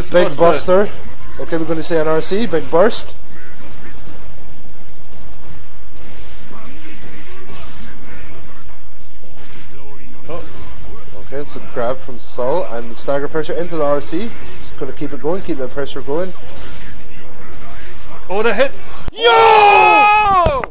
what's Big the- Buster. Okay, we're going to say an RC. Big Burst. Oh, Okay, so grab from Sol and stagger pressure into the RC. Just going to keep it going, keep the pressure going. oh, the hit! Yo!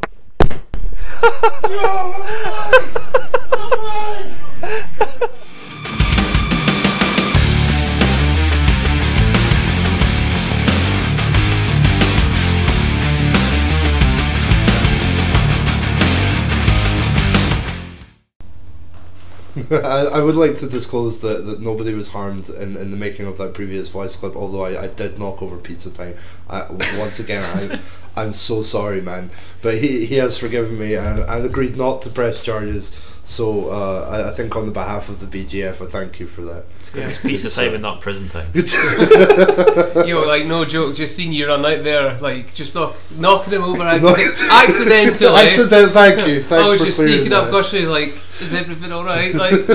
I would like to disclose that nobody was harmed in the making of that previous voice clip, although I did knock over Pizza Time. Once again, I'm so sorry, man. But he has forgiven me and agreed not to press charges. So I think on the behalf of the BGF, I thank you for that. It's pizza time and not prison time. Yo, like no joke, just seeing you run out there, like just knocking him over accidentally. Thank you. Thanks I was for just clearing sneaking up, that. gushing like, is everything alright? Like,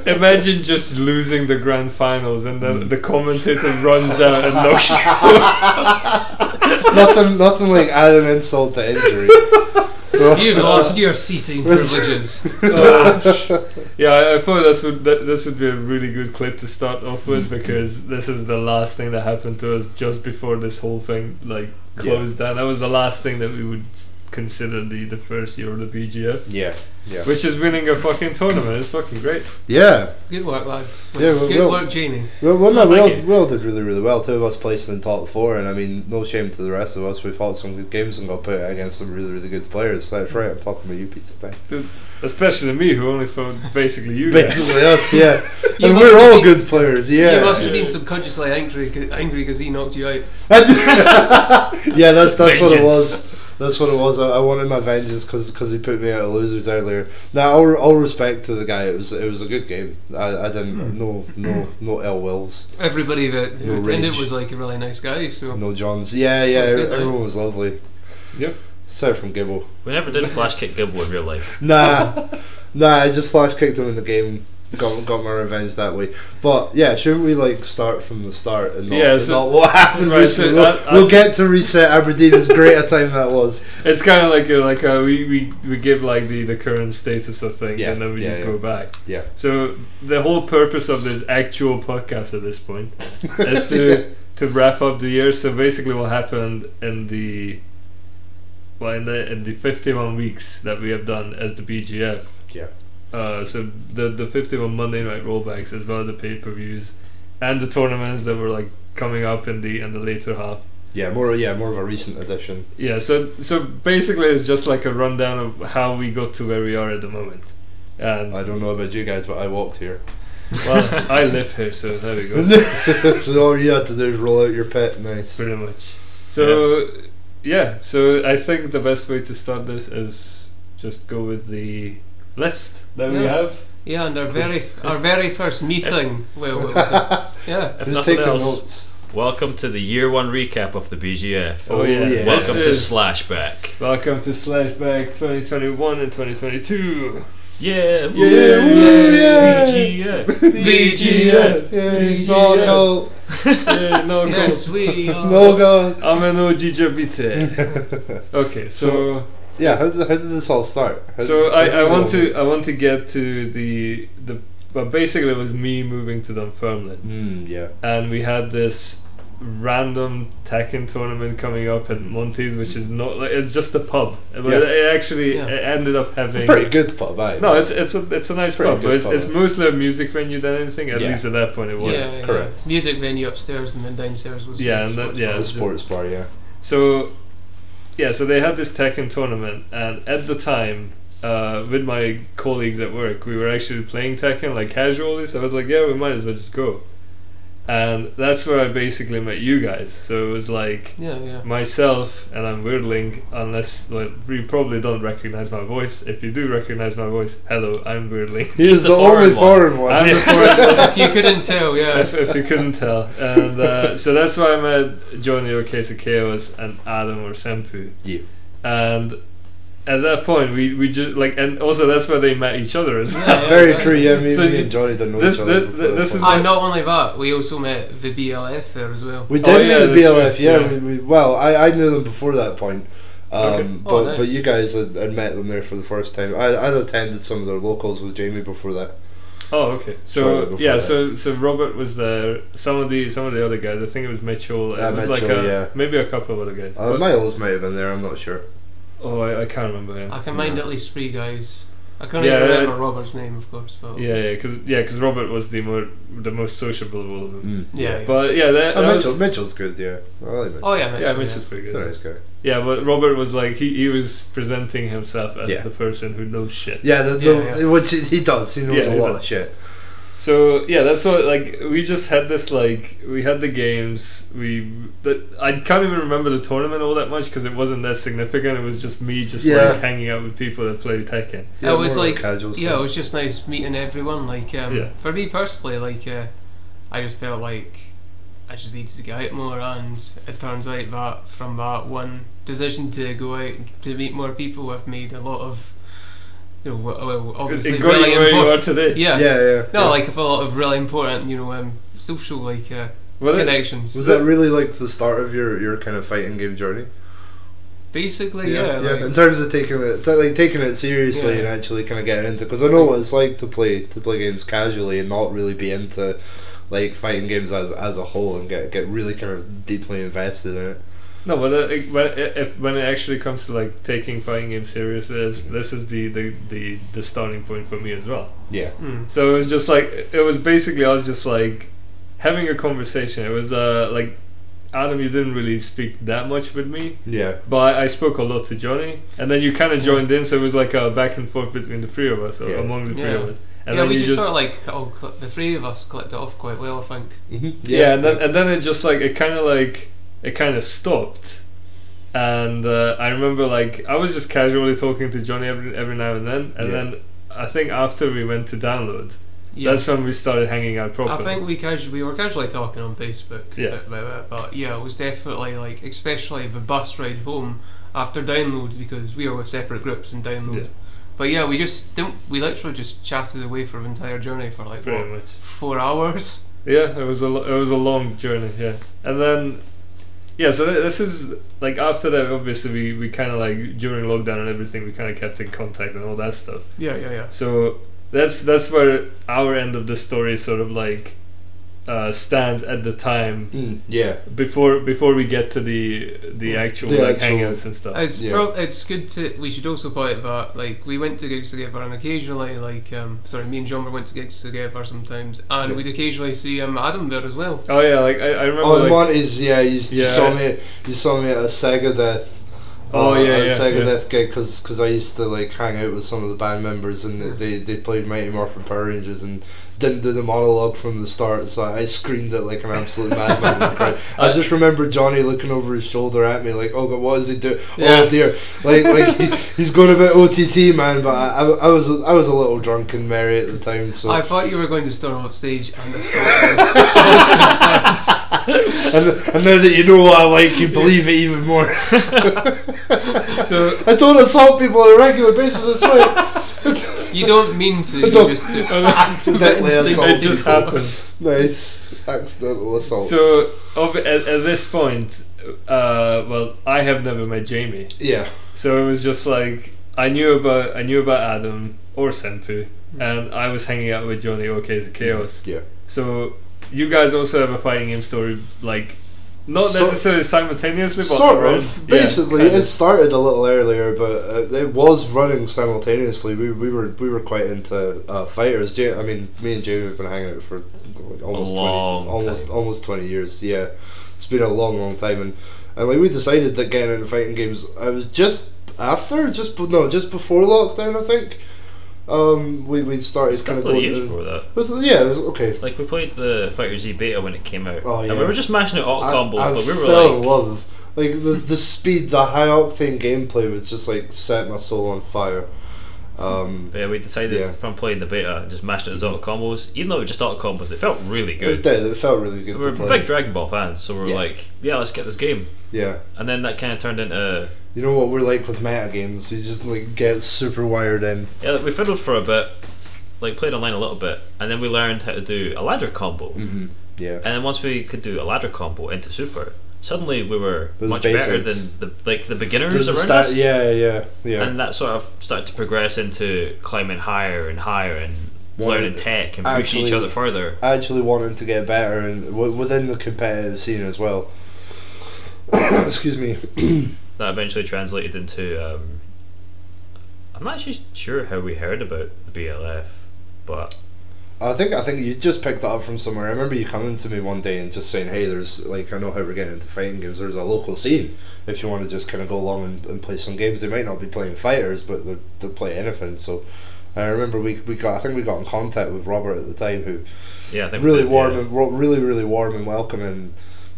Imagine just losing the grand finals and then the commentator runs out and knocks you. nothing like adding insult to injury. you've lost your seating privileges. Yeah, I thought this would be a really good clip to start off with, because this is the last thing that happened to us just before this whole thing closed down. That was the last thing that we would consider the first year of the BGF. Yeah. Which is winning a fucking tournament. It's fucking great. Yeah. Good work, lads. Yeah, Good work, Jamie. Well, thank you. we all did really, really well. Two of us placing in top four, and I mean, no shame to the rest of us. We fought some good games and got put against some really, really good players. So that's right. I'm talking about you, Pizza Time. Dude, especially me, who only fought basically you guys. Basically us, yeah. You And must we're have all been- good players. Yeah. You must have been subconsciously angry because he knocked you out. Yeah, that's what it Vengeance. was. That's what it was. I wanted my vengeance because he put me out of losers earlier. Now, all respect to the guy. It was a good game. I didn't no ill wills, Everybody that No attended rage. was like a really nice guy. So no Johns. Yeah, That's good, everyone was lovely. Yep. Aside from Gibble. We never did flash kick Gibble in real life. Nah, I just flash kicked him in the game. Got my revenge that way. But yeah, shouldn't we start from the start and not, Yeah, and so- not what happened? right, recently? so We'll get to reset Aberdeen as great a time that was. It's kind of we give the current status of things, Yeah, and then we yeah, just yeah. go back. Yeah. So the whole purpose of this actual podcast at this point is to wrap up the year. So basically, what happened in the 51 weeks that we have done as the BGF. Yeah. So the 51 Monday night rollbacks, as well as the pay-per-views and the tournaments that were coming up in the later half. Yeah, more of a recent addition. Yeah, so basically it's just like a rundown of how we got to where we are at the moment. And I don't know about you guys, but I walked here. well, I live here, so there we go. So all you had to do is roll out your pet. Nice. Pretty much. So so I think the best way to start this is just go with the list that we Yeah. have. yeah, and our very first meeting. Well, what was it? Yeah. If Who's nothing taking else, notes? welcome to the year one recap of the BGF. Oh yeah. yeah. Welcome to This is- Slashback. Welcome to Slashback 2021 and 2022. Yeah, Yeah. BGF. BGF. Yeah, no Yeah, no Yes, go. we are. go. I'm an OG Jabite. Okay, so Yeah, how did this all start? How So did- how did I it want all- to get to the but basically it was me moving to Dunfermline, Yeah. and we had this random Tekken tournament coming up at Monty's, which is not it's just a pub, but Yeah. it actually Yeah. it ended up having Pretty good pub, aye. no, it's a nice Pretty pub, good but it's pub. mostly a music venue than anything. At Yeah. least at that point it was. Yeah, correct. yeah. Music venue upstairs, and then downstairs was Yeah, the and sports that- yeah, bar. The sports bar, yeah. So, yeah, so they had this Tekken tournament, and at the time, with my colleagues at work, we were actually playing Tekken casually. So I was like, yeah, we might as well just go. And that's where I basically met you guys. So it was Yeah. myself, and I'm Weirdling, unless you probably don't recognize my voice. If you do recognize my voice, hello, I'm Weirdling. He's the the only foreign foreign one. I'm the foreign one. If you couldn't tell, yeah. if you couldn't tell. And so that's why I met Johnny or Case of Chaos and Adam or Sempu. Yeah. And at that point we just like, and also that's where they met each other as well. Yeah, Very exactly. true. Yeah, me, So me and Johnny didn't know this- each other. this- before that this point. is- And not only that, we also met the BLF there as well. We did Oh, meet yeah, the that's BLF. true, Yeah, yeah. well, I knew them before that point. Okay. Oh, But nice. you guys had met them there for the first time. I'd attended some of their locals with Jamie before that. Oh, okay. Shortly So before yeah, that. so Robert was there. Some of the other guys. I think it was Mitchell. Yeah, It was Mitchell, like yeah. maybe a couple of other guys. But- Miles might have been there. I'm not sure. oh, I can't remember him. I can mind at least 3 guys. I can't Yeah, even remember Robert's name, of course. But Yeah, because Robert was the most sociable of all of them. yeah. But yeah, that was, Mitchell's good. Yeah, I like Mitchell. Oh yeah, Mitchell. yeah, Mitchell's pretty He's a good. nice guy. Yeah, but Robert was like he was presenting himself as Yeah. the person who knows shit. Yeah, Yeah. which he does. He knows Yeah, a he lot does. of shit. So yeah, that's what like we just had this like we had the games I can't even remember the tournament all that much because it wasn't that significant. It was just me Yeah. like hanging out with people that play Tekken. Yeah, it was more like casual yeah, stuff. it was just nice meeting everyone. Like Yeah. for me personally, like I just felt like I just needed to get out more, and it turns out that from that one decision to go out to meet more people, I've made a lot of well, obviously It got really you where you are important. today. Yeah. Yeah. No, like a lot of really important, social like Well, connections. Was that really like the start of your kind of fighting game journey? Basically, yeah. Like, In terms of taking it seriously Yeah. and actually kind of getting into, because I know what it's like to play games casually and not really be into like fighting games as a whole and get really kind of deeply invested in it. No, but when it actually comes to like taking fighting games serious, this is the starting point for me as well. Yeah. So it was just like it was basically I was just like having a conversation. It was like Adam, you didn't really speak that much with me, Yeah. but I spoke a lot to Johnny, and then you kind of joined in. So it was like a back and forth between the three of us, or Yeah. among the three Yeah. of us. And yeah, then we you just sort of like the 3 of us clicked it off quite well, I think. Mm-hmm. yeah, and then it just like it kind of stopped. And I remember like I was just casually talking to Johnny every now and then, and Yeah. then I think after we went to download, Yeah. that's when we started hanging out properly. I think we were casually talking on Facebook. Yeah. About it, but yeah, it was definitely like, especially the bus ride home after download, because we were with separate groups in download. Yeah. But yeah, we literally just chatted away for the entire journey for like Pretty what, much. 4 hours. Yeah, it was a long journey. Yeah, and then yeah, so this is like after that. Obviously, we kind of like during lockdown and everything, we kind of kept in contact and all that stuff. Yeah. So that's where our end of the story sort of like stands at the time Yeah. before we get to the actual The like actual- hangouts and stuff. Yeah. It's good to. We should also point that like we went to gigs together, and occasionally like me and John went to gigs together sometimes, and Yeah. we'd occasionally see Adam there as well. Oh yeah, like I remember. Oh, and like, Monty's, yeah, you Yeah. saw me at a Sega Death. Oh, yeah, at a yeah, Sega yeah. Death gig because I used to like hang out with some of the band members and they played Mighty Morphin Power Rangers and didn't do the monologue from the start, so I screamed it like an absolute madman in the crowd. I just remember Johnny looking over his shoulder at me like, oh god, what is he doing? Yeah. Oh dear, like he's going a bit OTT, man. But I was a little drunk and merry at the time, so I thought you were going to storm up stage and assault and now that you know what I like, you believe it even more. So I don't assault people on a regular basis. It's like You don't mean to. I You don't- just do. accidentally assault it just people. happens. Nice accidental assault. So at this point, well, I have never met Jamie, Yeah, so it was just like I knew about Adam or Senpu, and I was hanging out with Johnny OK's Chaos. yeah. So you guys also have a fighting game story, like not Sort- necessarily simultaneously, but Sort around- of. yeah, Basically, kind it of. started a little earlier, but it was running simultaneously. We were quite into fighters. I mean, me and Jamie have been hanging out for like almost long time. almost 20 years. Yeah, it's been a long time, and like we decided that getting into fighting games. I was just before lockdown, I think. We started It's a kind of couple of going years to, before that. it was okay. Like we played the Fighter Z beta when it came out, Oh, yeah. and we were just mashing out auto combos, I but we were fell in like, love. Like the speed, the high octane gameplay was just like set my soul on fire. But yeah, we decided Yeah. from playing the beta and just mashed it as auto combos. Even though it was just auto combos, it felt really It good. did. It felt really good We're to play. big Dragon Ball fans, so we're Yeah. like, yeah, let's get this game. Yeah. And then that kind of turned into You know what we're like with meta games? You just like get super wired in. yeah, like, we fiddled for a bit, like played online a little bit, and then we learned how to do a ladder combo. Mm-hmm. Yeah. And then once we could do a ladder combo into super, suddenly we were was much better basics. than the beginners There's a around start- us. yeah. And that sort of started to progress into climbing higher and higher and Wanted learning to tech and pushing each actually- other further. Actually wanting to get better and within the competitive scene as well. Excuse me. That eventually translated into I'm not actually sure how we heard about the BLF, but I think you just picked that up from somewhere. I remember you coming to me one day and just saying, "Hey, there's like I know how we're getting into fighting games. There's a local scene. If you want to just kind of go along and play some games, they might not be playing fighters, but they'll play anything." So I remember we got in contact with Robert at the time, who yeah, I think really we did, warm yeah. and really warm and welcoming,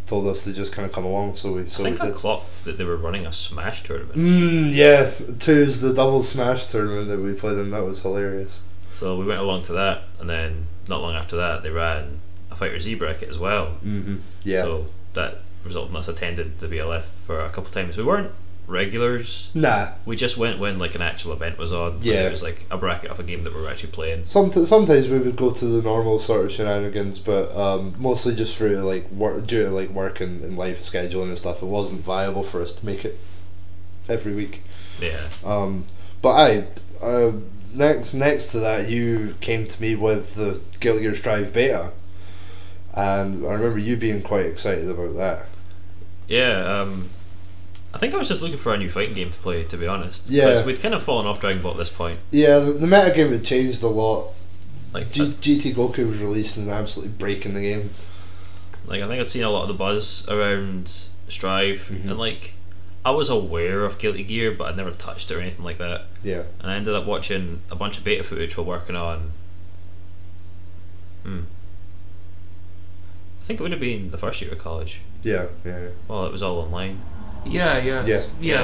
told us to just kind of come along. So we I think we I did. clocked that they were running a Smash tournament. Yeah, two's the double smash tournament that we played in. That was hilarious. So we went along to that, and then not long after that, they ran a Fighter Z bracket as well. Mm-hmm. Yeah. So that resulted in us attended the BLF for a couple of times. We weren't regulars. Nah. We just went when like an actual event was on. when Yeah. It was like a bracket of a game that we were actually playing. Sometimes we would go to the normal sort of shenanigans, but mostly just through like work, due to like work and life scheduling and stuff. It wasn't viable for us to make it every week. Yeah. But next to that, you came to me with the Guilty Gear Strive beta, and I remember you being quite excited about that. Yeah. I think I was just looking for a new fighting game to play, to be honest. Yeah. Because we'd kind of fallen off Dragon Ball at this point. Yeah, the meta game had changed a lot. Like, GT Goku was released and absolutely breaking the game. I think I'd seen a lot of the buzz around Strive, Mhm. and like I was aware of Guilty Gear, but I'd never touched it or anything like that. Yeah. And I ended up watching a bunch of beta footage while working on. I think it would have been the first year of college. Yeah. Well, it was all online. Yeah. Yeah. Yeah.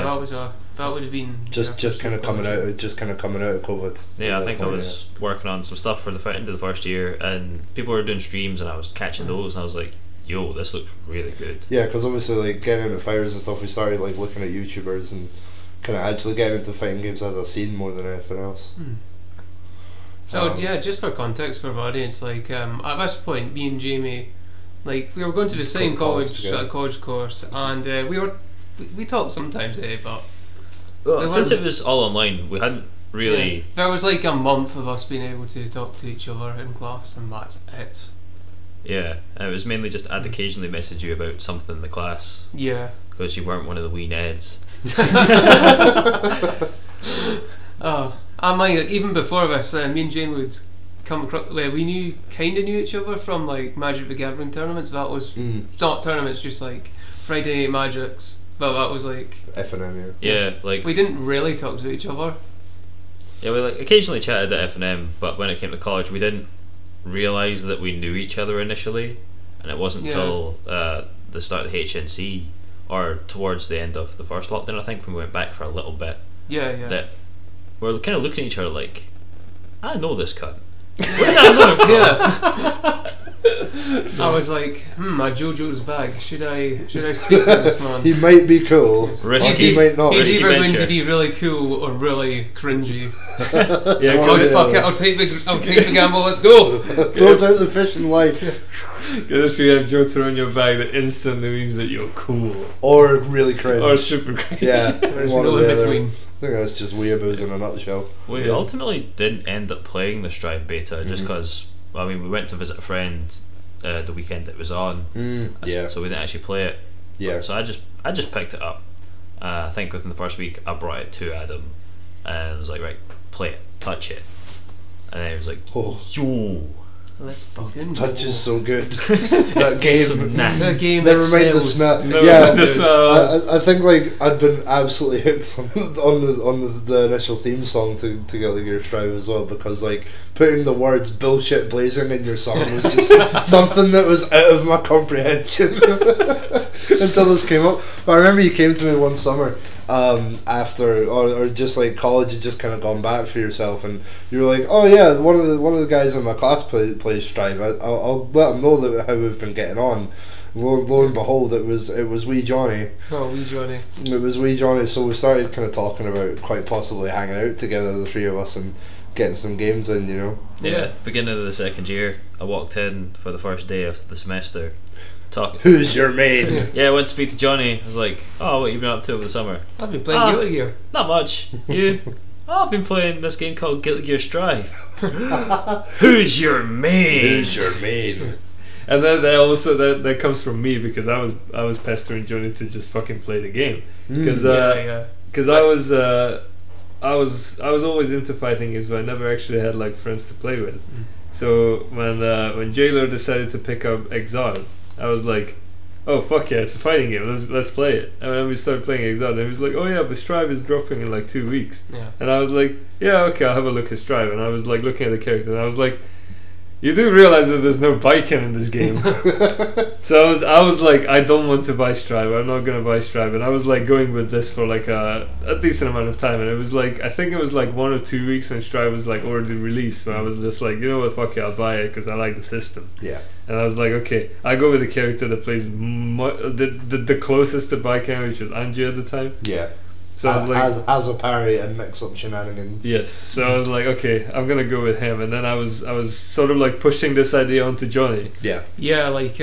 That would have been Just kind of coming out of COVID. Yeah, I think I Yeah. was working on some stuff for the end of the first year, and people were doing streams, and I was catching those, and I was like, "Yo, this looks really good." Yeah, because obviously, like getting into fighters and stuff, we started like looking at YouTubers and kind of actually getting into fighting games as a scene more than anything else. So just for context for the audience, like at this point, me and Jamie, like we were going to the same college together. college course, and we talked sometimes, but Since it was all online, we hadn't really. there was like a month of us being able to talk to each other in class, and that's it. Yeah, and it was mainly just I'd occasionally message you about something in the class Yeah. because you weren't one of the wee Neds. Oh, I mind even before this, me and Jane would come across. Well, we kind of knew each other from like Magic the Gathering tournaments. That was not tournaments, just like Friday Night Magics. But that was like FNM, Yeah, like we didn't really talk to each other. yeah, we like occasionally chatted at F&M, but when it came to college, we didn't realise that we knew each other initially, and it wasn't Yeah. until the start of the HNC or towards the end of the first lockdown, I think, when we went back for a little bit, Yeah. that we're kind of looking at each other like, I know this cunt. Where did I know him from? Yeah. I was like, my JoJo's bag. Should I speak to this man? He might be cool, or Risky. he might not. He's Risky either going venture. to be really cool or really cringy. Yeah, Oh, because fuck it! I'll take the gamble. Let's go. Throws out the fishing line, if you have Jotaro in your bag, that instantly means that you're cool or really cringe. or super crazy. Yeah, There's one no or the in other. between. I think that's just weeaboos in a nutshell. We ultimately didn't end up playing the Strive beta just because, we went to visit a friend the weekend it was on. Yeah, So we didn't actually play it. yeah. So I just picked it up. I think within the first week I brought it to Adam and I was like, right, play it, touch it. And then he was like, Oh. yo, Let's fucking Touch go. is so good. That game. some naps. The game Never that mind the smells. smell. Never Yeah, mind the smell. I think like I'd been absolutely hooked on the initial theme song to Guilty Gear Strive as well, because like putting the words "bullshit blazing" in your song was just something that was out of my comprehension until this came up. But I remember you came to me one summer after, or just like college had just kind of gone back for yourself, and you're like, oh yeah, one of the guys in my class plays Strive. I'll let them know that how we've been getting on. Lo and behold, it was wee Johnny. Oh, wee Johnny. It was wee Johnny. So we started kind of talking about quite possibly hanging out together, the three of us, and getting some games in. You know. Yeah, beginning of the second year, I walked in for the first day of the semester. Talking. Who's your main? Yeah, I went to speak to Johnny. I was like, "Oh, what have you been up to over the summer?" I've been playing Guilty Gear. Not much. You? Oh, I've been playing this game called Guilty Gear Strive. Who's your main? Who's your main? And then that comes from me, because I was pestering Johnny to just fucking play the game, because I was always into fighting games, but I never actually had like friends to play with. So when Jailer decided to pick up Exile, I was like, oh fuck yeah, it's a fighting game, let's play it. And then we started playing Exile, and he was like, oh yeah, but Strive is dropping in like 2 weeks. Yeah. And I was like, yeah, okay, I'll have a look at Strive. And I was like looking at the character, and I was like, you do realize that there's no biking in this game. So I was like, I don't want to buy Strive, I'm not gonna buy Strive. And I was like going with this for like a decent amount of time, and it was like, I think it was like 1 or 2 weeks when Strive was like already released, so I was just like, you know what, fuck it, I'll buy it because I like the system. Yeah. And I was like, okay, I go with the character that plays the closest to biking, which was Angie at the time. Yeah. So I was like, as a parry and mix up shenanigans. yes. So I was like, okay, I'm gonna go with him. And then I was sort of like pushing this idea onto Johnny. Yeah. Yeah, like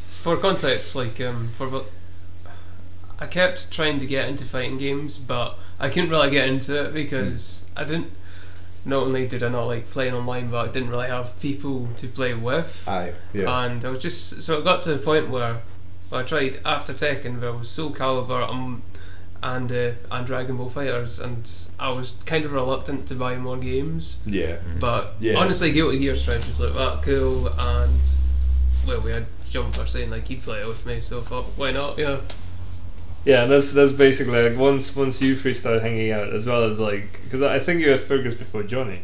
for context, like I kept trying to get into fighting games, but I couldn't really get into it because I didn't. Not only did I not like playing online, but I didn't really have people to play with. Aye. Yeah. And I was just, so it got to the point where I tried after Tekken, but it was Soul Calibur and Dragon Ball Fighters, and I was kind of reluctant to buy more games. Yeah. But Yeah. honestly, Guilty Gear Strive was like that cool, and well, we had Jumper saying like he'd play it with me, so I thought, why not? Yeah. Yeah, that's basically like once you three started hanging out, as well as like, because I think you had Fergus before Johnny.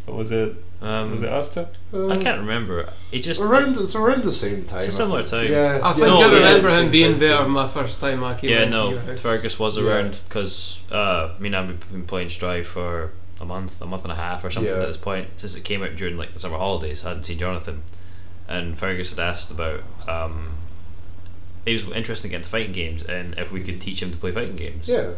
Or was it after? I can't remember. It's around the same time. It's a similar I think. time. Yeah. I think No, I yeah, remember same him being time there frame. my first time I came Yeah, into no, your house. Fergus was Yeah. around because me and I've been playing Strive for a month and a half or something Yeah. at this point, since it came out during like the summer holidays. I hadn't seen Jonathan, and Fergus had asked about he was interested in getting to fighting games and if we could teach him to play fighting games. Yeah.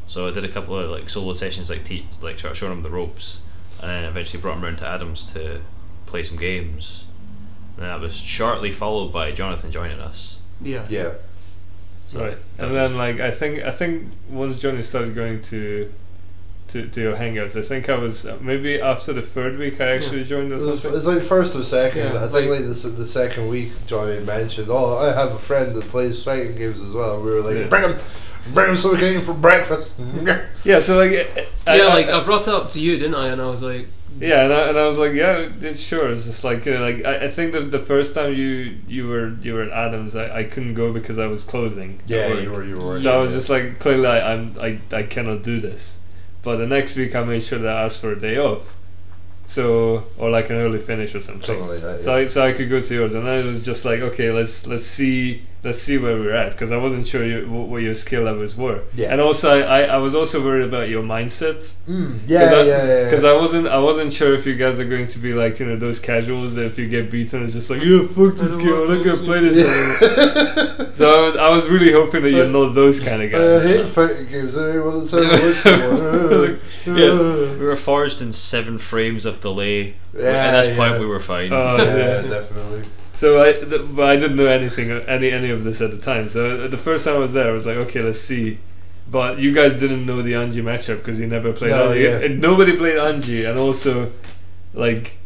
So I did a couple of like solo sessions, like sort of showing him the ropes, and then eventually brought him around to Adams to play some games. And that was shortly followed by Jonathan joining us. Yeah. Yeah. Right. And then like I think once Johnny started going to your hangouts, I think I was maybe after the third week I actually joined or It's something. like first or second. Yeah, I think like the second week, Johnny mentioned, "Oh, I have a friend that plays fighting games as well." We were like, Yeah. "Bring him so we can eat him for breakfast." Yeah, so like I brought it up to you, didn't I? And I was like, yeah, and I was like, yeah, sure. It's just like, you know, like I think that the first time you were at Adams, I couldn't go because I was closing. at Yeah, work. you were. So I was just like, clearly I cannot do this. But the next week I made sure that I asked for a day off, so or like an early finish or something. Something like that. Yeah. So I could go to yours, and then it was just like, okay, let's see where we're at, because I wasn't sure what your skill levels were. Yeah. And also I was also worried about your mindsets. Yeah. Because I wasn't sure if you guys are going to be like, you know, those casuals that if you get beaten it's just like, yeah, fuck this game, I'm not gonna play this anymore. So I was really hoping that you're not those kind of I guys. hate fighting games. Anyone that's ever looked at one. We were forged in 7 frames of delay. Yeah, At this point yeah. we were fine. Oh, Yeah, yeah. definitely. So but I didn't know anything, any of this at the time. So the first time I was there, I was like, okay, let's see. But you guys didn't know the Angie matchup because you never played No, Angie. yeah. And nobody played Angie, and also, like,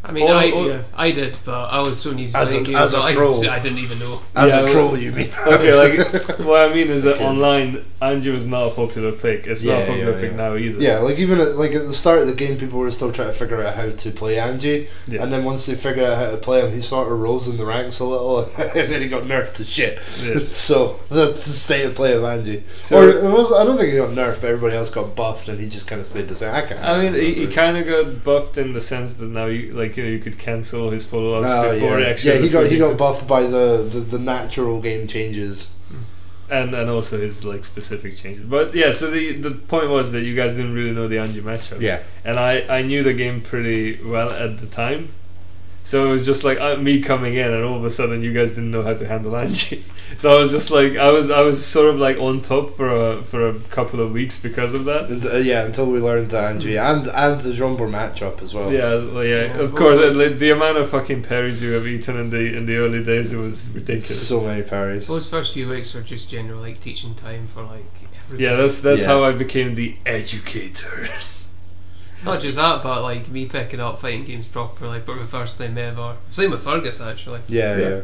I mean, Or- I did, but I was so used to As a- playing games as a that troll. I didn't even know. As Yeah, a troll, you mean? okay, like what I mean is that Okay. online Angie was not a popular pick. It's not a Yeah, popular yeah, pick yeah. now either. Yeah, like even at the start of the game, people were still trying to figure out how to play Angie, Yeah. and then once they figured out how to play him, he sort of rose in the ranks a little, and then he got nerfed to shit. Yeah. So that's the state of play of Angie. So- Or it was, I don't think he got nerfed, but everybody else got buffed, and he just kind of stayed the same. I mean, he kind of got buffed in the sense that now you could cancel his follow-ups before he actually. he got buffed by the natural game changes. and also his like specific changes. But yeah, so the point was that you guys didn't really know the Angie matchup. Yeah. And I knew the game pretty well at the time. So it was just like me coming in, and all of a sudden you guys didn't know how to handle Angie. So I was just like I was sort of like on top for a couple of weeks because of that. And, until we learned the Angie and the Jumbo matchup as well. Yeah, well, yeah. Of course, the amount of fucking parries you have eaten in the early days, it was ridiculous. So many parries. Those first few weeks were just general like teaching time for like everybody. Yeah, that's Yeah. how I became the educator. Not just that, but like me picking up fighting games properly for the first time ever. Same with Fergus actually. Yeah.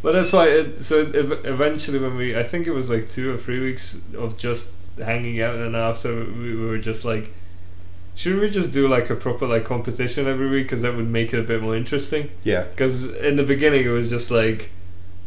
But that's why. Eventually, when I think it was like 2 or 3 weeks of just hanging out, and after we were just like, shouldn't we just do like a proper like competition every week? Because that would make it a bit more interesting. Yeah. Because in the beginning it was just like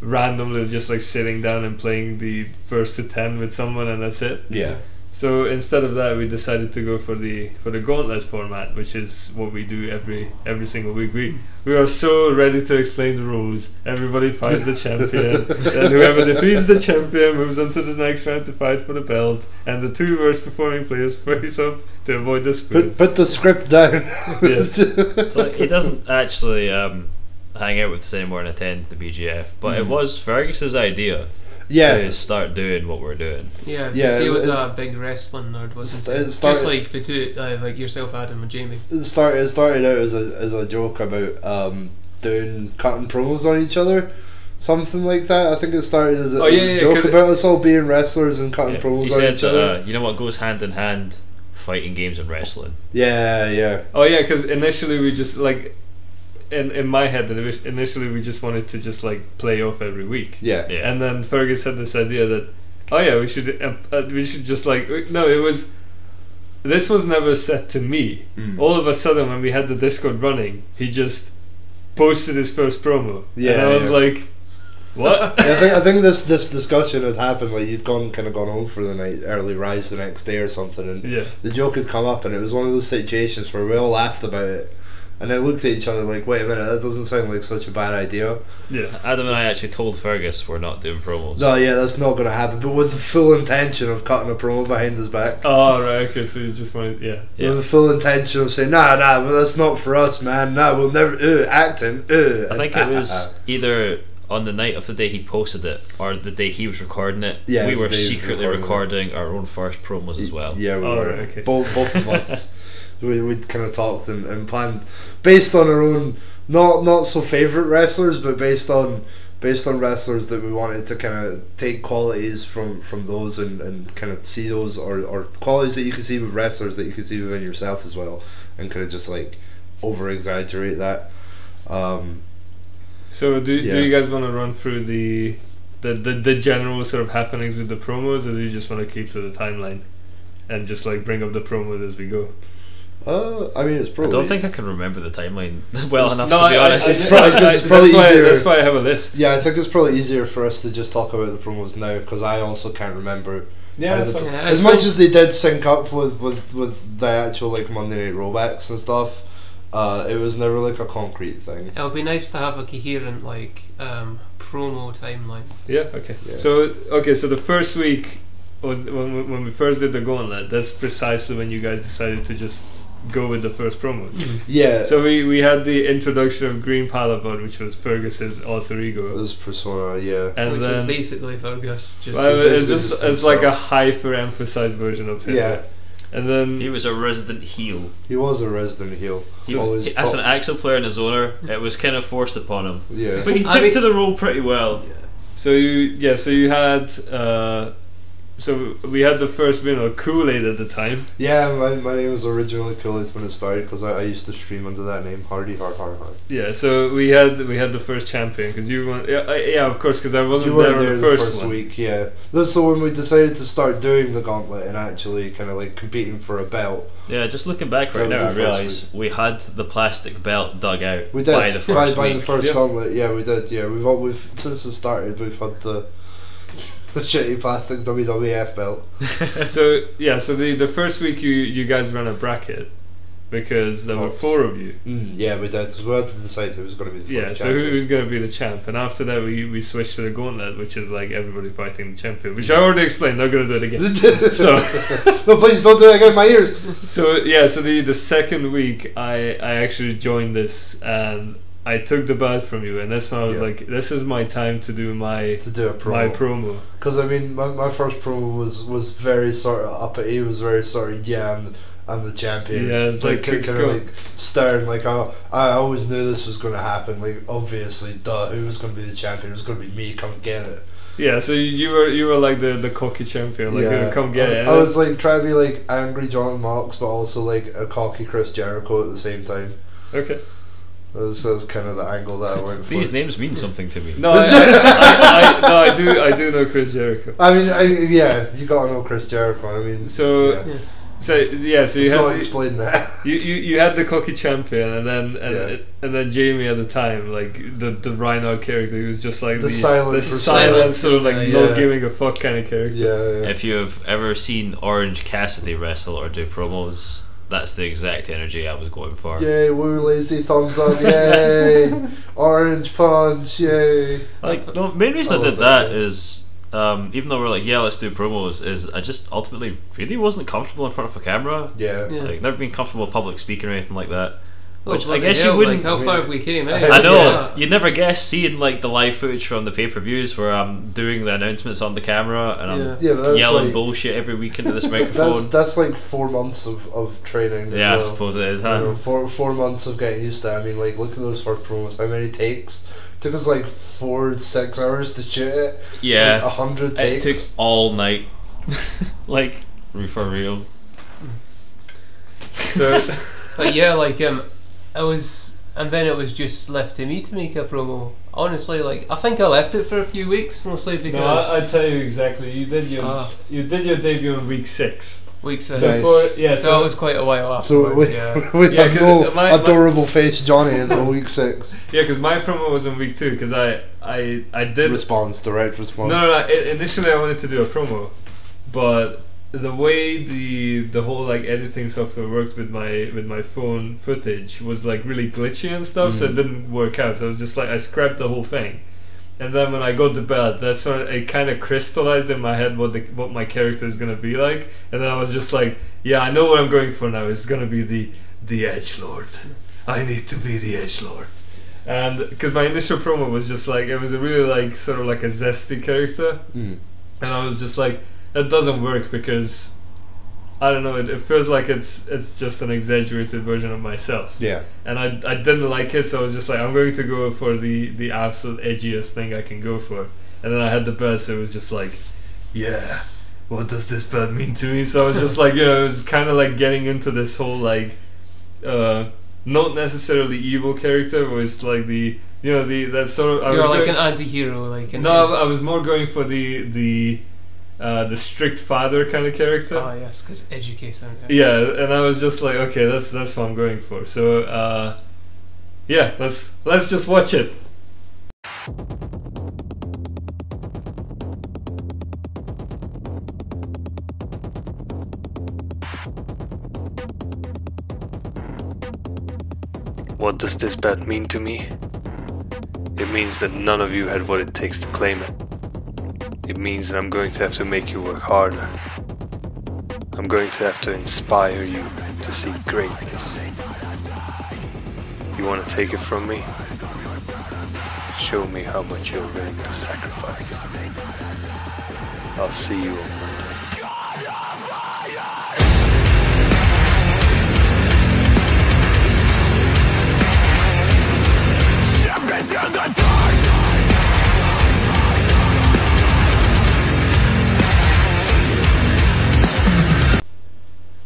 randomly just like sitting down and playing the first to 10 with someone, and that's it. Yeah. So instead of that, we decided to go for the gauntlet format, which is what we do every single week. We are so ready to explain the rules. Everybody fights the champion, and whoever defeats the champion moves on to the next round to fight for the belt. And the 2 worst performing players face up to avoid the screw. Put the script down. Yes. So he doesn't actually hang out with us anymore and attend the BGF, but it was Fergus's idea Yeah. to start doing what we're doing. Yeah, Yeah, because he was it- a big wrestling nerd, wasn't it he? started- Just like the two, like yourself, Adam and Jamie. It started out as a joke about doing cutting promos on each other, something like that. I think it started as a, Oh, as yeah, a yeah, joke 'cause about us all being wrestlers and cutting Yeah. promos He on said each that, other. you know what goes hand in hand? Fighting games and wrestling. Yeah. Oh yeah, because initially we just like, in my head, initially we just wanted to just like play off every week. Yeah. Yeah. And then Fergus had this idea that, oh yeah, we should just like no, this was never said to me. Mm. All of a sudden, when we had the Discord running, he just posted his first promo. Yeah, and I was yeah. like, what? I think this discussion had happened, like you'd gone home for the night, early rise the next day or something, and Yeah. the joke had come up, and it was one of those situations where we all laughed about it, and then looked at each other like, wait a minute, that doesn't sound like such a bad idea. Yeah. Adam and I actually told Fergus we're not doing promos. No, yeah, that's not going to happen, but with the full intention of cutting a promo behind his back. Oh right, okay, so you just wanted, yeah. Yeah. With the full intention of saying, nah, but that's not for us, man. Nah, we'll never, acting, I think it was either on the night of the day he posted it or the day he was recording it. Yeah, we it was were the day he was secretly recording recording our own first promos as well. Yeah, we Oh, were. right, okay. Both of us. We'd kind of talked and planned based on our own, not so favourite wrestlers, but based on wrestlers that we wanted to kind of take qualities from those and kind of see those or qualities that you could see with wrestlers that you could see within yourself as well, and kind of just like over exaggerate that. So do Yeah. you guys want to run through the general sort of happenings with the promos, or do you just want to keep to the timeline and just like bring up the promo as we go? I mean, it's I probably. don't think I can remember the timeline well enough No, to be honest. It's probably easier. That's why I have a list. Yeah, I think it's probably easier for us to just talk about the promos now because I also can't remember. Yeah, that's how the- fine. Yeah, As it's much cool. as they did sync up with the actual like Monday Night Rollbacks and stuff, it was never like a concrete thing. It would be nice to have a coherent like promo timeline. Yeah. Okay. Yeah. So the first week was when we first did the gauntlet. That's precisely when you guys decided to just go with the first promos. Yeah, So we had the introduction of Green Palabot, which was Fergus's alter it ego, was Persona. Yeah, and which is then basically Fergus. Just well, it's basically just just it's like a himself. hyper emphasized version of him. yeah, And then He was a resident heel. he was a resident heel. He, Always as top- an Axel player and a zoner, it was kind of forced upon him. yeah, But he I took mean- to the role pretty well. so you had so we had the first Kool-Aid at the time. yeah. My name was originally Kool-Aid when it started because I used to stream under that name, Hardy Hard. Yeah, so we had the first champion because you won. Yeah, of course, because I wasn't You weren't there on there the first one. week, yeah. That's so when we decided to start doing the gauntlet and actually kind of like competing for a belt. Yeah, just looking back right That was now, I the first realise we had the plastic belt dug out We did by the first by week. the first Yep. gauntlet. Yeah, we did. Yeah, we've since it started. We've had the shitty plastic WWF belt. So yeah, so the first week you guys ran a bracket, because there were Fox. 4 of you. Yeah, we did. So we had to decide who was going to be the Yeah, first so who's going to be the champ? And after that, we switched to the gauntlet, which is like everybody fighting the champion, which I already explained. Not going to do it again. So, no, please don't do it again. My ears. so yeah, so the second week, I actually joined this, and I took the belt from you, and that's when I was Yeah. like, this is my time to do my To do a my promo. promo. Because I mean, my first promo was very sort of uppity. It was very sort of I'm the champion. Yeah, it's like, kind go. of like stern. Like I always knew this was going to happen. Like obviously, duh, who was going to be the champion? It was going to be me. Come get it. Yeah, so you were like the cocky champion, like come get it. I was like trying to be like angry Jonathan Marks, but also like a cocky Chris Jericho at the same time. Okay. That was kind of the angle that I went for. These names mean something to me. No, I do know Chris Jericho. I mean, yeah, you gotta know Chris Jericho. I mean, So- yeah. So yeah, so you It's had not the, explaining that. you had the cocky champion, and then Yeah. and then Jamie at the time, like the Reinhardt character, he was just like The silent the persona. silent sort of like Yeah. not giving a fuck kind of character. Yeah. If you have ever seen Orange Cassidy wrestle or do promos, that's the exact energy I was going for. Yay, woo, lazy thumbs up, yay! Orange punch, yay! Like, the main reason I love did that, that yeah. is, even though we're like, yeah, let's do promos, is I just ultimately really wasn't comfortable in front of a camera. Yeah. Yeah. Like, never been comfortable public speaking or anything like that. Oh, Which I bloody guess hell, you wouldn't. Like, how far have we came? Eh? I know, Yeah. you'd never guess seeing like the live footage from the pay-per-views where I'm doing the announcements on the camera and I'm Yeah. Yeah, but that's yelling like, bullshit every week into this microphone. that's like 4 months of training. as Yeah, I well. suppose it is, You know, huh? 4 months of getting used to it. I mean, like, look at those first promos. How many takes? Took us like 6 hours to shoot it. Yeah, Like 100 it takes. took all night. Like, for real. So But yeah, like I was, and then it was just left to me to make a promo. Honestly, like I think I left it for a few weeks, mostly no, because I tell you exactly. You did your debut in week 6. weeks. So Nice. So it was quite a while So afterwards. we, Yeah. we Yeah, had 'cause no my adorable face Johnny until week 6. Yeah, because my promo was in week 2 because I did Direct response. No. Initially, I wanted to do a promo, but the way the whole like editing software worked with my phone footage was like really glitchy and stuff, so it didn't work out. So I was just like I scrapped the whole thing, and then when I got the belt, that's when it kind of crystallized in my head what my character is gonna be like, and then I was just like, yeah, I know what I'm going for now. It's gonna be the Edgelord. I need to be the Edgelord. And because my initial promo was just like it was a really like sort of like a zesty character, Mm. and I was just like that doesn't work because I don't know, it feels like it's just an exaggerated version of myself, Yeah. and I didn't like it, so I was just like I'm going to go for the absolute edgiest thing I can go for, and then I had the belt, so it was just like, yeah, what does this belt mean to me? So I was just like, you know, it was kind of like getting into this whole like not necessarily evil character, but it's like that sort of. You're like an anti-hero, like No, I was more going for the strict father kind of character. Oh yes, because educator. Yeah, and I was just like, okay, that's what I'm going for. So yeah, let's just watch it. What does this bet mean to me? It means that none of you had what it takes to claim it. It means that I'm going to have to make you work harder. I'm going to have to inspire you to seek greatness. You want to take it from me? Show me how much you're willing to sacrifice. I'll see you on Monday.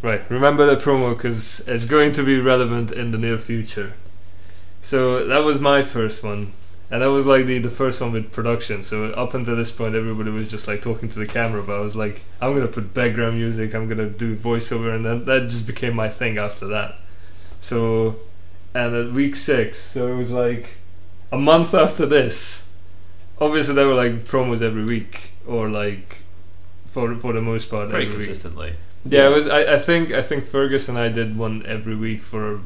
Right, remember the promo because it's going to be relevant in the near future. So that was my first one, and that was like the first one with production. So up until this point, everybody was just like talking to the camera, but I was like, I'm gonna put background music, I'm gonna do voiceover, and then that just became my thing after that. So, and at week 6, so it was like a month after this. Obviously, there were like promos every week, or like for the most part Pretty every week. consistently. Yeah, it was. I think Fergus and I did one every week for a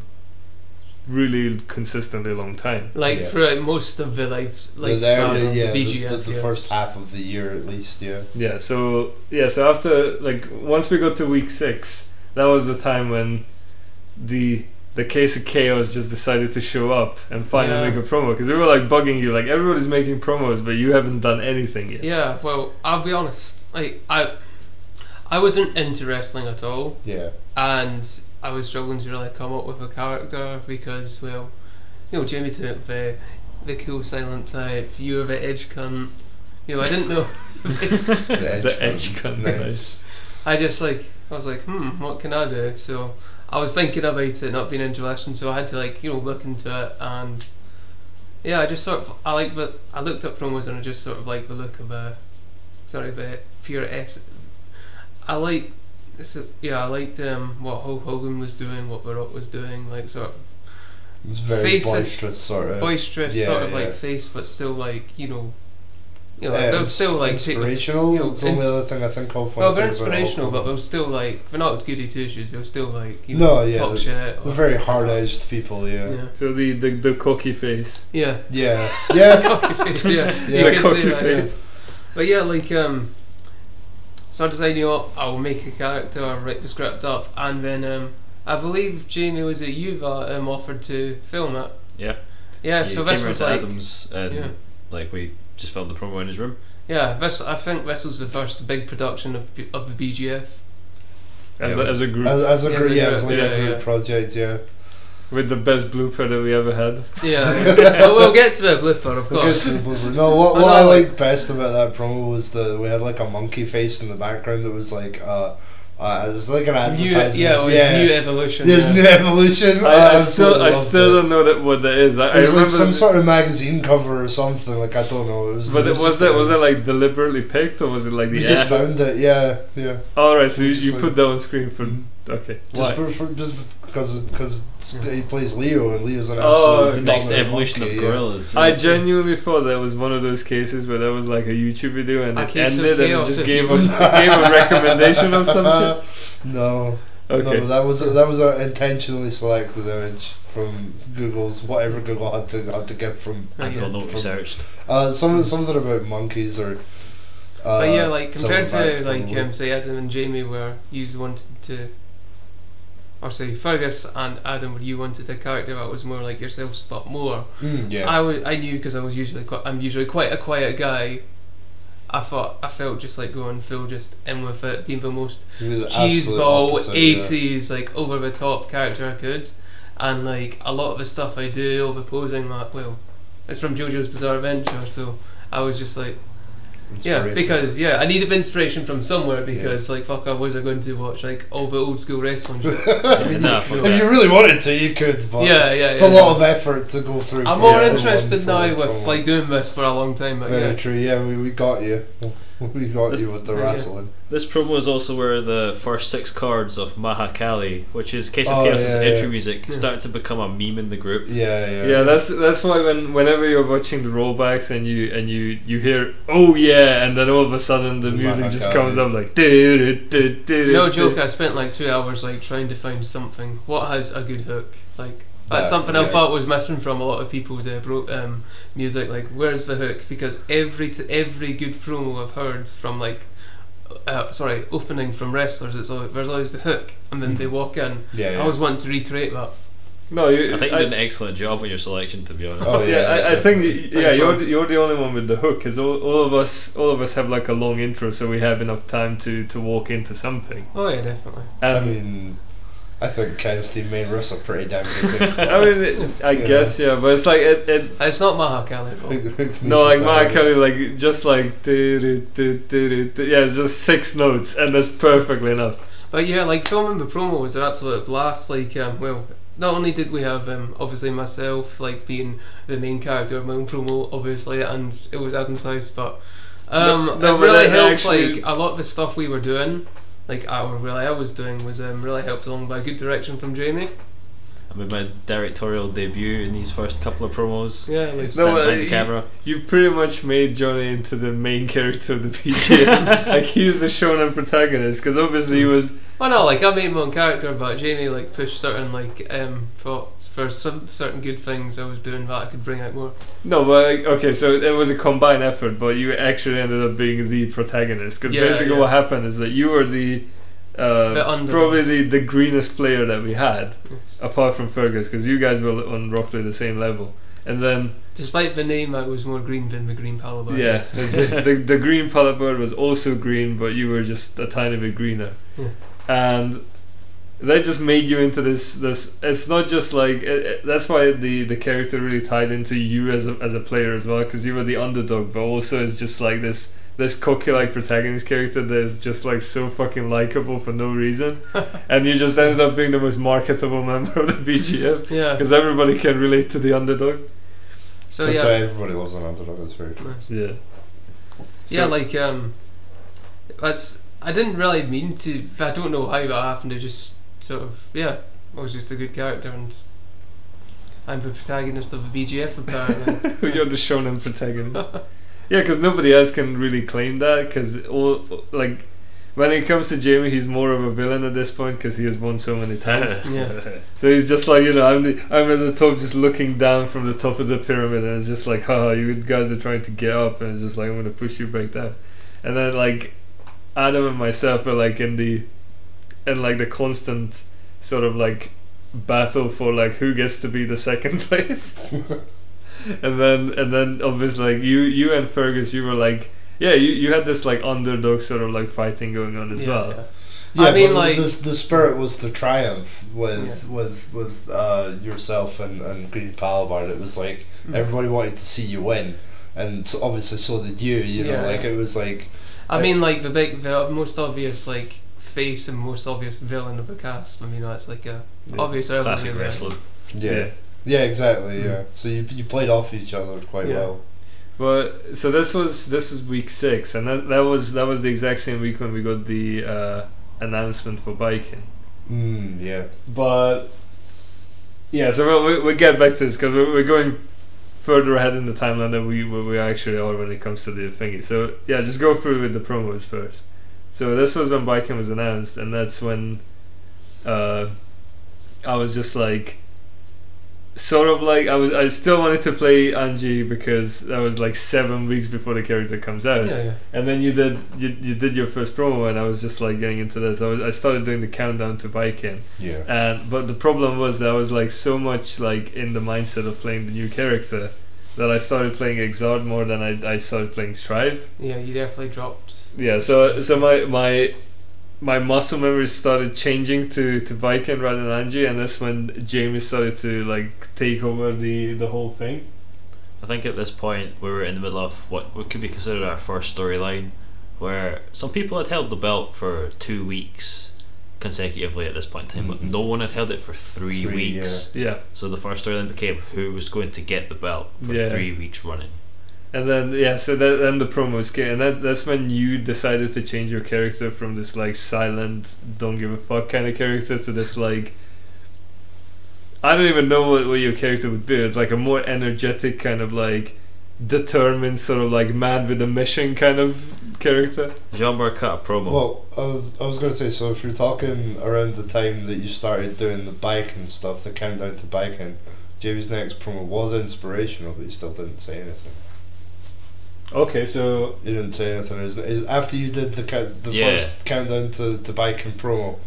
really consistently long time. Like Yeah. throughout most of the life, like the, span of yeah, the BGF. the years. first half of the year at least, yeah. Yeah. So after, like, once we got to week 6, that was the time when the Case of Chaos just decided to show up and finally Yeah. make a promo, because we were like bugging you, like, everybody's making promos but you haven't done anything yet. Yeah, well, I'll be honest. Like I wasn't into wrestling at all, Yeah. and I was struggling to really come up with a character because, well, you know, Jamie took the cool silent type. You were the edge cunt. You know, I didn't know. The edge cunt. Nice. I was like, what can I do? So I was thinking about it not being into wrestling, so I had to, like, you know, look into it, and yeah, I just sort of I looked up promos and I just sort of like the look of the pure S. I liked what Hulk Hogan was doing, what The Rock was doing, like sort of It was very Face-ish, boisterous, sort of. boisterous, Yeah, sort of yeah. like face, but still like they Yeah, were still like inspirational. you know, It's the only other thing I think of. when well, I they're think about inspirational, but Hulk they're Hogan. still like they're not goody two shoes. They're still like No, yeah, talk shit. They're or very stuff like hard that. edged people, yeah. Yeah, So the cocky face. yeah. Yeah. Yeah. Cocky face, yeah. Yeah. The You can cocky say that, yeah. face. But yeah, like so I decided, you know what, I'll make a character, write the script up, and then I believe Jamie, was it you that offered to film it? Yeah. Yeah, so this came was around like to Adams and yeah. like we just filmed the promo in his room. Yeah, I think this was the first big production of the BGF. As a group. As a Yeah, group, as a yeah, group, it's like yeah, a group yeah. project, yeah. With the best blooper that we ever had. Yeah, well, we'll get to the blooper, of course. No, what I know, I like- liked best about that promo was we had like a monkey face in the background that was like it was like an New, advertisement. yeah, it was New Evolution. There's yeah. New Evolution. I absolutely still loved don't know what that is. it. I It was like remember. some sort of magazine cover or something. Like I don't know. It was. But was just, that like deliberately picked, or was it like We the just ad? found it. Yeah, yeah. Alright, so just you like- put that on screen for Mhm. okay. Just Why? just because he plays Leo and Leo's an Oh, absolute It's the next dominant evolution monkey, of yeah. gorillas. I genuinely thought that was one of those cases where there was like a YouTube video and A it case of ended and it chaos, just if gave you a recommendation of some shit. No. Okay. No, that was an intentionally selected image from Google's whatever Google had to get from. I don't know what we from- searched. Something about monkeys or. But yeah, like compared something to back like probably. say Adam and Jamie, where you wanted to, or say Fergus and Adam, where you wanted a character that was more like yourselves but more. Yeah. I knew, because I'm usually quite a quiet guy. I felt just like going full just in with it, being the most You're the absolute cheeseball opposite, yeah. 80s like over the top character I could, and like a lot of the stuff I do, all the posing, that it's from JoJo's Bizarre Adventure, so I was just like, yeah, Inspiration. because I needed inspiration from somewhere, because like fuck, I wasn't going to watch like all the old school wrestling shit. Nah, fuck If that. you really wanted to, you could. But Yeah, It's yeah, a lot of effort to go through. I'm for more everyone interested for- now for with one. like doing this for a long time, but Very yeah. true. Yeah, we got you. We got This- you with the yeah. wrestling. This promo is also where the first 6 cards of Mahakali, which is Case of Oh, Chaos' yeah, entry yeah. music, Yeah. started to become a meme in the group. Yeah. Yeah, that's why whenever you're watching the rollbacks and you hear oh yeah, and then all of a sudden the music just Mahakali. comes up like No joke, I spent like 2 hours like trying to find something. What has a good hook? Like that's something I yeah. thought was missing from a lot of people's music. Like, where's the hook? Because every good promo I've heard from like, opening from wrestlers, there's always the hook, and then they walk in. Yeah. I always want to recreate that. No, I think you did an excellent job on your selection, to be honest. Oh, yeah, I think Thanks, you're man. you're the only one with the hook, because all of us have like a long intro, so we have enough time to walk into something. Oh yeah, definitely. I mean, I think Ken's team main riffs are pretty damn good. I mean, I guess yeah, but it's like it It's not Mahakali at all. no, like Mariah Carey, like just like yeah, it's just 6 notes, and that's perfectly enough. But yeah, like filming the promo was an absolute blast. Like, not only did we have obviously myself like being the main character of my own promo, obviously, and it was Adam's house, but No, it but really that helped. actually- Like a lot of the stuff we were doing, like I was doing, was really helped along by good direction from Jamie. I made my directorial debut in these first couple of promos. Yeah, like Stand but behind the camera. You pretty much made Johnny into the main character of the BGM. Like he's the shonen protagonist because obviously he was. well, no, like I made my own character, but Jamie like pushed certain like thoughts for some certain good things I was doing that I could bring out more. No, but okay, so it was a combined effort, but you actually ended up being the protagonist because Yeah, basically yeah. what happened is that you were the underdog. probably the greenest player that we had, apart from Fergus, because you guys were on roughly the same level, and then Despite the name, I was more green than the green Palabar. yeah, the green pallet bird was also green, but you were just a tiny bit greener, Yeah. and they just made you into this. It's not just like that's why the character really tied into you as a player as well, because you were the underdog, but also it's just like this cocky like protagonist character that is just like so fucking likable for no reason, and you just ended up being the most marketable member of the BGM Yeah. because everybody can relate to the underdog. So That's yeah. why everybody loves an underdog. That's very true. Nice. Yeah. Yeah, So- like that's I didn't really mean to. I don't know how that happened. It just sort of I was just a good character, and I'm the protagonist of a BGF apparently. You're the shonen protagonist. Yeah, because nobody else can really claim that. Because all like when it comes to Jamie, he's more of a villain at this point because he has won so many times. Yeah. So he's just like, I'm at the top, just looking down from the top of the pyramid, and it's just like, haha, you guys are trying to get up, and it's just like, I'm gonna push you back down. And then like Adam and myself are like in the constant sort of like battle for like who gets to be the second place. and then obviously like you and Fergus, you were like, yeah, you had this like underdog sort of like fighting going on as well. Yeah. Yeah, I mean, but like the spirit was to triumph with Yeah. with yourself and Green Palabar. It was like Mm. everybody wanted to see you win, and so obviously so did you. You know, Yeah. like it was like I mean, like the most obvious like face and most obvious villain of the cast. I mean, that's like a Yeah. obvious Classic really. wrestling. yeah, exactly. Yeah, so you played off each other quite Yeah. well. But so this was week 6, and that was the exact same week when we got the announcement for biking. Yeah. But yeah, so we'll get back to this because we're going further ahead in the timeline than we actually are when it comes to the thingy. So yeah, just go through with the promos first. So this was when biking was announced, and that's when I was just like, sort of like I still wanted to play Angie because that was like 7 weeks before the character comes out. Yeah. And then you did your first promo, and I was just like getting into this. I started doing the countdown to biking, Yeah. but the problem was that I was like so much like in the mindset of playing the new character that I started playing Exard more than I started playing Strive. Yeah, you definitely dropped. Yeah, so my muscle memory started changing to Viking rather than Angie, and that's when Jamie started to like take over the whole thing. I think at this point we were in the middle of what could be considered our first storyline, where some people had held the belt for 2 weeks consecutively at this point in time, but no one had held it for 3 3, weeks. Yeah. So the first storyline became who was going to get the belt for Yeah. 3 weeks running. And then then the promos came, and that's when you decided to change your character from this like silent, don't give a fuck kind of character to this like, I don't even know what your character would be. It's like a more energetic kind of like determined sort of like man with a mission kind of character. Jean-Bar cut a promo. Well, I was going to say, so if you're talking around the time that you started doing the biking stuff, the countdown to biking, Jamie's next promo was inspirational, but he still didn't say anything. Okay, so He didn't say anything. Is after you did the Yeah. first countdown to biking promo,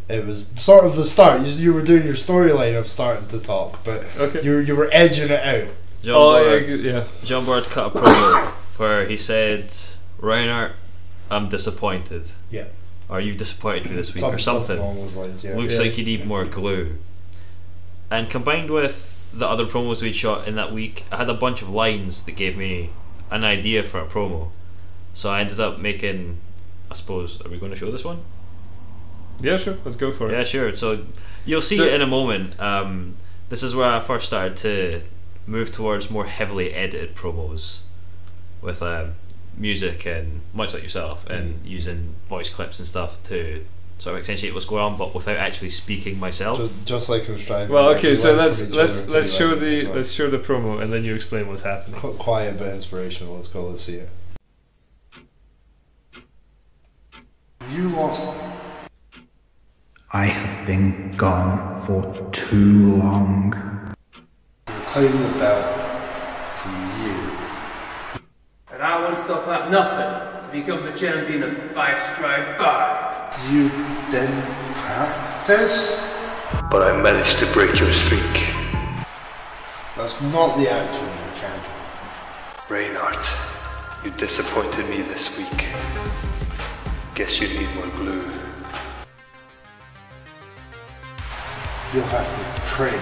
it was sort of the start. You were doing your storyline of starting to talk, but okay. you were edging it out. Yeah. Jean-Bar cut a promo where he said, Reinhardt, I'm disappointed. Yeah. Are you disappointed me this week or something? along those lines, yeah. Looks Yeah. like you need more glue. And combined with the other promos we shot in that week, I had a bunch of lines that gave me an idea for a promo. So I ended up making, I suppose, are we going to show this one? Yeah, sure. Let's go for it. Yeah, sure. So you'll see So- it in a moment. This is where I first started to move towards more heavily edited promos with music and much like yourself, and using voice clips and stuff to sort of accentuate what's going on, but without actually speaking myself. Just like in Strive. Well, like, okay, we so learn let's from each let's other let's pretty show regularly as the well. let's show the promo, and then you explain what's happening. Quiet but inspirational. Let's go. Let's see it. You lost. I have been gone for too long. Reclaim the belt for you. And I won't stop at nothing to become the champion of the 5 Strive 5. You didn't practice? But I managed to break your streak. That's not the actual champion. Reinhardt, you disappointed me this week. Guess you need more glue. You'll have to train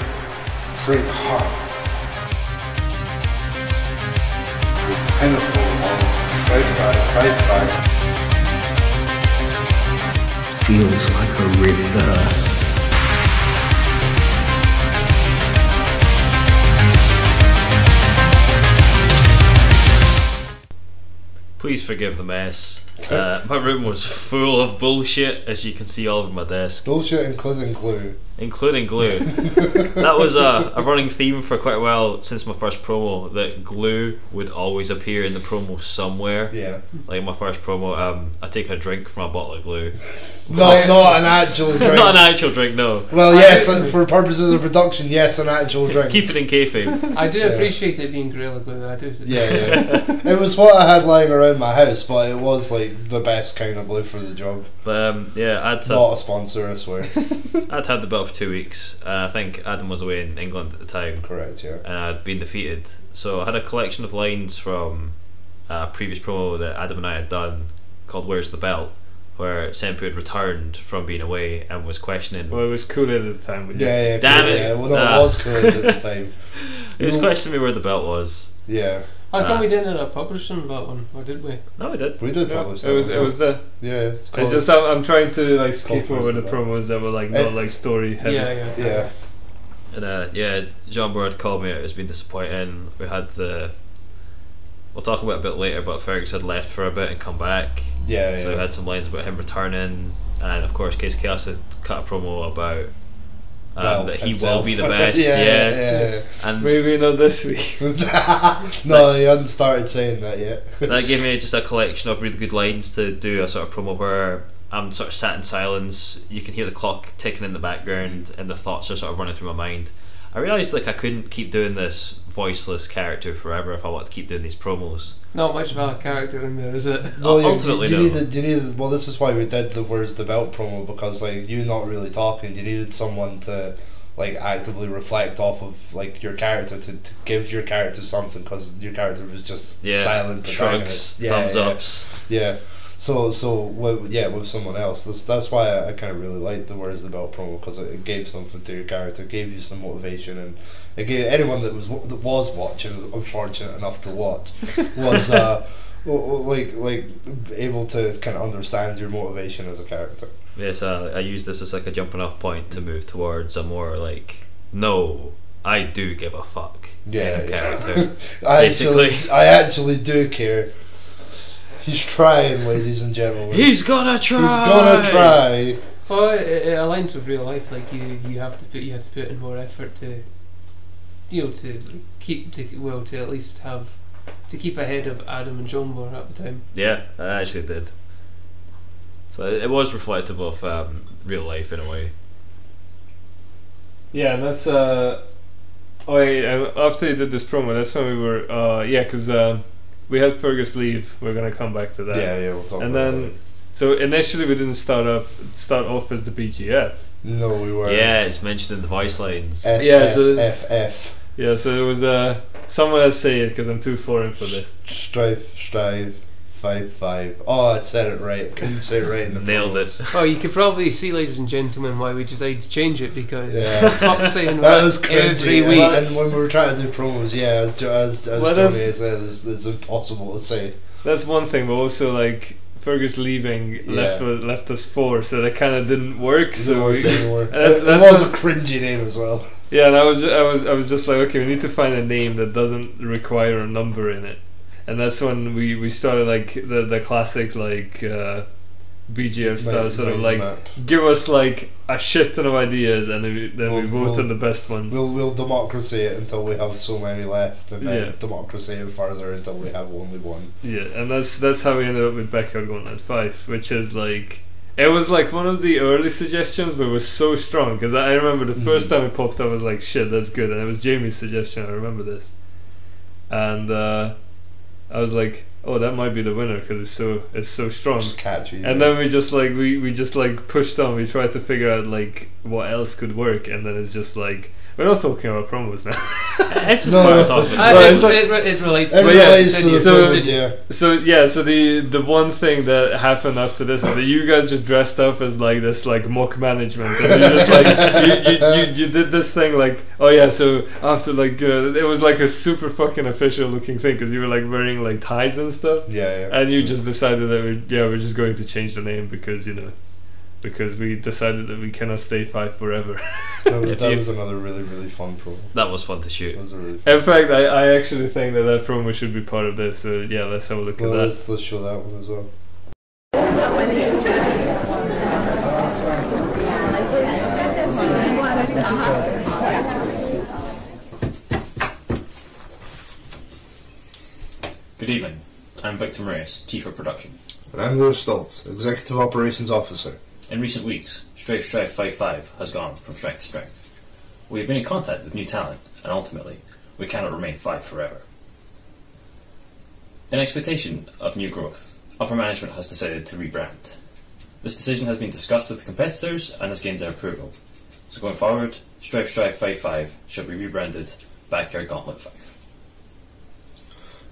hard. The pinnacle of Strive 5 Feels like a rebirth. Please forgive the mess. My room was full of bullshit, as you can see all over my desk, Bullshit, including glue. including glue. That was a running theme for quite a while since my first promo, that glue would always appear in the promo somewhere. Yeah. Like my first promo, I take a drink from a bottle of glue. Not an actual drink. Not an actual drink, no. Well, yes, and for purposes of production, yes, an actual drink. Keep it in kayfabe. I do appreciate it being Gorilla Glue, I do. Yeah. It was what I had lying around my house, but it was like the best kind of glue for the job. But yeah, Not a sponsor, I swear. I'd had the belt for 2 weeks, and I think Adam was away in England at the time, Correct, yeah. and I'd been defeated. So I had a collection of lines from a previous promo that Adam and I had done called "Where's the Belt," where Senpu had returned from being away and was questioning. Well, it was cool at the time. When Yeah, Damn cool, it. Yeah. Well, no, it was cool at the time. He was questioning me where the belt was. Yeah, How come we didn't end up publishing that one, or did we? No, we did. we did Yeah, publish it that. was one. it was the. Yeah, it's It's called- just I'm trying to like skip called over the First of promos that were like Eh. not like story heavy. Yeah. Yeah. And yeah, John Bird called me out. It's been disappointing. We had we'll talk about it a bit later, but Fergus had left for a bit and come back. Yeah, So we yeah. had some lines about him returning, and of course, Case Chaos had cut a promo about Well, that he himself. will be the best. yeah. And Maybe not this week. No, he hadn't started saying that yet. that gave me just a collection of really good lines to do a sort of promo where I'm sort of sat in silence. You can hear the clock ticking in the background, and the thoughts are sort of running through my mind. I realised like I couldn't keep doing this voiceless character forever if I wanted to keep doing these promos. Not much of a character in there, is it? Ultimately, you no. needed. Well, this is why we did the "Where's the Belt" promo, because like you not really talking, you needed someone to like actively reflect off of like your character to give your character something, because your character was just silent shrugs, protagonist. thumbs ups. Yeah. So with someone else. That's why I kind of really liked the "Where's the Belt" promo, because it gave something to your character, gave you some motivation, and it gave anyone that was watching, unfortunate enough to watch, was like able to kind of understand your motivation as a character. Yes, I use this as like a jumping off point to move towards a more like, no, I do give a fuck kind of character. Basically. I actually do care. He's trying, ladies and gentlemen. He's gonna try. He's gonna try. Well, it aligns with real life. Like you had to put in more effort to at least have to keep ahead of Adam and John more at the time. Yeah, I actually did. So it was reflective of real life in a way. Yeah, and that's after you did this promo, that's when we were because we had Fergus leave. We're gonna come back to that. Yeah, we'll talk And about then it. so initially we didn't start off as the BGF. No, we were. Yeah, it's mentioned in the voice lines. SSFF. Yeah, so it was someone else say it because I'm too foreign for this. Strive 5. Oh, I said it right. I couldn't say it right in the Nailed promos. it. Well, you could probably see, ladies and gentlemen, why we decided to change it, because Yeah. Fox saying That that was cringy. every week. And when we were trying to do promos, yeah, as Well, Johnny that's- said, it's impossible to say. That's one thing, but also like Fergus leaving left us four, so that kind of didn't work. So It didn't work. that's It was what- a cringy name as well. yeah, and I was just like, okay, we need to find a name that doesn't require a number in it, and that's when we started like the classics like BGF style, sort of Right, like map. give us like a shit ton of ideas, and then we We'll- vote we'll- on the best ones. We'll democracy it until we have so many left, and then Yeah. democracy it further until we have only one. Yeah, and that's how we ended up with Backyard Gauntlet 5, which is like, it was like one of the early suggestions, but it was so strong, because I remember the first time it popped up, I was like, shit, that's good, and it was Jamie's suggestion, I remember this. And I was like, oh, that might be the winner, because it's so strong. Just catchy. And then we just like we just like pushed on. We tried to figure out like what else could work, and then it's just like we're not talking about promos now. It's just No, part no. of talking. Well, it's like- it relates It to But yeah, relates to the so- promos, yeah. So yeah, so the one thing that happened after this is that you guys just dressed up as like this like mock management, and you just like you did this thing like, oh yeah, so after like it was like a super fucking official looking thing, because you were like wearing like ties and stuff, Yeah, yeah. and you just decided that we're just going to change the name because because we decided that we cannot stay 5 forever. If That you- was another really, really fun promo. That was fun to shoot. That was a really fun. In fact, I actually think that promo should be part of this. So yeah, let's have a look Well, at that. let's show that one as well. Good evening. I'm Victor Marius, Chief of Production. And I'm Lewis Stoltz, Executive Operations Officer. In recent weeks, Strife 5-5 has gone from strength to strength. We have been in contact with new talent, and ultimately, we cannot remain 5 forever. In expectation of new growth, upper management has decided to rebrand. This decision has been discussed with the competitors and has gained their approval. So going forward, Strife 5-5 shall be rebranded Backyard Gauntlet 5.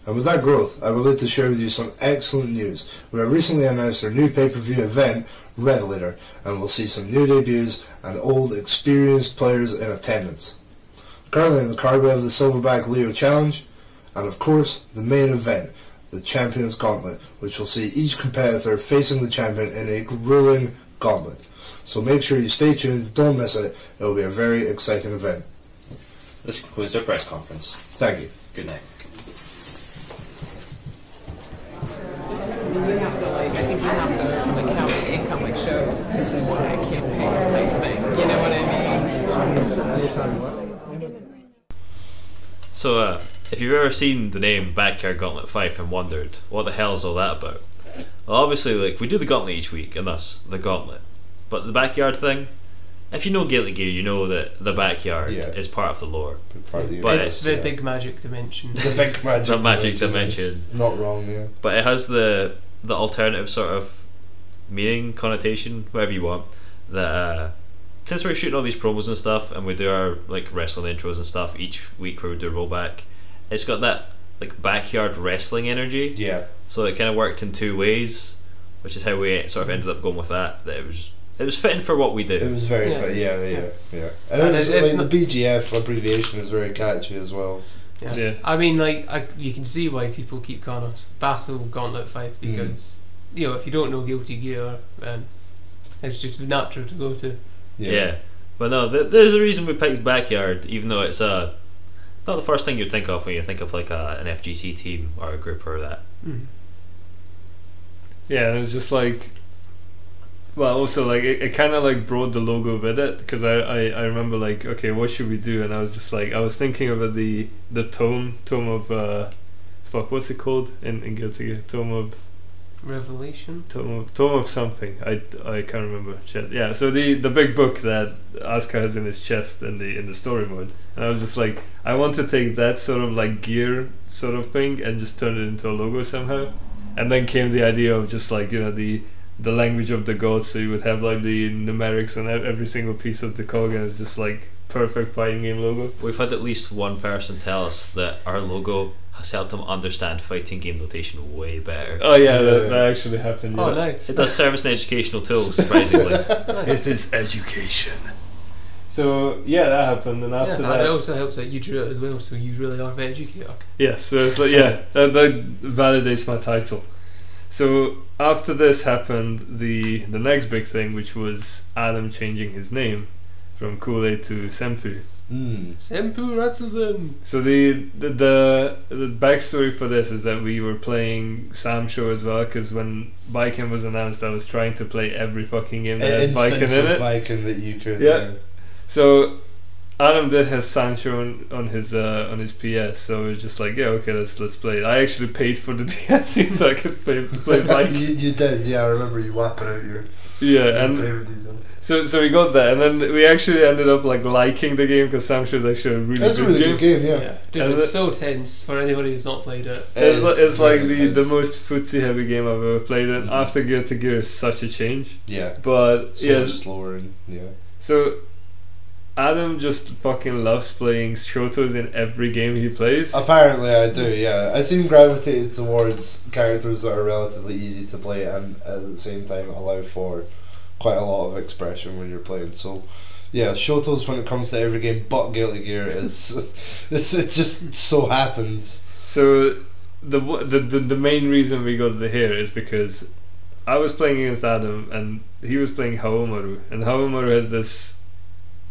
And with that growth, I would like to share with you some excellent news. We have recently announced our new pay-per-view event, Revelator, and we'll see some new debuts and old, experienced players in attendance. Currently in the card we have the Silverback Leo Challenge, and of course, the main event, the Champions Gauntlet, which will see each competitor facing the champion in a grueling gauntlet. So make sure you stay tuned, don't miss it, it will be a very exciting event. This concludes our press conference. Thank you. Good night. You have to like, I think you have to like count the income, like show this is why I can't pay type thing. You know what I mean? So, if you've ever seen the name Backyard Gauntlet 5 and wondered, what the hell is all that about? Well, obviously, like, we do the gauntlet each week, and thus, the gauntlet. But the backyard thing, if you know Gaelic Gear, you know that the backyard Yeah. is part of the lore. Part of the But It's the yeah. big magic dimension. The big magic The magic dimension. Not wrong, yeah. But it has the alternative sort of meaning, connotation, whatever you want, that since we're shooting all these promos and stuff, and we do our like wrestling intros and stuff each week where we do a rollback, it's got that like backyard wrestling energy. Yeah. So it kind of worked in two ways, which is how we sort of ended up going with that. That it was fitting for what we do. It was very Yeah. fun, yeah. And, And it's it's like not- the BGF abbreviation is very catchy as well. Yeah. Yeah. I mean, like, you can see why people keep calling us Battle Gauntlet 5 because, you know, if you don't know Guilty Gear, then it's just natural to go to. Yeah. But no, there's a reason we picked backyard, even though it's not the first thing you'd think of when you think of like an FGC team or a group or that. Mm. Yeah, and it's just like, well, also like it kind of like brought the logo with it, because I remember like, okay, what should we do? And I was just like, I was thinking of the tome of fuck, what's it called in Guilty Gear? Tome of something. I can't remember. Shit. Yeah, so the big book that Asuka has in his chest in the story mode, and I was just like, I want to take that sort of like gear sort of thing and just turn it into a logo somehow. And then came the idea of just like, you know, the language of the gods, so you would have like the numerics on every single piece of the cog, and it's just like perfect fighting game logo. We've had at least one person tell us that our logo has helped them understand fighting game notation way better. Oh yeah, Yeah. that actually happened. Oh, yes. nice. It does service and educational tools, surprisingly. It is education. So yeah, that happened, and after And that, it also helps that you drew it as well, so you really are the educator. yes, so it's like that validates my title. So after this happened, the next big thing, which was Adam changing his name from Kool-Aid to Senfu, Senpu Ratsuzen. So the backstory for this is that we were playing Sam Show as well, because when Baiken was announced, I was trying to play every fucking game that has Baiken Instance in of it. Baiken that you could. Yeah. So Adam did have Sancho on his PS, so it was just like, yeah, okay, let's play it. I actually paid for the DLC so I could play Baiken. you did, yeah. I remember you whapping out your. Yeah, and so we got that, and then we actually ended up like liking the game because Sam Show is actually a really It's a good really game. good game, yeah. Dude, And it's so tense for anybody who's not played it. It's like very the intense. most footsie heavy game I've ever played, and after Gear to Gear is such a change. Yeah. But So yeah, much slower and yeah. so Adam just fucking loves playing Shotos in every game he plays. Apparently, I do. Yeah, I seem gravitated towards characters that are relatively easy to play and at the same time allow for quite a lot of expression when you're playing. So, yeah, Shotos when it comes to every game, but Guilty Gear is it just so happens. So the main reason we got the here is because I was playing against Adam and he was playing Haomaru, and Haomaru has this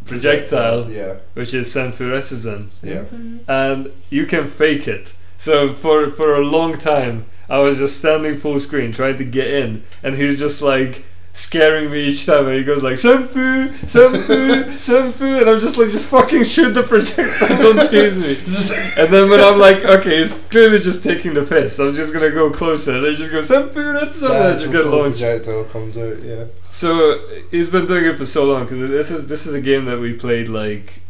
projectile Yeah, which is Senfu Retsuzen, yeah. and you can fake it. So for a long time I was just standing full screen trying to get in, and he's just like scaring me each time, and he goes like Senpu, Senpu, Senpu, and I'm just like, just fucking shoot the projectile, don't chase me. And then when I'm like, okay, he's clearly just taking the piss, I'm just gonna go closer, and I just go Senpu, that's something, I just get launched. Projectile comes out. Yeah. So he's been doing it for so long, because this is a game that we played like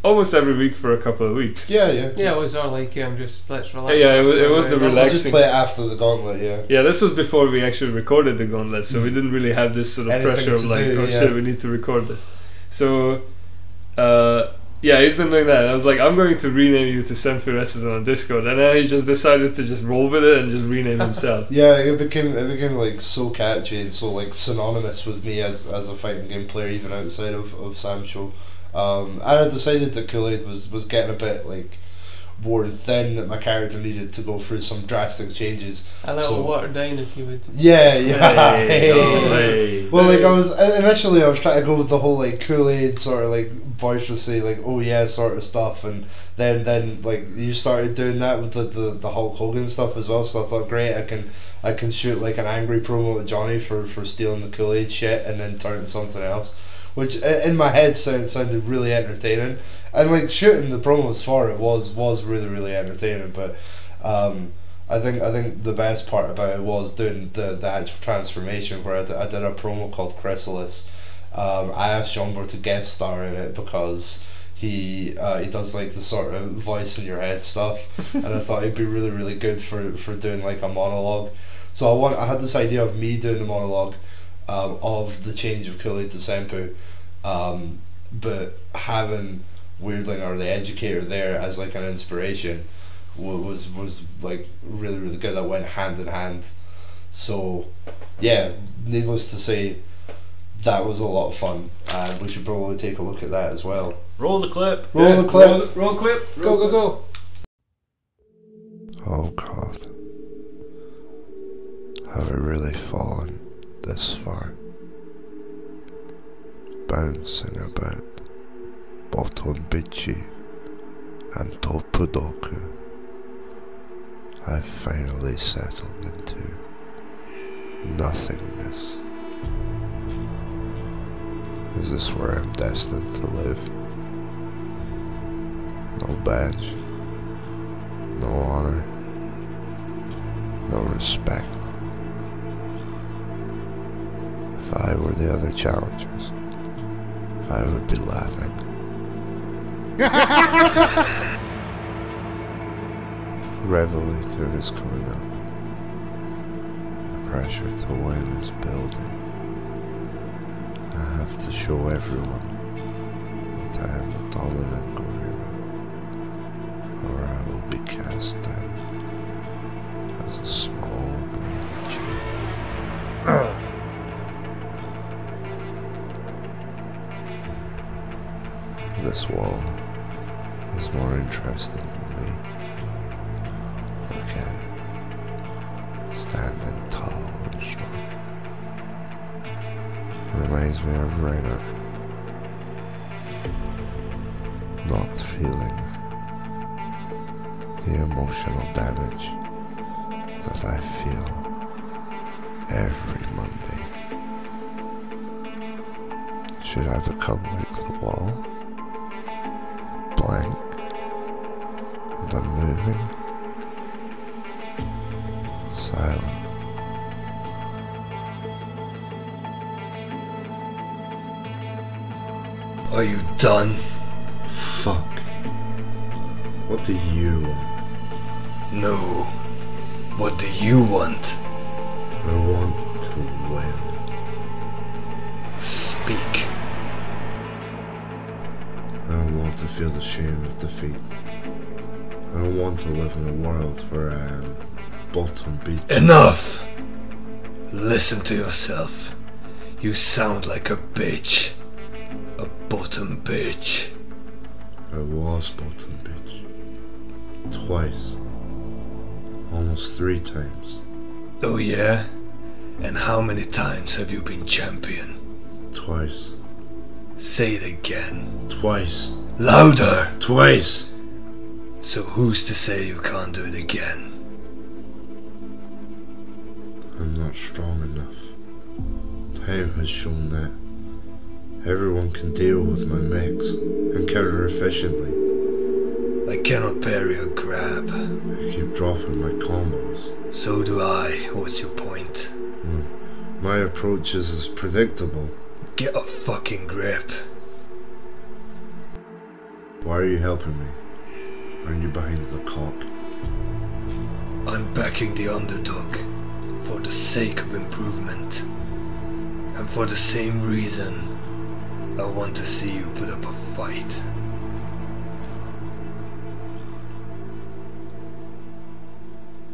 almost every week for a couple of weeks. Yeah, yeah. Yeah, it was our like just let's relax. Yeah, it was after the the We'll relaxing. just play it after the gauntlet. Yeah. Yeah, this was before we actually recorded the gauntlet, so we didn't really have this sort of Anything pressure of to like, do, oh yeah. shit, we need to record this. So, yeah, he's been doing that. I was like, I'm going to rename you to Senfu Retsuzen on Discord, and then he just decided to just roll with it and just rename himself. Yeah, it became like so catchy and so like synonymous with me as a fighting game player, even outside of Sam Show. I had decided that Kool-Aid was getting a bit like worn thin, that my character needed to go through some drastic changes. A little So- watered down, if you would. Yeah, yeah. Hey, oh, hey. Well, like I was initially, I was trying to go with the whole like Kool-Aid sort of like boisterously like oh yeah sort of stuff, and then like you started doing that with the Hulk Hogan stuff as well. So I thought, great, I can shoot like an angry promo at Johnny for stealing the Kool-Aid shit and then turn it into something else, which in my head sounded really entertaining. And like shooting the promos for it was really really entertaining, but I think the best part about it was doing the actual transformation, where I did a promo called Chrysalis. I asked Jumbo to guest star in it because he does like the sort of voice in your head stuff, and I thought he'd be really really good for doing like a monologue. So I had this idea of me doing the monologue of the change of Kool-Aid to Senpu, but having Weirdling or the Educator there as like an inspiration was like really really good. That went hand in hand. So yeah, needless to say, that was a lot of fun, and we should probably take a look at that as well. Roll the clip. Roll the clip. Roll clip. Go go go. Oh God, have I really fallen this far? Bouncing about Botonbichi and Topudoku, I've finally settled into nothingness. Is this where I'm destined to live? No badge, no honor, no respect. If I were the other challengers, I would be laughing. Revelator is coming up. The pressure to win is building. I have to show everyone that I am the dominant gorilla, or I will be cast down as a small brain chip. This wall is more interesting than me. Look at it, standing tall and strong. Reminds me of Rainer. not feeling the emotional damage that I feel every Monday. Should I become like the wall, blank and unmoving, silent? Are you done? Fuck. What do you want? No. What do you want? I want to win. Speak. I don't want to feel the shame of defeat. I don't want to live in a world where I am bottom beat. Enough! Listen to yourself. You sound like a bitch. A bottom bitch. I was bottom bitch. Twice. Almost 3 times. Oh yeah? And how many times have you been champion? Twice. Say it again. Twice. Louder! Twice! So who's to say you can't do it again? I'm not strong enough. Time has shown that. Everyone can deal with my mix and counter efficiently. I cannot parry or grab. I keep dropping my combos. So do I. What's your point? My approach is as predictable. Get a fucking grip. Why are you helping me? Aren't you behind the cock? I'm backing the underdog for the sake of improvement. And for the same reason, I want to see you put up a fight.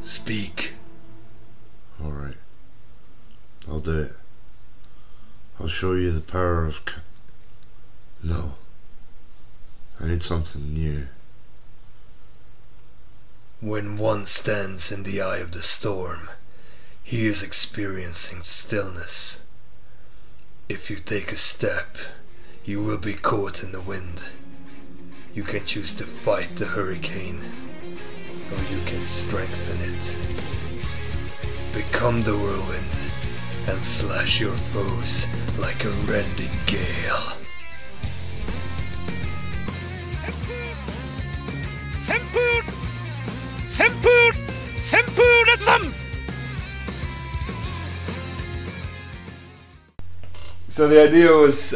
Speak. Alright. I'll do it. I'll show you the power of No. I need something new. When one stands in the eye of the storm, he is experiencing stillness. If you take a step, you will be caught in the wind. You can choose to fight the hurricane, or you can strengthen it. Become the whirlwind and slash your foes like a rending gale. So the idea was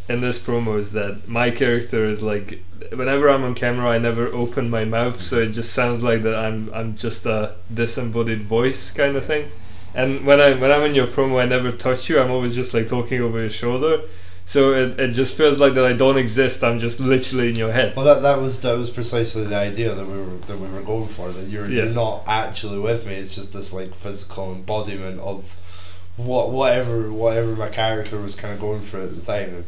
in this promo is that my character is like, whenever I'm on camera I never open my mouth, so it just sounds like that I'm just a disembodied voice kind of thing. And when I'm in your promo I never touch you, I'm always just like talking over your shoulder. So it just feels like that I don't exist. I'm just literally in your head. Well, that was precisely the idea that we were going for. That you're not actually with me. It's just this like physical embodiment of whatever my character was kind of going for at the time.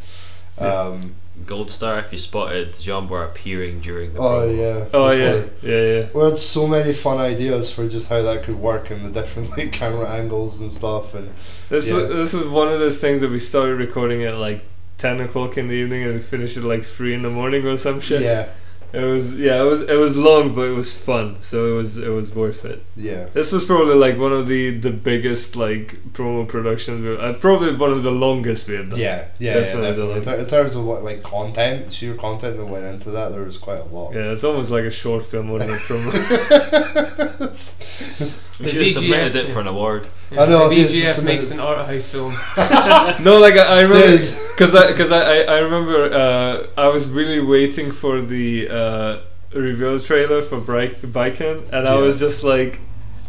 Gold star if you spotted Jean Bar appearing during the promo. Yeah. We had so many fun ideas for just how that could work and the different like camera angles and stuff. And this was one of those things that we started recording at like 10 o'clock in the evening and we finished at like 3 in the morning or some shit. It was long, but it was fun, so it was worth it. Yeah. This was probably like one of the biggest like promo productions. Probably one of the longest we had done. Definitely. In terms of like content, sheer content that went into that, there was quite a lot. Yeah, it's almost like a short film more than a promo. We should have submitted it for an award. I know. The BGF makes an art house film. No, like I remember because I remember I was really waiting for the reveal trailer for Baiken, and I was just like,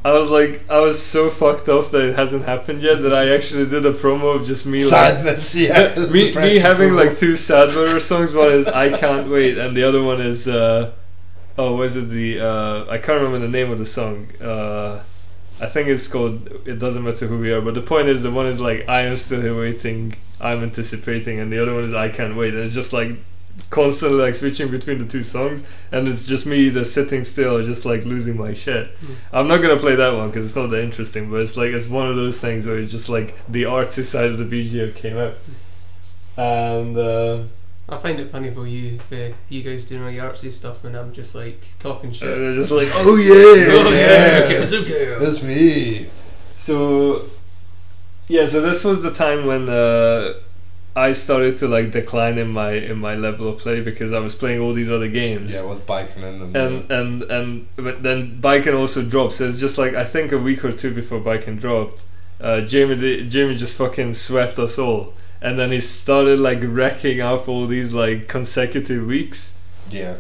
I was so fucked off that it hasn't happened yet that I actually did a promo of just me sadness, like, me having like 2 Sadler songs. One is I Can't Wait, and the other one is was it the I can't remember the name of the song. I think it's called It Doesn't Matter Who We Are, but the point is the one is like I am still here waiting, I'm anticipating, and the other one is I Can't Wait, and it's just like constantly like switching between the 2 songs, and it's just me either sitting still or just like losing my shit. I'm not gonna play that one because it's not that interesting, but it's like it's one of those things where it's just like the artsy side of the BGF came out. And I find it funny for you guys doing all your artsy stuff and I'm just like talking shit. They're just like, Oh yeah, Oh yeah, okay, it's okay. That's me. so this was the time when I started to like decline in my level of play because I was playing all these other games. Yeah, with biking in them. And but then Biken also dropped. So it's just like I think a week or two before Biken dropped, Jamie just fucking swept us all, and then he started like racking up all these like consecutive weeks. Yeah.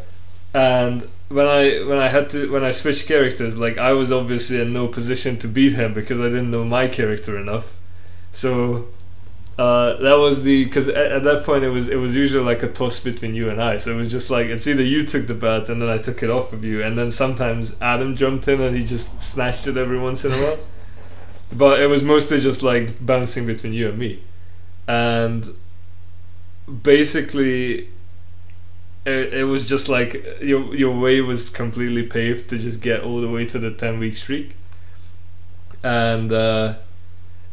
And when I switched characters, like I was obviously in no position to beat him because I didn't know my character enough. So that was because at that point it was usually like a toss between you and I. So it was just like it's either you took the bet and then I took it off of you, and then sometimes Adam jumped in and he just snatched it every once in a while. But it was mostly just like bouncing between you and me, and basically it was just like your way was completely paved to just get all the way to the 10-week streak. And the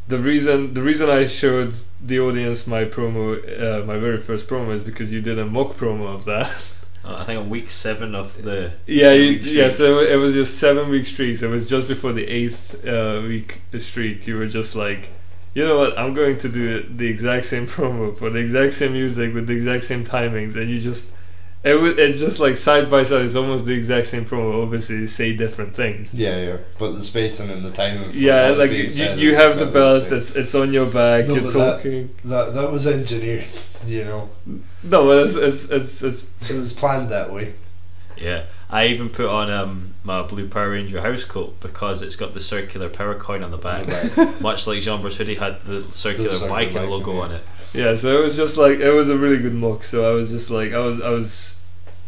reason I showed the audience my promo, my very first promo, is because you did a mock promo of that. I think on week 7 of the So it was just 7-week streaks. It was just before the 8th week streak. You were just like, you know what, I'm going to do the exact same promo for the exact same music with the exact same timings, and you just it's just like side by side. It's almost the exact same promo. Obviously, you say different things. Yeah, but the spacing and the timing. Yeah, like you have the belt. It's on your back. No, you're talking. That was engineered, you know. No, but it's it was planned that way. Yeah, I even put on my blue Power Ranger house coat because it's got the circular power coin on the back, much like Jean-Bruce Hoodie had the circular Biken logo on it. Yeah, so it was just like it was a really good mock. So I was just like I was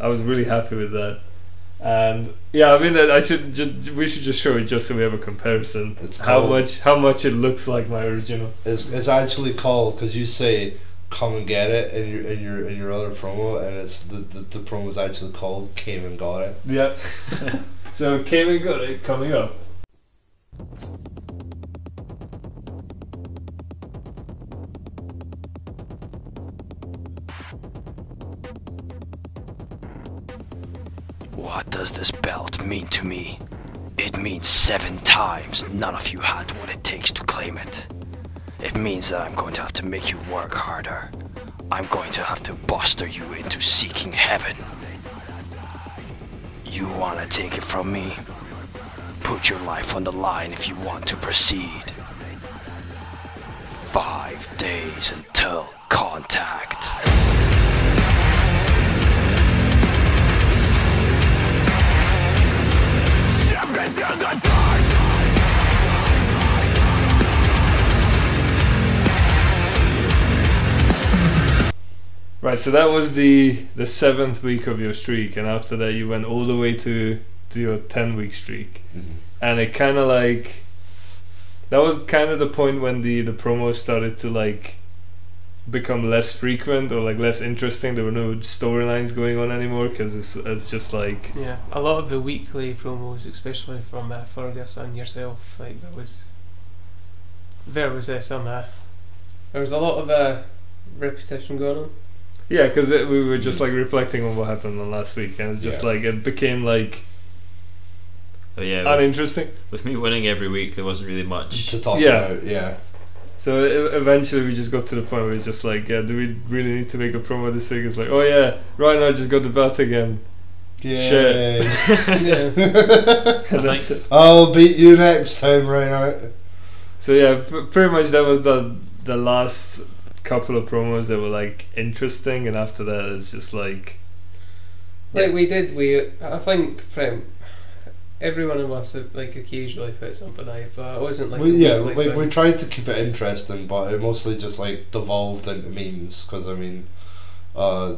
really happy with that. And yeah, I mean we should just show it just so we have a comparison. It's how much it looks like my original. It's actually called, because you say come and get it in your other promo, and it's the promo is actually called Came and Got It. Yeah. So Came and Got It coming up. What does this belt mean to me? It means 7 times none of you had what it takes to claim it. It means that I'm going to have to make you work harder. I'm going to have to buster you into seeking heaven. You want to take it from me? Put your life on the line if you want to proceed. 5 days until contact. Right, so that was the 7th week of your streak, and after that you went all the way to your 10-week streak. Mm-hmm. And it kind of like that was kind of the point when the promos started to like become less frequent or like less interesting. There were no storylines going on anymore because it's just like a lot of the weekly promos, especially from Fergus and yourself, like there was a lot of repetition going on. Yeah, because we were just like reflecting on what happened on last week, and it's just like it became like uninteresting. With me winning every week, there wasn't really much to talk about. Yeah. So eventually we just got to the point where it's just like, do we really need to make a promo this week? It's like, oh yeah, right now I just got the belt again. Yay. Shit. I'll beat you next time, Reinhardt. So yeah, pretty much that was the last couple of promos that were like interesting, and after that it's just like I think every one of us like occasionally put something out, but it wasn't like we tried to keep it interesting, but it mostly just like devolved into memes, because I mean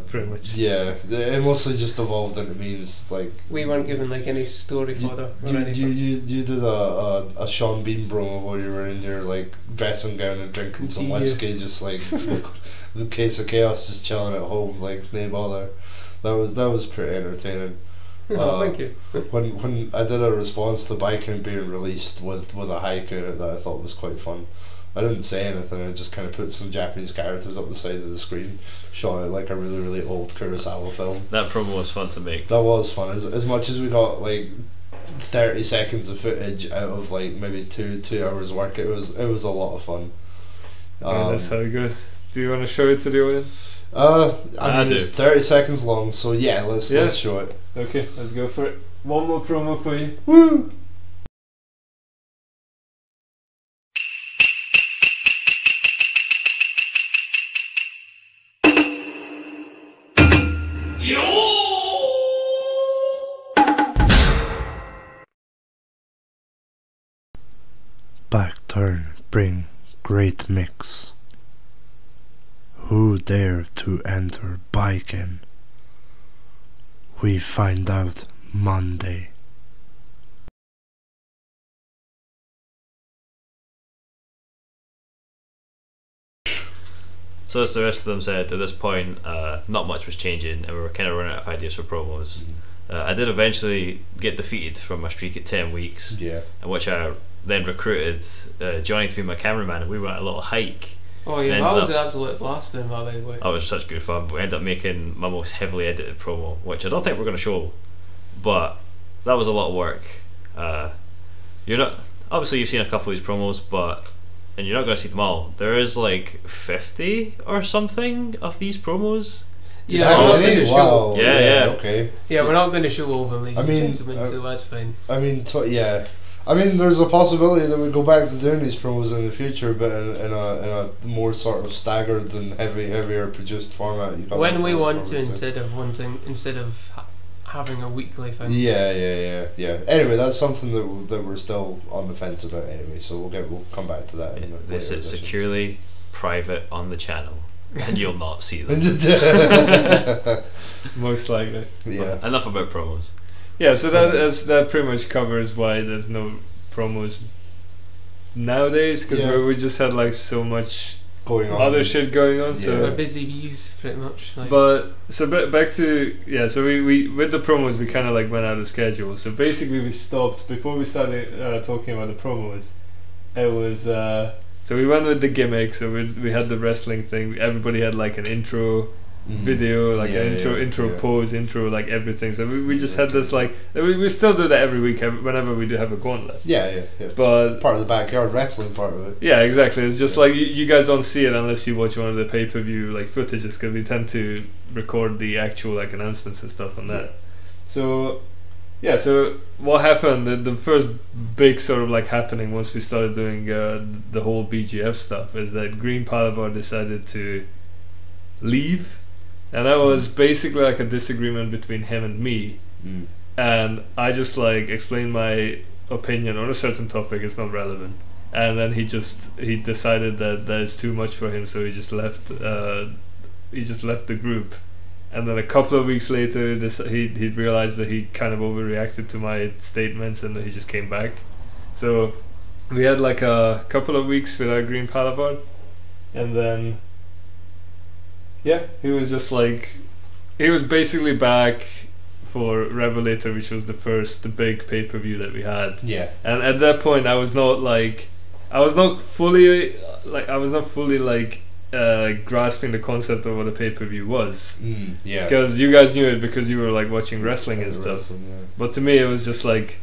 pretty much it mostly just evolved into memes. Like we weren't given like any story fodder or anything. You did a Sean Bean promo where you were in your like dressing gown and drinking some whiskey, just like the case of chaos, just chilling at home, like no bother. That was pretty entertaining. Oh, thank you. When I did a response to Biking being released with a haiku that I thought was quite fun. I didn't say anything, I just kind of put some Japanese characters up the side of the screen, shot it like a really, really old Kurosawa film. That promo was fun to make. That was fun. As much as we got like 30 seconds of footage out of like maybe two hours work, it was a lot of fun. That's how it goes. Do you want to show it to the audience? I mean, it's 30 seconds long, so yeah, let's show it. Okay, let's go for it. One more promo for you. Woo! Back turn, bring great mix. Who dare to enter Biking? We find out Monday. So as the rest of them said, at this point, not much was changing, and we were kind of running out of ideas for promos. I did eventually get defeated from my streak at 10 weeks, in which I then recruited Johnny to be my cameraman, and we went on a little hike. Oh yeah, that was an absolute blast in that, by the way. That was such good fun, but we ended up making my most heavily edited promo, which I don't think we're going to show, but that was a lot of work. You're not, obviously you've seen a couple of these promos, and you're not going to see them all. There is like 50 or something of these promos. Wow. Yeah. Okay. Yeah, we're not going to show all of them, ladies and gentlemen, so that's fine. I mean, I mean, there's a possibility that we go back to doing these promos in the future, but in a more sort of staggered and heavier produced format. When we want to, instead of having a weekly thing. Yeah. Anyway, that's something that we're still on the fence about anyway. So we'll come back to that. They sit securely private on the channel, and you'll not see them. Most likely. Yeah. Enough about promos. Yeah, so that pretty much covers why there's no promos nowadays, because we just had like so much going on, other shit going on. So we're busy bees, pretty much. Like. But so back to so we with the promos we kind of like went out of schedule. So basically we stopped before we started talking about the promos. It was so we went with the gimmick. So we had the wrestling thing. Everybody had like an intro. Video, like an intro pose, intro, like everything. So we just had this like we still do that every week whenever we do have a gauntlet. Yeah. But part of the backyard wrestling part of it. Yeah, exactly. It's just like you guys don't see it unless you watch one of the pay-per-view like footages, because we tend to record the actual like announcements and stuff on that. So so what happened? The first big sort of like happening once we started doing the whole BGF stuff is that Green Palabar decided to leave. And that was basically like a disagreement between him and me, and I just like explained my opinion on a certain topic. It's not relevant, and then he decided that is too much for him, so he just left. He just left the group, and then a couple of weeks later, he realized that he kind of overreacted to my statements, and he just came back. So we had like a couple of weeks without Green Palabar, and then. Yeah, he was just like, he was basically back for Revelator, which was the big pay-per-view that we had. Yeah. And at that point, I was not fully grasping the concept of what a pay-per-view was. Yeah. Because you guys knew it because you were like watching wrestling and stuff. But to me, it was just like,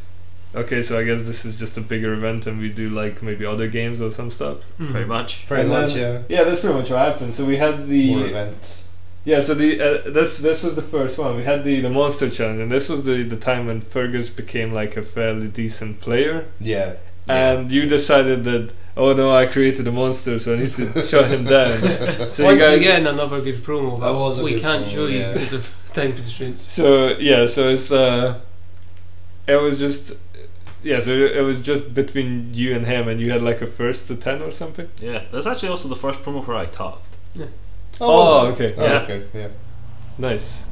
okay, so I guess this is just a bigger event, and we do like maybe other games or some stuff. Pretty much. Pretty much, yeah. Yeah, that's pretty much what happened. So we had the more events. Yeah, so the this was the first one. We had the Monster Challenge, and this was the time when Fergus became like a fairly decent player. Yeah. And you decided that, oh no, I created a monster, so I need to shut him down. So once again, another good promo, but we can't show you yeah. because of time constraints. So yeah, so it's it was just. Yeah, so it was just between you and him, and you had like a 1st to 10 or something? Yeah, that's actually also the first promo where I talked. Yeah. Oh, okay. Oh, Yeah. Okay, yeah. Nice.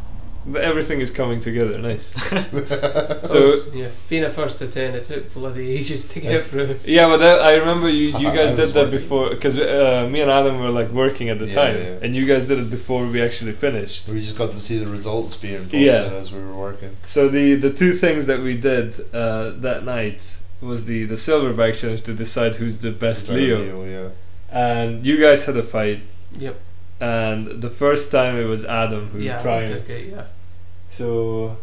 everything is coming together. Nice. So So yeah, being a first to 10, it took bloody ages to get through. yeah, but I remember you I guys was did that working. before, because me and Adam were like working at the Yeah, time, yeah. and you guys did it before we actually finished. We just got to see the results being posted Yeah. as we were working. So the two things that we did that night was the silverback challenge to decide who's the best Leo, Yeah. and you guys had a fight, Yep. and the first time it was Adam who Yeah, I triumphed. took it. Yeah. So,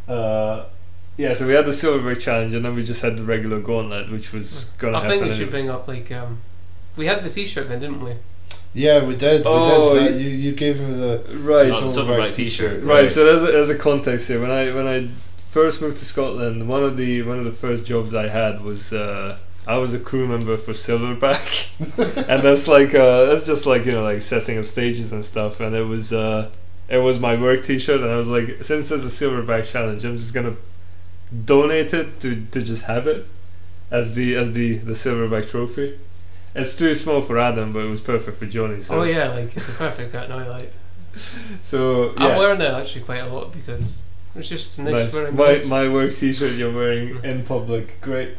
yeah, so we had the silverback challenge, and then we just had the regular gauntlet, which was gonna I happen. think we should anyway. bring up we had the T-shirt then, didn't we? Yeah, we did. Oh, we did that. You gave me the Right. Not the silverback t-shirt. Right. So there's a context here. When I first moved to Scotland, one of the first jobs I had was I was a crew member for Silverback, and that's just like like setting up stages and stuff. And it was my work T-shirt, and I was like, since there's a Silverback challenge, I'm just gonna donate it to just have it as the Silverback trophy. It's too small for Adam, but it was perfect for Johnny. So. Oh yeah, like it's a perfect cat now. Like So yeah. I'm wearing it actually quite a lot because it's just nice Nice. wearing. My work T-shirt you're wearing in public. Great.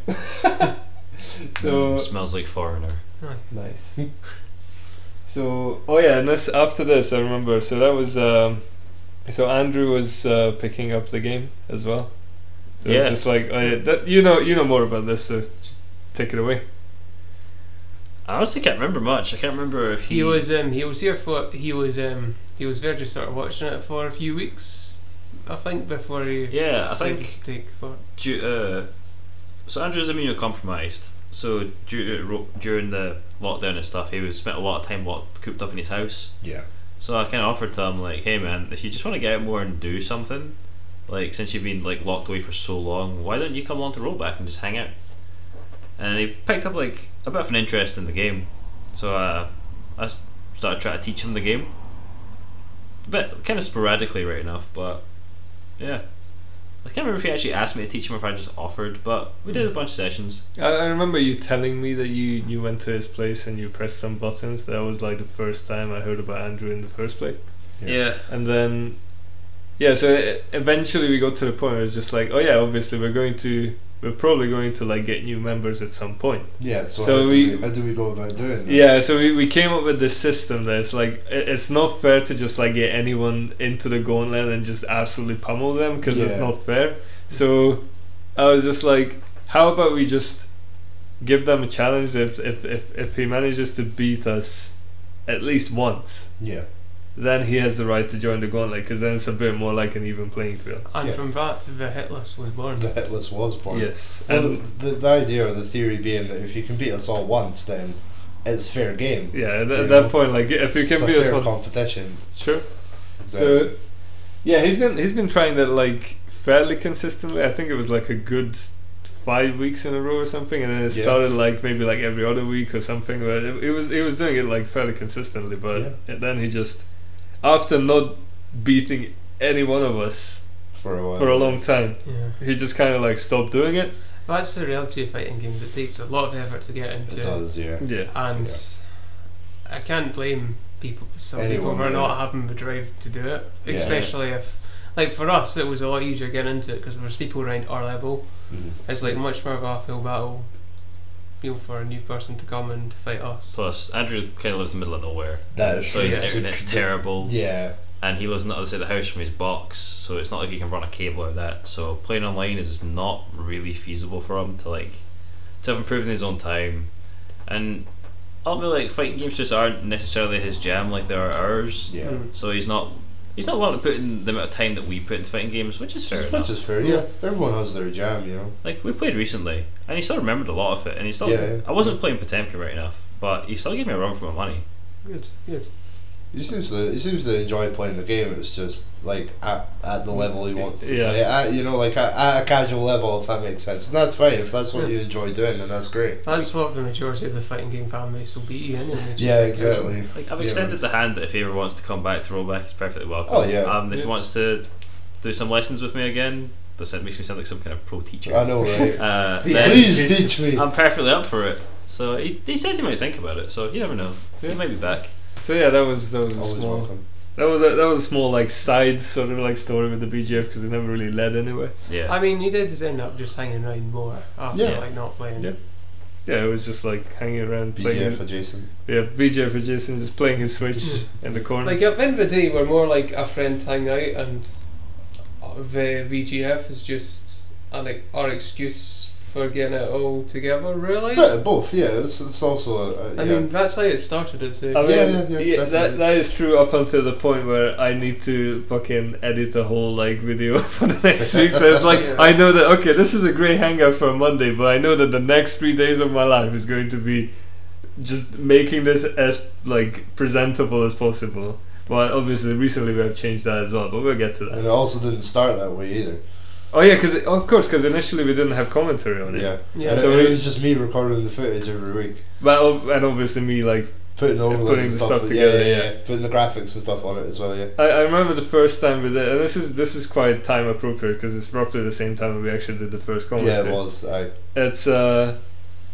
So Smells like foreigner. nice. So and after this I remember. So that was so Andrew was picking up the game as well. So Yeah. it's just like that you know more about this. So take it away. I honestly can't remember much. I can't remember if He was here for he was there just sort of watching it for a few weeks, I think, before he Yeah, I decided think to take for. So Andrew's immunocompromised. So during the lockdown and stuff, he spent a lot of time cooped up in his house. Yeah. So I kind of offered to him like, hey man, if you just want to get out more and do something, like since you've been like locked away for so long, why don't you come along to Rollback and just hang out? And he picked up like a bit of an interest in the game, so I started trying to teach him the game. A bit kind of sporadically, right enough, but yeah. I can't remember if he actually asked me to teach him or if I just offered, but we did a bunch of sessions. I remember you telling me that you went to his place and you pressed some buttons. That was like the first time I heard about Andrew in the first place. Yeah. And then, so eventually we got to the point where it's just like, oh yeah, obviously we're probably going to like get new members at some point. Yeah. So how do we go about doing that? Yeah, so we came up with this system that it's like it's not fair to just like get anyone into the gauntlet and just absolutely pummel them because it's Yeah. not fair. So I was just like, how about we just give them a challenge? If he manages to beat us at least once, Yeah. then he has the right to join the gauntlet because then it's a bit more like an even playing field. And Yeah. from that, the Hitless was born. The Hitless was born. Yes, Well, and the idea or the theory being that if you can beat us all once, then it's fair game. yeah, at You that know? point, like if you can It's a beat us fair one, competition. sure. Exactly. So yeah, he's been trying that like fairly consistently. I think it was like a good 5 weeks in a row or something, and then it Yeah. started like maybe like every other week or something. But he was doing it like fairly consistently. But then he just, after not beating any one of us for a while. for a long time, Yeah. he just kind of like stopped doing it. That's the reality of fighting games. It takes a lot of effort to get into. It does, yeah. Yeah, And Yeah. I can't blame some Anyone, people for yeah. not having the drive to do it, Yeah. especially if, like for us, it was a lot easier getting into it because there was people around our level. Mhm. It's like much more of an uphill battle, for a new person to come and to fight us. Plus, Andrew kind of lives in the middle of nowhere, That is so true. his Yeah. internet's terrible. Yeah. And he lives on the other side of the house from his box, so it's not like he can run a cable out of that. So playing online is just not really feasible for him to have improved in his own time. And ultimately, like fighting games just aren't necessarily his jam like they are ours. Yeah. So he's not willing to put in the amount of time that we put into fighting games, which is fair enough. Which is fair, yeah. Everyone has their jam, you know. Like we played recently, and he still remembered a lot of it, and he still. Yeah. I wasn't playing Potemkin right enough, but he still gave me a run for my money. Good. He seems to enjoy playing the game. It's just like at the level he wants to Yeah. play. At a casual level, if that makes sense. And that's fine. If that's what you enjoy doing, then that's great. That's what the majority of the fighting game fan base will be you anyway. just Yeah, like exactly. Like I've Yeah. extended the hand that if he ever wants to come back to Rollback, he's perfectly welcome. Oh, yeah. If Yeah. he wants to do some lessons with me again, that makes me sound like some kind of pro teacher. I know, right? Then Please teach me. I'm perfectly up for it. So he says he might think about it. So you never know. He might be back. So yeah, that was a Always small welcome. That was a small like side sort of like story with the BGF because it never really led anywhere. Yeah. I mean, he did end up just hanging around more after Yeah. like not playing. Yeah. Yeah, it was just like hanging around playing. BGF adjacent. Yeah, BGF adjacent, just playing his Switch in the corner. Like at the end of the day, we're more like a friend hang out, and the VGF is just our excuse for getting it all together. Really. Both, yeah. It's also I mean, that's how it started. It too. I mean, yeah, that is true up until the point where I need to fucking edit a whole like video for the next week. So it's like I know that okay, this is a great hangout for a Monday, but I know that the next 3 days of my life is going to be just making this as like presentable as possible. Well, obviously, recently we have changed that as well, but we'll get to that. And it also didn't start that way either. Oh yeah, because initially we didn't have commentary on it. Yeah. Yeah. So So it we- was just me recording the footage every week, And obviously me like putting overlays putting and the stuff, stuff like- together, yeah, yeah. putting the graphics and stuff on it as well. Yeah. I remember the first time we did, and this is quite time appropriate because it's roughly the same time we actually did the first commentary. Yeah, it was. It's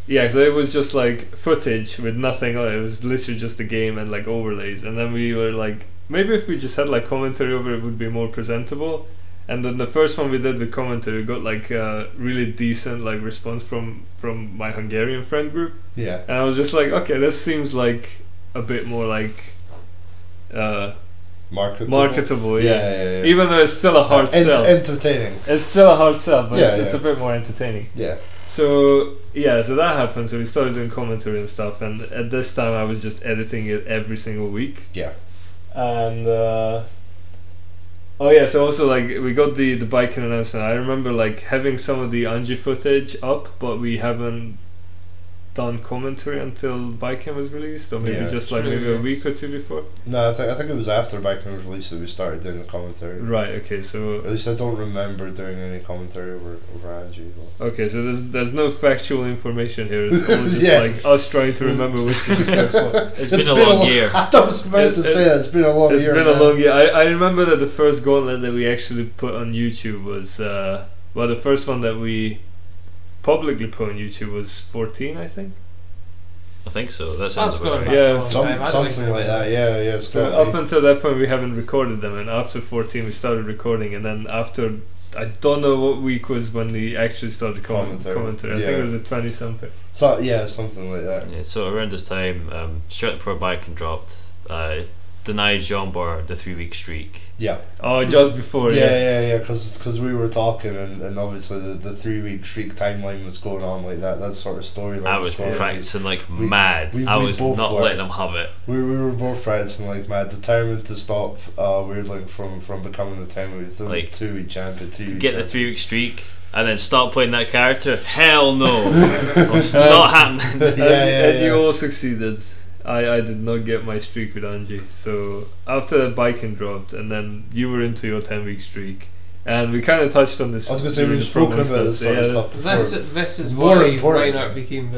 yeah, so it was just like footage with nothing on it. It was literally just a game and like overlays, and then we were like, maybe if we just had like commentary over it, would be more presentable. And then the first one we did with commentary, we got like a really decent like response from my Hungarian friend group. Yeah. And I was just like, okay, this seems like a bit more like marketable, yeah. Even though it's still a hard sell. Entertaining. It's still a hard sell, but Yeah, it's a bit more entertaining. Yeah. So yeah, so that happened. So we started doing commentary and stuff, and at this time I was just editing it every single week. Yeah. And oh yeah, so also like we got the biking announcement. I remember like having some of the Anji footage up, but we haven't done commentary until biking was released, or maybe Yeah, just like true, maybe a yes. week or two before. No, I think it was after biking was released that we started doing the commentary. Right. Okay. So At least I don't remember doing any commentary over Angie. But. okay, so there's no factual information here. It's all just Yes. like us trying to remember which is the first one. It's been a long year. I was about to say that. It's been a long It's year. been a man. long year. I remember that the first gauntlet that we actually put on YouTube was well, the first one that we publicly put on YouTube was 14, I think. I think so. That sounds That's about going right. back Yeah, a long time. I don't Something even like know. that. Yeah. It's So gotta up be. until that point we haven't recorded them, and after 14 we started recording, and then after I don't know what week was when we actually started commentary. I think it was the 20 something. So yeah, something like that. Yeah, so around this time, straight before Biken dropped, denied Jean Bar the 3-week streak. Yeah. Oh, just before. Yeah. Because we were talking, and obviously the 3-week streak timeline was going on like that. That sort of storyline. I was going on. practicing like we- mad. we I was both not were. letting them have it. We were both practicing like mad, determined to stop Weirdling from becoming the 10-week, the Like, 2-week champion. To get the 3-week streak and then stop playing that character? Hell no. It's not happening. And you all succeeded. I did not get my streak with Angie. So after biking dropped, and then you were into your 10-week streak, and we kind of touched on this. I was going to say, during we've the spoken promo about this sort of stuff before. This is More why important. Reinhardt became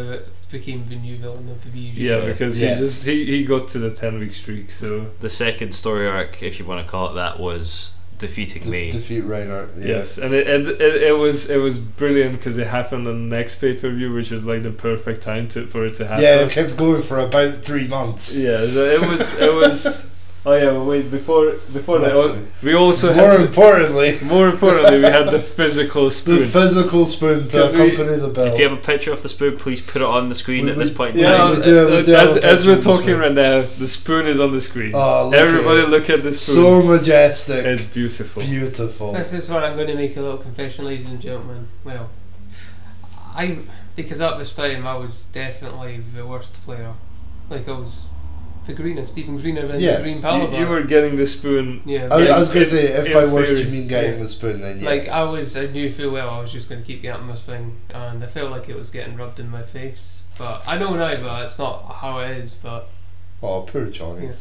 the new villain of the VG. Yeah, because Yes. he got to the 10-week streak. So The second story arc, if you want to call it that, was defeating me. Defeat Reinhardt. Yeah. yes, and it was brilliant because it happened on the next pay-per-view, which was like the perfect time for it to happen. Yeah, it kept going for about 3 months. Yeah, so it was. Oh yeah, but wait, before that, Roughly. we also More had importantly, we had the physical the spoon. physical spoon to 'Cause we- accompany the belt. If you have a picture of the spoon, please put it on the screen We- at this we- point in Yeah, time. we do have as a we're picture of the talking spoon. right now, the spoon is on the screen. Oh, look Everybody at it. look at the spoon. So majestic. It's beautiful. Beautiful. This is where I'm going to make a little confession, ladies and gentlemen. Well, because at this time I was definitely the worst player. Like I was the greenest, even greener than Yes. the green You, Palabar. you were getting the spoon. yeah, I was going to say, if in by worst theory. you mean getting Yeah. the spoon, then yes. like I knew full well I was just going to keep getting this thing, and I felt like it was getting rubbed in my face. But I know now, but it's not how it is. But Oh, poor Johnny. Yeah.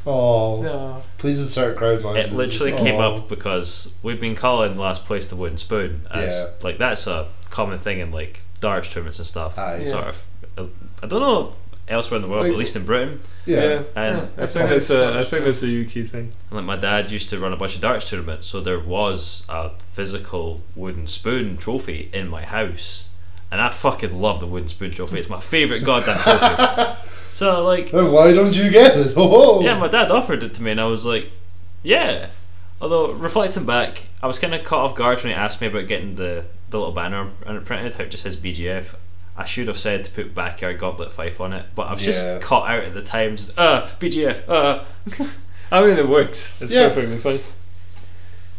Oh, no, please insert crowd noise. It literally came up because we've been calling last place the wooden spoon as Yeah. like that's a common thing in like darts tournaments and stuff. Aye. Sort of. I don't know elsewhere in the world, but Like- at least in Britain. Yeah. And I think that's a UK thing. And like my dad used to run a bunch of darts tournaments, so there was a physical wooden spoon trophy in my house, and I fucking love the wooden spoon trophy. It's my favourite goddamn trophy. So like, Then why don't you get it? Oh, yeah, my dad offered it to me, and I was like, Yeah. Although reflecting back, I was kind of caught off guard when he asked me about getting the little banner and it printed how it just says BGF. I should have said to put Backyard Gauntlet 5 on it, but I was just caught out at the time. Just BGF. I mean, it works. It's perfectly fine.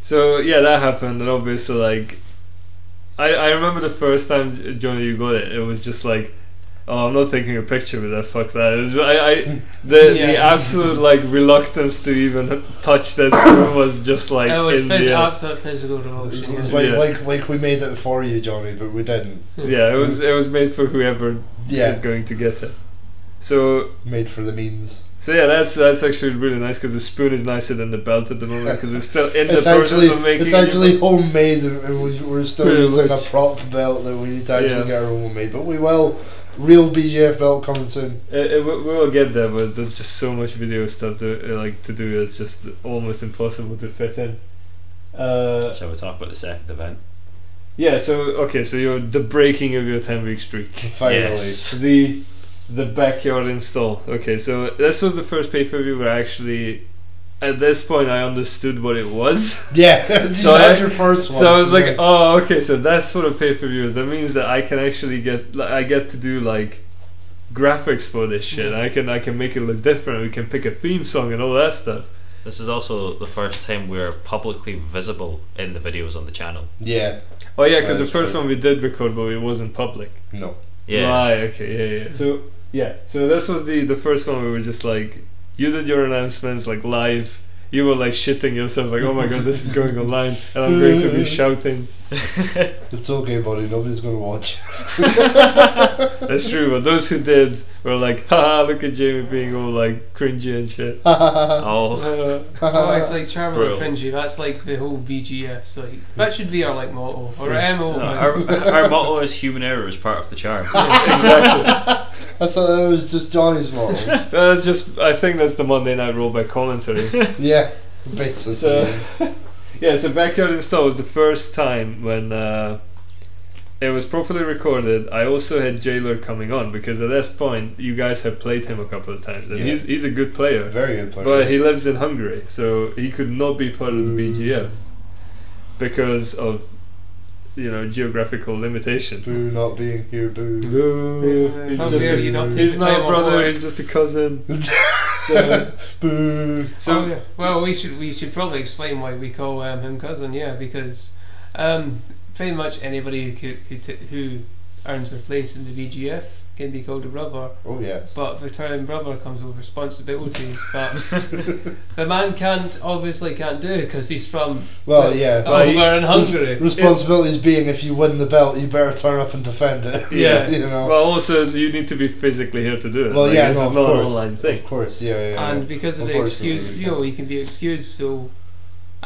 So yeah, that happened, and obviously, like, I remember the first time, Johnny, you got it. It was just like, oh, I'm not taking a picture with that. Fuck that. It was, the absolute like reluctance to even touch that screen was just like it was absolute physical revulsion. It was like we made it for you, Johnny, but we didn't. Yeah, it was made for whoever is going to get it. So made for the memes. So yeah, that's actually really nice because the spoon is nicer than the belt at the moment because we're still in the process of making. It's actually homemade, and we're still using a prop belt that we need to actually get our own made. But we will. Real BGF belt coming soon. We will get there, but there's just so much video stuff to do. It's just almost impossible to fit in. Shall we talk about the second event? Yeah. So you're the breaking of your 10-week streak. Finally, yes. The backyard install. Okay, so this was the first pay-per-view where actually, at this point, I understood what it was. Yeah, so that's your first one. So I was like, oh, okay, so that's what a pay-per-view is. That means that I can actually get to do like graphics for this shit. I can make it look different. We can pick a theme song and all that stuff. This is also the first time we're publicly visible in the videos on the channel. Yeah. Oh yeah, because the first one we did record, but it wasn't public. No. Yeah. Right. Okay. Yeah. So this was the first one. We were just like, you did your announcements like live. You were like shitting yourself, like, oh my god, this is going online, and I'm going to be shouting. It's okay, buddy. Nobody's going to watch. That's true. But those who did were like, haha, look at Jamie being all like cringy and shit. Oh, it's like charming and cringy. That's like the whole VGF. Like that should be our like motto or MO. Our motto is human error is part of the charm. Exactly. I thought that was just Johnny's motto. That's just. I think that's the Monday Night Raw by commentary. Yeah, basically. So, yeah. So Backyard Install was the first time when it was properly recorded. I also had Jailer coming on because at this point you guys have played him a couple of times, and he's a good player, very good player. But he lives in Hungary, so he could not be part of the BGF because of geographical limitations. Boo, not being here, boo. Boo. He's not a brother, he's just a cousin. Boo. So well, we should probably explain why we call him cousin. Yeah, because pretty much anybody who earns their place in the VGF can be called a brother. Oh yes. But the term brother comes with responsibilities that the man obviously can't do because he's from over in Hungary. Responsibilities being if you win the belt, you better turn up and defend it. Yeah. Well, also you need to be physically here to do it. Well, this is not an online thing. Of course, yeah. And because of the excuse, he can be excused. So.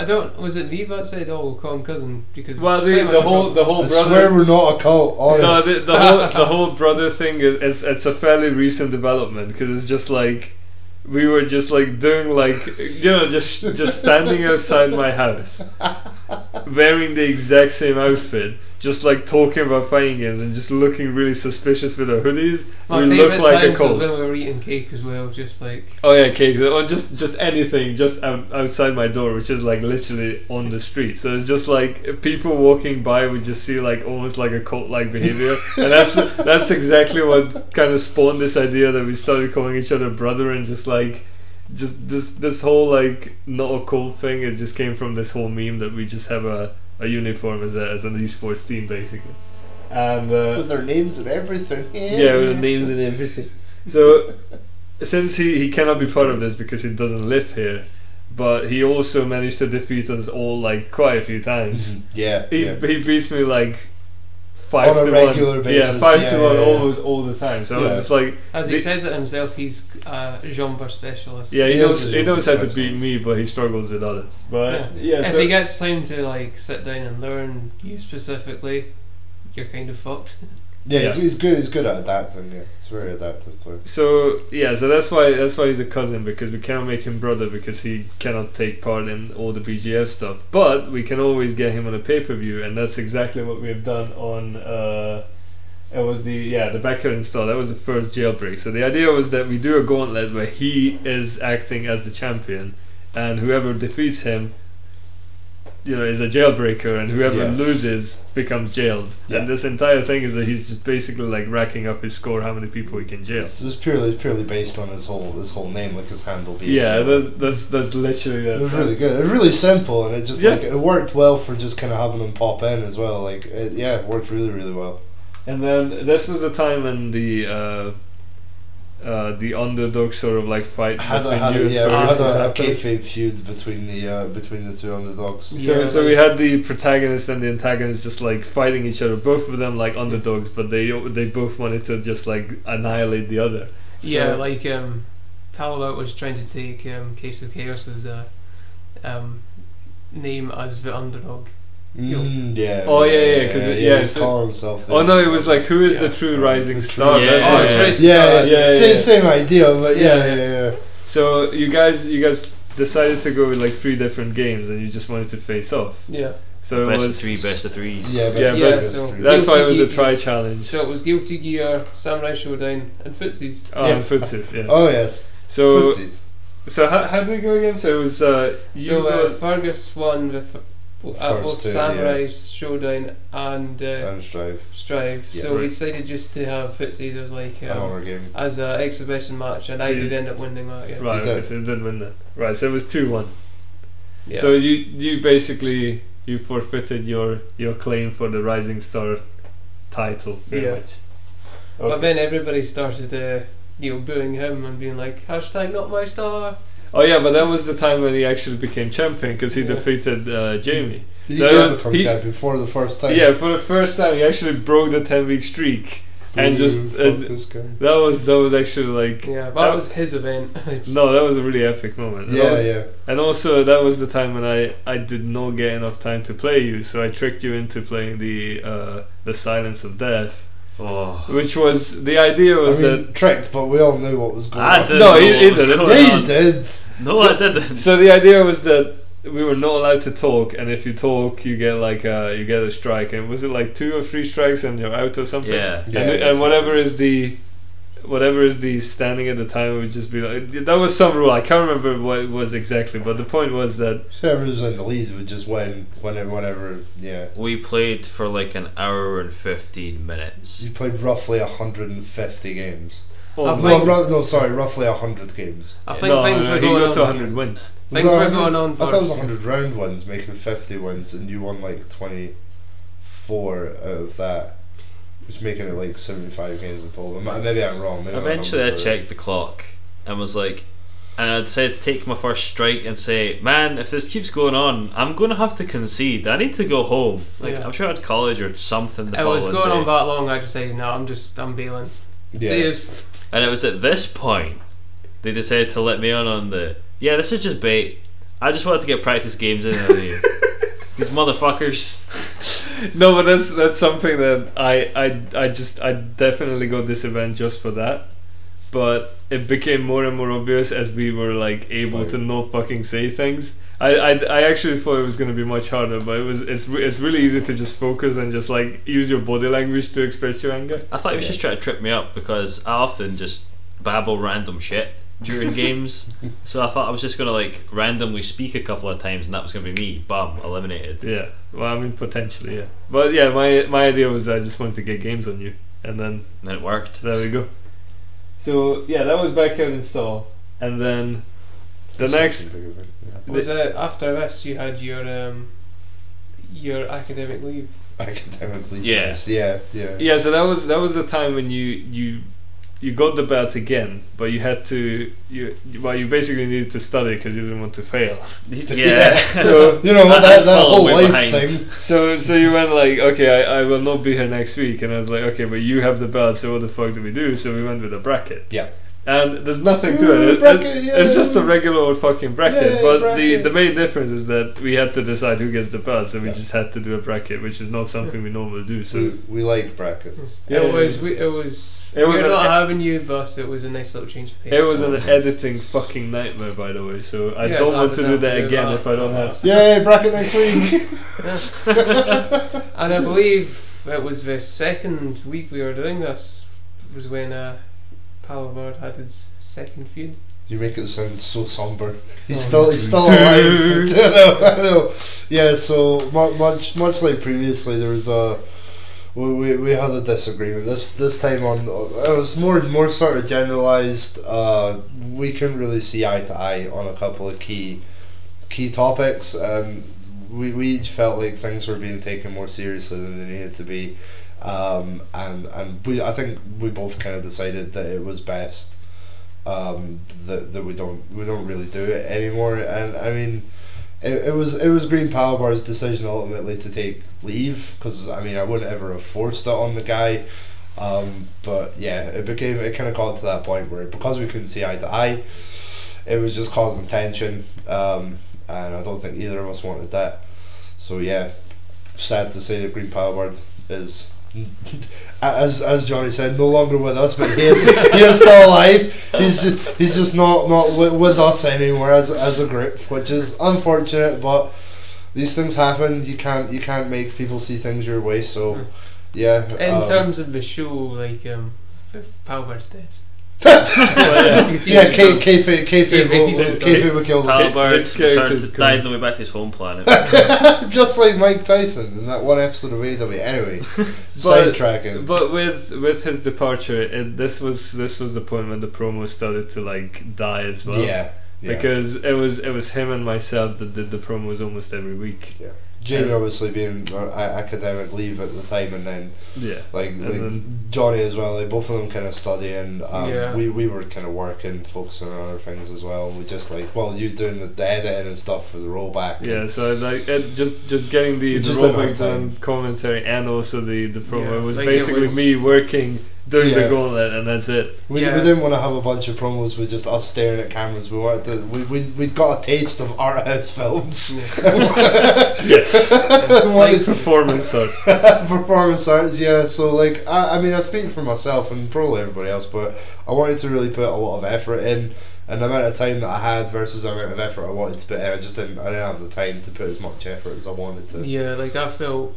Was it me that said, "Oh, we'll call him cousin"? Because the whole brother. I swear we're not a cult. Honest. No, the whole brother thing is it's a fairly recent development because it's just like we were just like doing like just standing outside my house, wearing the exact same outfit, just like talking about fighting games and just looking really suspicious with our hoodies. My we look like a cult. Was when we were eating cake as well, just like. Oh yeah, cake, or just anything, just outside my door, which is like literally on the street. So it's just like people walking by would just see like almost like a cult-like behavior, and that's exactly what kind of spawned this idea that we started calling each other brother and just this whole like not a cult thing. It just came from this whole meme that we just have a uniform as an esports team basically, and with their names and everything. Yeah, with their names and everything. So since he cannot be part of this because he doesn't live here, but he also managed to defeat us all like quite a few times. He beats me like 5 on to a regular 1. basis. Yeah, 5 to 1 almost all the time. So it's just like, as he says it himself, he's a genre specialist. Yeah, he knows how to beat me, but he struggles with others. But if he gets time to like sit down and learn you specifically, you're kind of fucked. Yeah, he's good. He's good at adapting. Yeah, he's very adaptive player. So that's why he's a cousin, because we can't make him brother because he cannot take part in all the BGF stuff. But we can always get him on a pay-per-view, and that's exactly what we have done on. It was the backyard install. That was the first jailbreak. So the idea was that we do a gauntlet where he is acting as the champion, and whoever defeats him, is a jailbreaker, and whoever Yeah. loses becomes jailed. Yeah. And this entire thing is that he's just basically like racking up his score, how many people he can jail. So it's purely based on his whole name, like his handle being. Yeah, Jail. that's literally It was really good. It was really simple, and it just Yeah. like it worked well for just kind of having him pop in as well. Like it worked really really well. And then this was the time when the underdog sort of like fight Had between a, you and yeah, we Fergus had a happened. kayfabe feud between the two underdogs. So we had the protagonist and the antagonist just like fighting each other, both of them like underdogs, but they both wanted to just like annihilate the other. Yeah, So- like Palamute was trying to take Case of Chaos's name as the underdog. Yeah. Oh, yeah, 'cause he yeah, was so- calling himself. Oh no, it was like, who is the Yeah. true rising The star? true- That's Yeah. it. Oh, Trace Yeah, Star. yeah. Same idea, but Yeah. yeah. So you guys decided to go with like 3 different games, and you just wanted to face off. Yeah. So it Best was of 3, best of 3s. Yeah, Yeah, Yeah, but so- that's why it was a Guilty try Gear- challenge. So it was Guilty Gear, Samurai Showdown, and Footsies. Oh, Yeah. and Footsies, yeah. Oh yes. So Footsies. how did we go again? So it was you So got- Fergus won with both two, Samurai Showdown and And Strive. Strive. Yeah. So we Right. decided just to have Footsies as like Another game. as an exhibition match, and I Yeah. did end up winning that. Yeah. right, You okay, did. so you did win that. Right, so it was 2-1. Yeah. So you basically you forfeited your claim for the Rising Star title, pretty Yeah. much. But Okay. then everybody started booing him and being like, hashtag not my star. Oh yeah, but that was the time when he actually became champion because he Yeah. defeated Jamie. He So did become he- champion for the first time. Yeah, for the first time he actually broke the 10-week streak, and Boo, just fuck this guy. that was actually like Yeah, that was his event. no, that was a really epic moment. And Yeah, also- yeah. And also that was the time when I did not get enough time to play you, so I tricked you into playing the Silence of Death, Oh. which was the idea was I mean, tricked, but we all knew what was going I on. didn't No, know he what was didn't. going Yeah, on. you did. No, I didn't. so the idea was that we were not allowed to talk, and if you talk you get like you get a strike, and was it like 2 or 3 strikes and you're out or something? Yeah. Yeah, and, yeah, and whatever is the standing at the time would just be like, that was some rule, I can't remember what it was exactly, but the point was that Whoever was in the lead would just win whenever. Yeah. We played for like an hour and 15 minutes. You played roughly 150 games. oh, I've no, like- Sorry, roughly 100 games. I think no, things were he going got to on. 100 wins. Things Was that were 100? going on I thought it was for 100 round wins, making 50 wins, and you won like 24 out of that, which making it like 75 games in total. Maybe I'm wrong. Maybe my Eventually I numbers are- checked the clock and was like, and I'd said to take my first strike and say, man, if this keeps going on, I'm going to have to concede. I need to go home. Like, Yeah. I'm sure I had college or something the It was following going day. on that long. I decided, no, I'm bailing. Yeah. See yous. And it was at this point they decided to let me on the, yeah, this is just bait. I just wanted to get practice games in with you. These motherfuckers. No, but that's something that I definitely got this event just for that. But it became more and more obvious as we were like able to not fucking say things. I actually thought it was going to be much harder, but it's really easy to just focus and just like use your body language to express your anger. I thought he was just trying to trip me up because I often just babble random shit during games. So I thought I was just gonna like randomly speak a couple of times and that was gonna be me. Bum, eliminated. Yeah, well, I mean potentially, yeah. But yeah, my idea was that I just wanted to get games on you, and then And it worked. there we go. So yeah, that was backyard install, and then the next. Was it after this you had your academic leave? Academically. Yeah. Yeah. Yeah, so that was the time when you got the belt again, but you had to you basically needed to study because you didn't want to fail. Yeah. So You know what, that fell whole way life behind. thing. so you went like, okay, I will not be here next week, and I was like, okay, but you have the belt, so what the fuck do we do? So we went with a bracket. Yeah. And there's nothing to it. Bracket, yeah. It's just a regular old fucking bracket. Yeah, but bracket. the main difference is that we had to decide who gets the belt, so we Yeah. just had to do a bracket, which is not something we normally do. So We like brackets. Yeah, It was. It was We're an not e- having you, but it was a nice little change of pace. it was an editing fucking nightmare, by the way. So I Yeah, don't I want to would do have that to do again that. if I don't have to. Yay, bracket next week. And I believe it was the second week we were doing this was when Palavard had his second feud. You make it sound so somber. He's still alive. I know. Yeah. So much like previously, there was a we had a disagreement. This time on it was more sort of generalized. We couldn't really see eye to eye on a couple of key topics. We each felt like things were being taken more seriously than they needed to be, and I think we both kind of decided that it was best that we don't really do it anymore. And I mean, it was Green Power Bar's decision ultimately to take leave, because I mean I wouldn't ever have forced it on the guy, but yeah, it kind of got to that point where, because we couldn't see eye to eye, it was just causing tension. And I don't think either of us wanted that. So yeah, sad to say that Green Power Bar is, as Johnny said, no longer with us, but he is still alive. He's just not with us anymore as a group, which is unfortunate. But these things happen. You can't make people see things your way. So yeah. In terms of the show, like Power Bar's dead. Yeah, kayfabe would kill Power him. Bar's died on the way back to his home planet. Just like Mike Tyson in that one episode of AW. Anyway, sidetracking. But with his departure, this was the point when the promo started to like die as well. Yeah. Because it was him and myself that did the promos almost every week. Yeah. Jamie obviously being academic leave at the time, and then like Johnny as well. Like both of them kind of studying. We were kind of working, focusing on other things as well. We just like, well, you doing the editing and stuff for the rollback. Yeah, so like just getting the rollback done, commentary, and also the promo. It was like basically me working, doing the gauntlet, and that's it. We didn't want to have a bunch of promos with just us staring at cameras. We wanted to. We got a taste of art house films. Yes, like performance art. Performance art, yeah. So like, I mean, I speak for myself and probably everybody else, but I wanted to really put a lot of effort in, and the amount of time that I had versus the amount of effort I wanted to put in, I didn't have the time to put as much effort as I wanted to. Yeah, like I felt,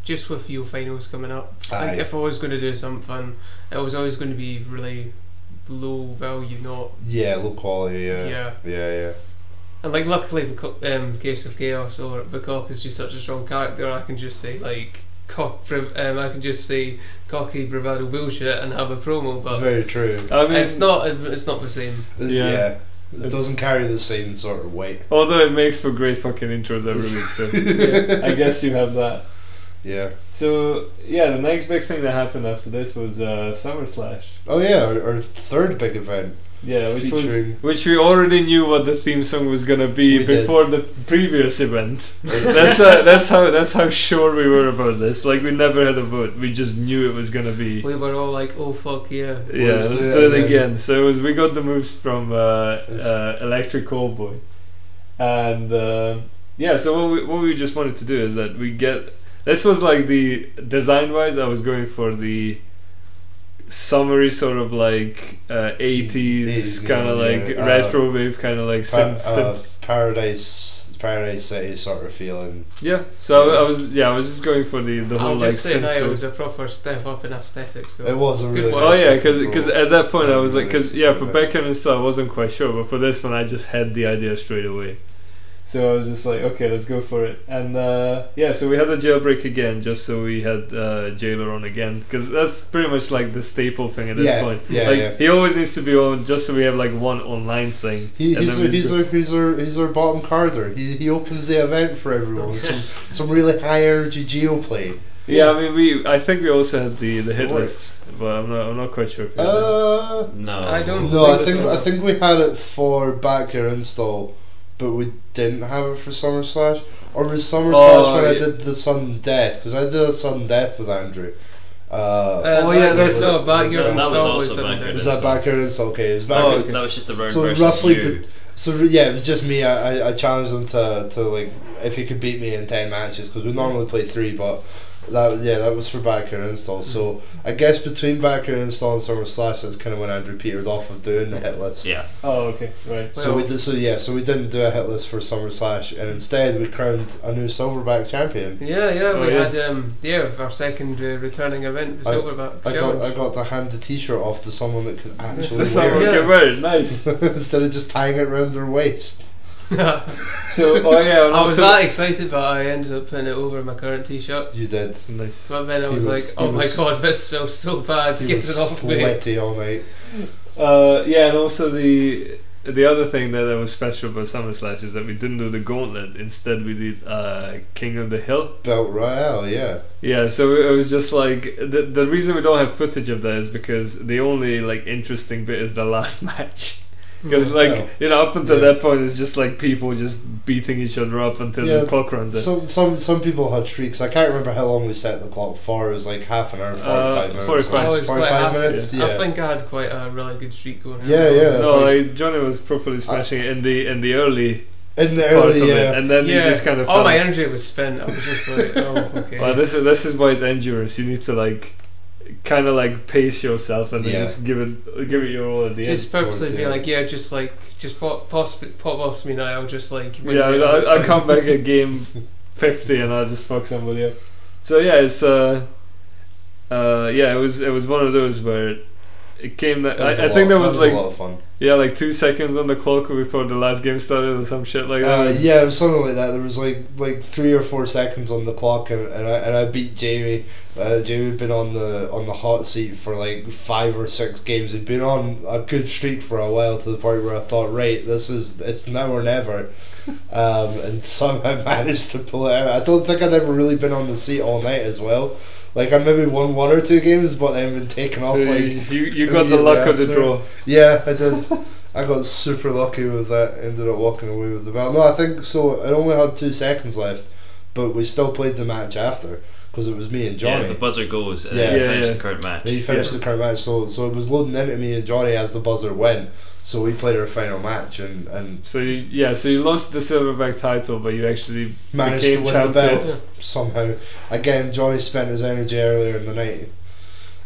just with your finals coming up, like if I was going to do something, it was always going to be really low value, not low quality. Yeah. And like luckily, the Case of Chaos or the Cock is just such a strong character. I can just say like I can just say cocky bravado bullshit and have a promo. But very true. I mean, it's not the same. It doesn't carry the same sort of weight. Although it makes for great fucking intros every week. So I guess you have that. Yeah. So yeah, the next big thing that happened after this was Summer Slash. Oh yeah, our third big event. Yeah, which we already knew what the theme song was gonna be before the previous event. that's how sure we were about this. Like we never had a vote. We just knew it was gonna be. We were all like, "Oh fuck yeah!" Yeah, let's do it again. So we got the moves from Electric Callboy, and So what we just wanted to do is that we get. This was like the design wise. I was going for the summery sort of like 80s kind of like retro wave kind of like synth Paradise City sort of feeling. Yeah, so I was just going for the whole like synth. It was a proper step up in aesthetics. So it was a really oh yeah, because at that point I was like, because for Becker and stuff I wasn't quite sure, but for this one I just had the idea straight away. So I was just like, okay, let's go for it. And so we had the jailbreak again, just so we had Jailer on again, because that's pretty much like the staple thing at this point. He always needs to be on, just so we have like one online thing. He's our bottom carder. He opens the event for everyone. some really high energy geo play. Yeah, I mean I think we also had the hit list, but I'm not quite sure. If no, I don't. No, I think we had it for back here install. But we didn't have it for Summer Slash, or was Summer Slash when I did the sudden death? Because I did a sudden death with Andrew. That's Backyard Install. Was that Backyard Install? Okay, it was Backyard. That was just the round so versus roughly, you. It was just me. I challenged him to like if he could beat me in 10 matches, because we normally play 3, but That was for backer install. So I guess between backer install and Summer Slash, that's kind of when Andrew petered off of doing the hit list. Yeah. Oh, okay, right. So we didn't do a hit list for Summer Slash, and instead we crowned a new Silverback champion. We had our second returning event, the Silverback Challenge. I got to hand the T-shirt off to someone that could actually Someone wear it can wear it. Nice. instead of just tying it around their waist. So, and I was also- that excited, but I ended up putting it over my current T-shirt. You did. Nice. But then I He was was- like, he oh my was- god, this smells so bad. He Get was it off me. sweaty all night. And also the other thing that was special about Summer Slash is that we didn't do the gauntlet. Instead, we did King of the Hill. Belt Royale, yeah. Yeah, so it was just like the reason we don't have footage of that is because the only like interesting bit is the last match. Because up until that point it's just like people just beating each other up until the clock runs out. Some people had streaks. I can't remember how long we set the clock for. It was like half an hour, 45 minutes. 45 minutes. Yeah. I think I had quite a really good streak going. No, like Johnny was properly smashing it in the early. In the part early, of yeah. it, and then you just kind of all my energy was spent. I was just like, oh, okay. Well, this is why it's endurance. You need to like kind of like pace yourself and then just give it your all at the end. Just purposely be like, just pop off me now. I'll just like. I'll come back at game 50 and I'll just fuck somebody up. So yeah, it's it was one of those where it came that I think there was like a lot of fun. Yeah, like 2 seconds on the clock before the last game started or some shit like that. Yeah, it was something like that. There was like 3 or 4 seconds on the clock, and I beat Jamie. Jamie had been on the hot seat for like 5 or 6 games. He'd been on a good streak for a while, to the point where I thought, right, it's now or never. And somehow managed to pull it out. I don't think I'd ever really been on the seat all night as well. Like I maybe won 1 or 2 games, but then been taken off. So like you got the luck of the draw. Yeah, I did. I got super lucky with that. Ended up walking away with the belt. No, I think so. I only had 2 seconds left, but we still played the match after because it was me and Johnny. Yeah, the buzzer goes and then you finish the current match. He finished the current match, so it was loading into me and Johnny as the buzzer went. So we played our final match and so you lost the Silverback title, but you actually managed became to win champion. the belt somehow. Again, Johnny spent his energy earlier in the night,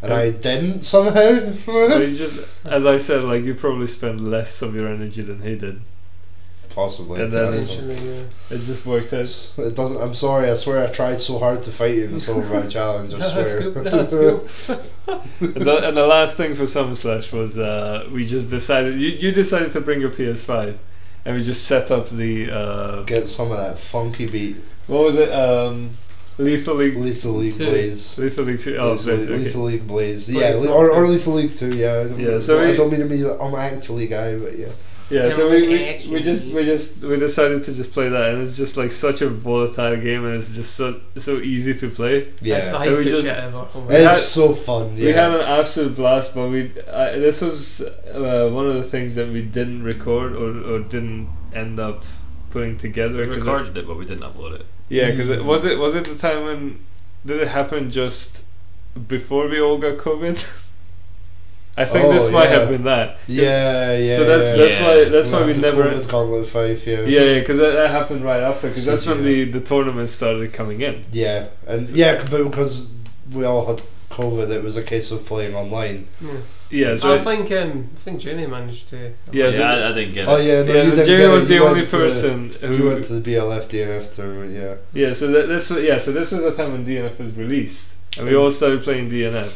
and I didn't somehow. So you just, as I said, like you probably spent less of your energy than he did. Possibly. And then it just worked out. It doesn't. I'm sorry. I swear I tried so hard to fight you in the Silverback Challenge. I swear. That's cool. And the last thing for Summer Slash was we just decided you decided to bring your PS5 and we just set up the get some of that funky beat. What was it? Lethal League Blaze. Lethal League 2. Oh, Lethal League Blaze. Yeah, or Lethal League 2. Yeah. So I don't mean to be I'm actually guy, but yeah. Yeah, so we decided to just play that, and it's just like such a volatile game, and it's just so easy to play. Yeah, it's so fun. Yeah. We had an absolute blast, but this was one of the things that we didn't record or didn't end up putting together. We recorded it, but we didn't upload it. Yeah, because was it the time when did it happen just before we all got COVID? I think this might have been that. Yeah. So that's why we never. Gauntlet 5, yeah. Yeah, because that happened right after. Because that's when the tournament started coming in. Yeah, and because we all had COVID, it was a case of playing online. Yeah, so I think Jamie managed to. Yeah, I didn't get it. Oh yeah, no, Jamie was the only person who went to the BLF DNF tournament. Yeah. Yeah, so this was the time when DNF was released, and we all started playing DNF.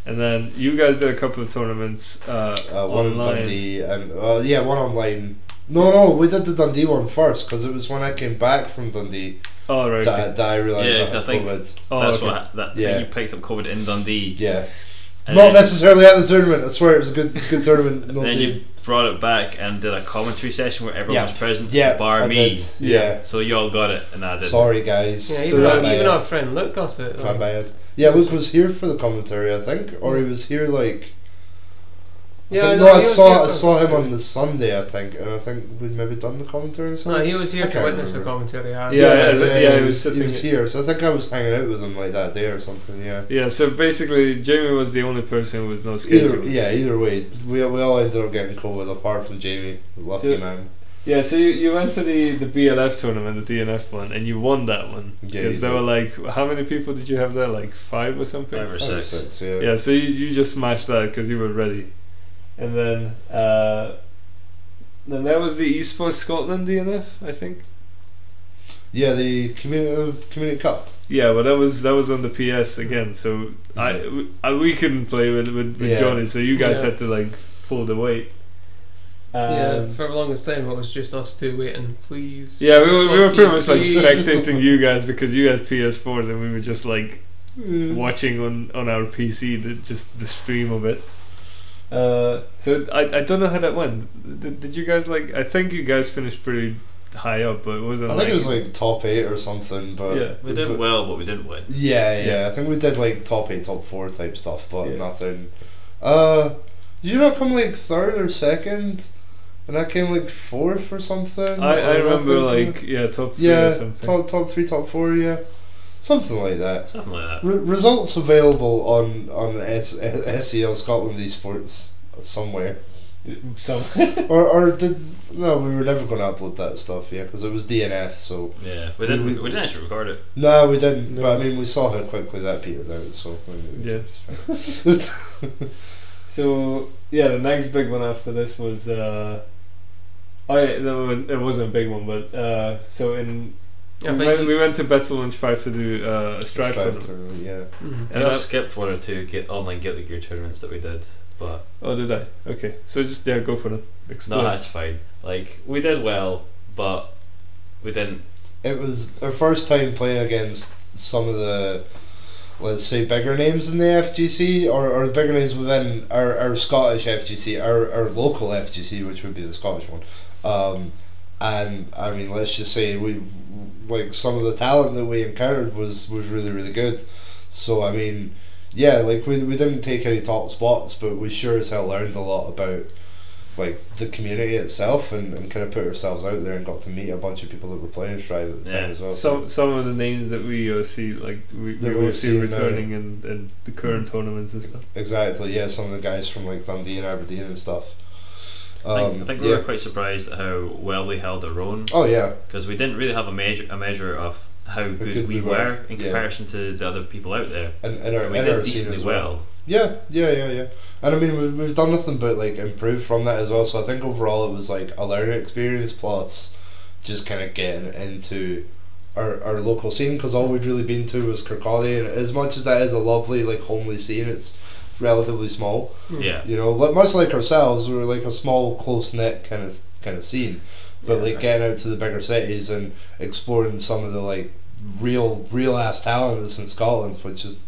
And then you guys did a couple of tournaments one in online. Dundee and one online. No, we did the Dundee one first because it was when I came back from Dundee. Oh right. That I realised I think COVID. That's you picked up COVID in Dundee. Yeah. Not necessarily at the tournament. I swear it was a good tournament. Then you brought it back and did a commentary session where everyone was present, bar I me. did. Yeah. So you all got it and I didn't. Sorry guys. Yeah, even our friend Luke got it. My bad. Yeah, Luke was here for the commentary, I think, or he was here like. I saw him on the Sunday, I think, and I think we'd maybe done the commentary or something. No, he was here to witness the commentary. He was sitting. He was here, so I think I was hanging out with him like that day or something. Yeah. Yeah. So basically, Jamie was the only person who was no schedule. Either way, we all ended up getting COVID apart from Jamie, lucky man. Yeah, so you went to the BLF tournament, the DNF one, and you won that one. Yeah, Because you there did. were like, how many people did you have there? Like 5 or something? 5 or 5 or 6. 6, yeah. Yeah, so you just smashed that because you were ready. And then there was the Esports Scotland DNF, I think. Yeah, the community cup. Yeah, but that was on the PS again, so we couldn't play with Yeah. Johnny, so you guys Yeah. had to like pull the weight. Yeah, for the longest time it was just us two waiting, please. Yeah, we Just were one pretty much like PC. spectating you guys because you had PS4s and we were just like watching on our PC the stream of it. So I don't know how that went. Did you guys like? I think you guys finished pretty high up, but it wasn't. I think it was like top 8 or something, but Yeah. We did well, but we didn't win. Yeah, I think we did like top 8, top 4 type stuff, but Yeah. nothing. Did you not come like 3rd or 2nd? And I came like 4th or something. I or remember nothing? like top 3 yeah, or something. top 3, top 4, yeah, something like that. Something like that. Results available on SEL Scotland Esports somewhere. So or did no? We were never going to upload that stuff, yeah, because it was DNF. So Yeah, we didn't actually record it. no, we didn't. No. But I mean, we saw how quickly that petered out. So Yeah. it's fine. So yeah, the next big one after this was it wasn't a big one, but so in Yeah, we went to Battle Launch 5 to do a Strive tournament. tournament, yeah. Mhm. And I've that- skipped 1 or 2 online Guilty Gear tournaments that we did, but Oh, did I? Okay, so just go for them. no, Explain. that's fine. Like, we did well, but we didn't. It was our first time playing against some of the, let's say, bigger names in the FGC, or bigger names within our Scottish FGC, our local FGC, which would be the Scottish one. And I mean, let's just say we, like, some of the talent that we encountered was really, really good. So I mean, yeah, like we didn't take any top spots, but we sure as hell learned a lot about like the community itself, and kind of put ourselves out there and got to meet a bunch of people that were playing Strive at the time Yeah. as well. Some of the names that we see like we That will we're see seeing returning in the current tournaments and stuff. Exactly, yeah, some of the guys from like Dundee and Aberdeen and stuff. I think we yeah. were quite surprised at how well we held our own, Oh yeah, because we didn't really have a measure of how good good we we were were, in yeah. comparison to the other people out there. and And we in did our scene decently as well. Yeah. And I mean, we've done nothing but like improve from that as well. So I think overall it was like a learning experience plus just kind of getting into our local scene, because all we'd really been to was Kirkcaldy, and as much as that is a lovely like homely scene, it's relatively small. Yeah. You know, much like ourselves, we're like a small, close knit kind of scene. But like getting out to the bigger cities and exploring some of the like real ass talent that's in Scotland, which is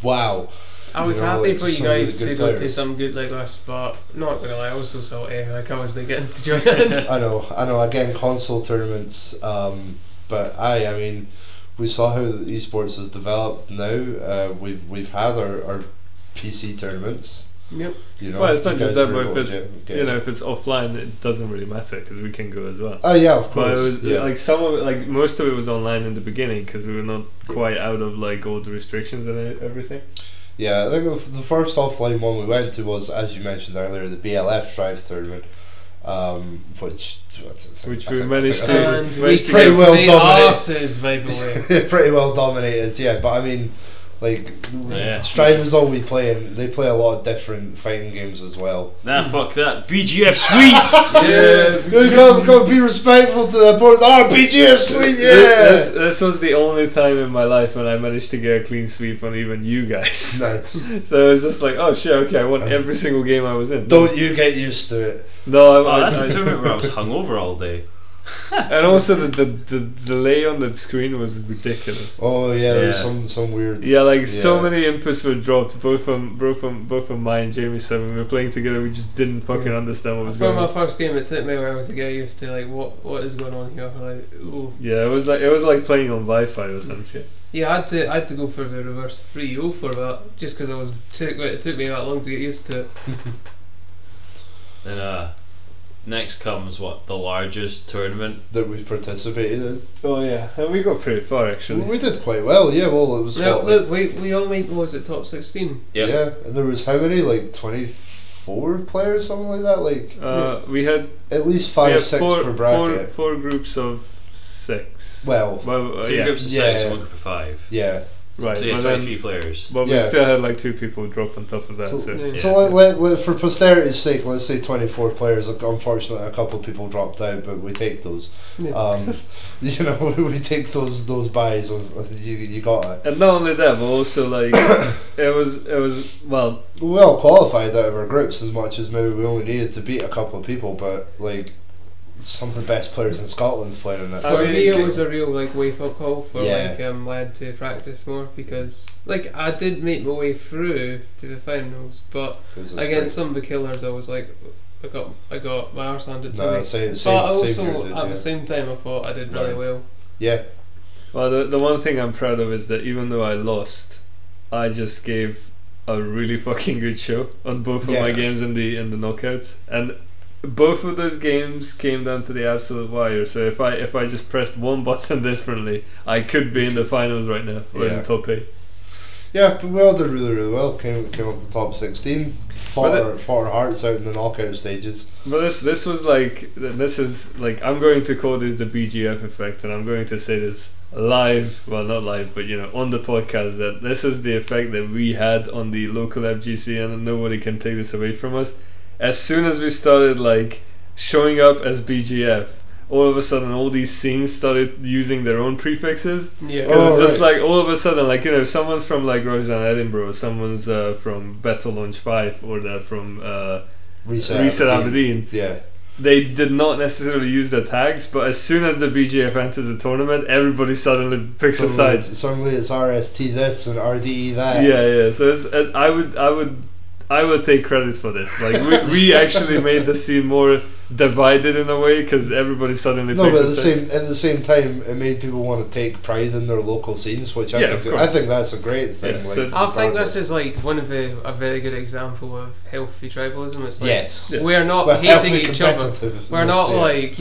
wow. I was You know, happy like, for you some really guys good to go to players. some good like this, but not gonna lie, I was so salty. Like I wasn't getting to join in. I know. Again, console tournaments. But I mean, we saw how the esports has developed now. We've had our PC tournaments. Yep. You know, Well, it's not you just guys that, were but able if to it's get- if it's offline, it doesn't really matter because we can go as well. Oh yeah, of But it course. was, Yeah. like some of it, like most of it was online in the beginning because we were not quite out of like all the restrictions and everything. Yeah, I think the first offline one we went to was, as you mentioned earlier, the BLF Strive tournament, which We managed to- And we Pretty kicked well the dominated. arses, by the way. pretty well dominated. Yeah, but I mean, like Yeah. Strive is all we play, and they play a lot of different fighting games as well. Nah, fuck that. BGF sweep! You gotta be respectful to the opponent. Oh, BGF sweep, yeah. This was the only time in my life when I managed to get a clean sweep on even you guys. Nice. So it was just like, oh shit, okay, I won every single game I was in. Don't you get used to it. No, Oh, that's a tournament where I was hungover all day. And also the delay on the screen was ridiculous. Oh yeah, there was Yeah. some weird. Yeah, like so Yeah. many inputs were dropped, both from my and Jamie's side. When we were playing together, we just didn't fucking understand what was For going my on. first game, it took me a while to get used to like what is going on here. Like, ooh. Yeah, it was like playing on Wi-Fi or some shit. Yeah, I had to go for the reverse 3-0 for that, just because it took me that long to get used to it. Then next comes the largest tournament. That we've participated in. Oh yeah, and we got pretty far actually. We did quite well. Yeah, well, it was Now, what, look, we all made, what was it, top 16? Yep. yeah, and there was how many, like 20, 4 players, something like that. Like we had at least we 5, had 6 per bracket. four groups of 6. Well, 3 yeah. groups of 6 and 1 group of 5. Yeah. Right, So you had but then- 23 players. But Yeah. we still had like 2 people drop on top of that. So, So, Yeah. so let, for posterity's sake, let's say 24 players. Unfortunately, a couple of people dropped out, but we take those. Yeah. You know, we take those buys. You got it. and not only that, but also like it was well, We all qualified out of our groups as much as maybe we only needed to beat a couple of people, but like some of the best players in Scotland playing in it. I For mean, me, it was a real like wake up call for Yeah. lad to practice more, because like I did make my way through to the finals, but It was a against sprint. some of the killers, I was like, I got my arse handed to No, me. same But here also did, at yeah. the same time, I thought I did really Right. well. Yeah, well, the one thing I'm proud of is that even though I lost, I just gave a really fucking good show on both of my Yeah. games in the knockouts, and both of those games came down to the absolute wire. So if I just pressed one button differently, I could be in the finals right now, or in Yeah. the top 8. yeah, but we all did really well. Came up the top 16. But Fought our hearts out in the knockout stages. But this was like, this is like, I'm going to call this the BGF effect, and I'm going to say this live, well not live, but you know, on the podcast, that this is the effect that we had on the local FGC, and nobody can take this away from us. As soon as we started like showing up as BGF, all of a sudden all these scenes started using their own prefixes. Yeah. Because it's Oh, just right. like all of a sudden, like, you know, if someone's from like Rojdan Edinburgh, someone's from Battle Launch 5, or they're from Reset Aberdeen, Yeah. they did not necessarily use their tags, but as soon as the BGF enters the tournament, everybody suddenly picks a side. Suddenly it's RST this and RDE that. Yeah. So it's, I would take credit for this. Like we actually made the scene more divided in a way, because everybody suddenly No, picks but a side. at the same time, it made people want to take pride in their local scenes, which Yeah, of course. I think that's a great thing. Yeah, like, so I think regardless. this is like a very good example of healthy tribalism. It's like Yes. Yeah. we're not Well, hating healthy each other. competitiveness, We're not yeah. like,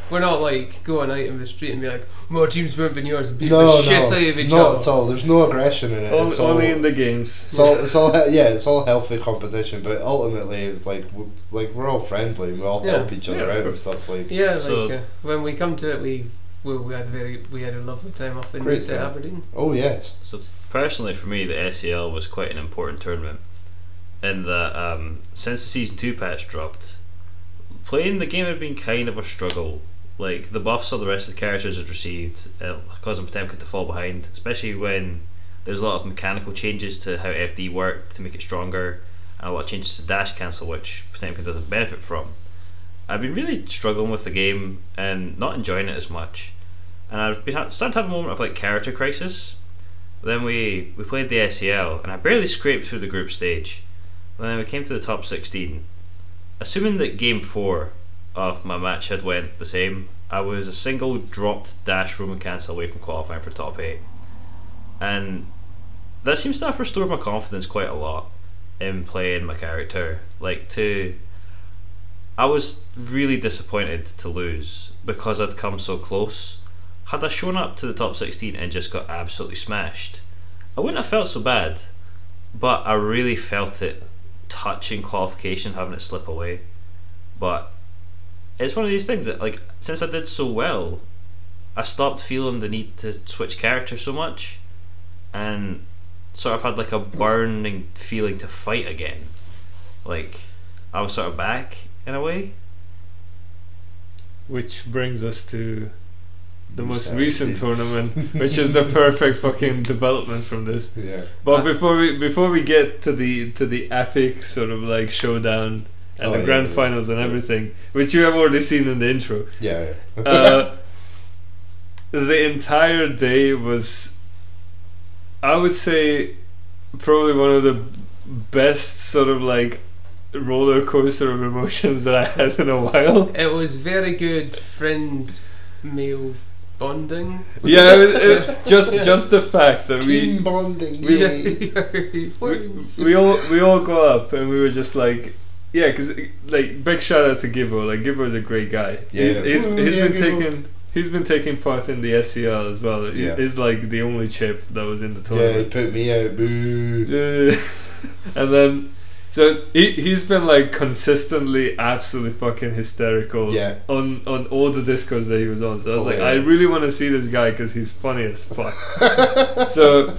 we're not like going out in the street and be like, more teams better than yours, and beat No, the shit no, out of each not other. at all. There's no aggression in it. It's all, Only in the games. it's all healthy competition, but ultimately, we're all friendly. We all Yeah. help each other Yeah, of out and course. stuff like. Yeah, So- like when we come to it, we had a lovely time up in Great Reset time. Aberdeen. Oh yes. So personally, for me, the SEL was quite an important tournament, in that since the Season 2 patch dropped, playing the game had been kind of a struggle. Like, the buffs all the rest of the characters had received causing Potemkin to fall behind, especially when there's a lot of mechanical changes to how FD worked to make it stronger, and a lot of changes to dash cancel, which Potemkin doesn't benefit from. I've been really struggling with the game and not enjoying it as much, and I've been starting to have a moment of like character crisis. Then we played the SEL, and I barely scraped through the group stage. And then we came to the top 16. Assuming that game 4 of my match had went the same, I was a single dropped dash Roman cancel away from qualifying for top 8. And that seems to have restored my confidence quite a lot in playing my character. I was really disappointed to lose because I'd come so close. Had I shown up to the top 16 and just got absolutely smashed, I wouldn't have felt so bad, but I really felt it touching qualification, having it slip away. But it's one of these things that, like, since I did so well, I stopped feeling the need to switch characters so much, and sort of had like a burning feeling to fight again. Like, I was sort of back in a way. Which brings us to the most Reset recent Aberdeen. tournament, which is the perfect fucking development from this. Yeah. But before we get to the epic sort of like showdown and Oh, the yeah, grand yeah. finals and everything, which you have already seen in the intro, Yeah. the entire day was, I would say, probably one of the best sort of like roller coaster of emotions that I had in a while. It was very good friend male bonding. Yeah, just the fact that Team bonding. we- yay. we all got up and we were just like, yeah, because like big shout out to Gibbo. Like Gibbo's a great guy. Yeah. He's Ooh, been yeah, Gibbo. taking part in the SCL as well. Yeah. He's like the only chip that was in the Yeah, he tournament. put me out. Boo. And then So he's been like consistently absolutely fucking hysterical Yeah. on all the discords that he was on. So I was like, I Hilarious. really want to see this guy because he's funny as fuck. So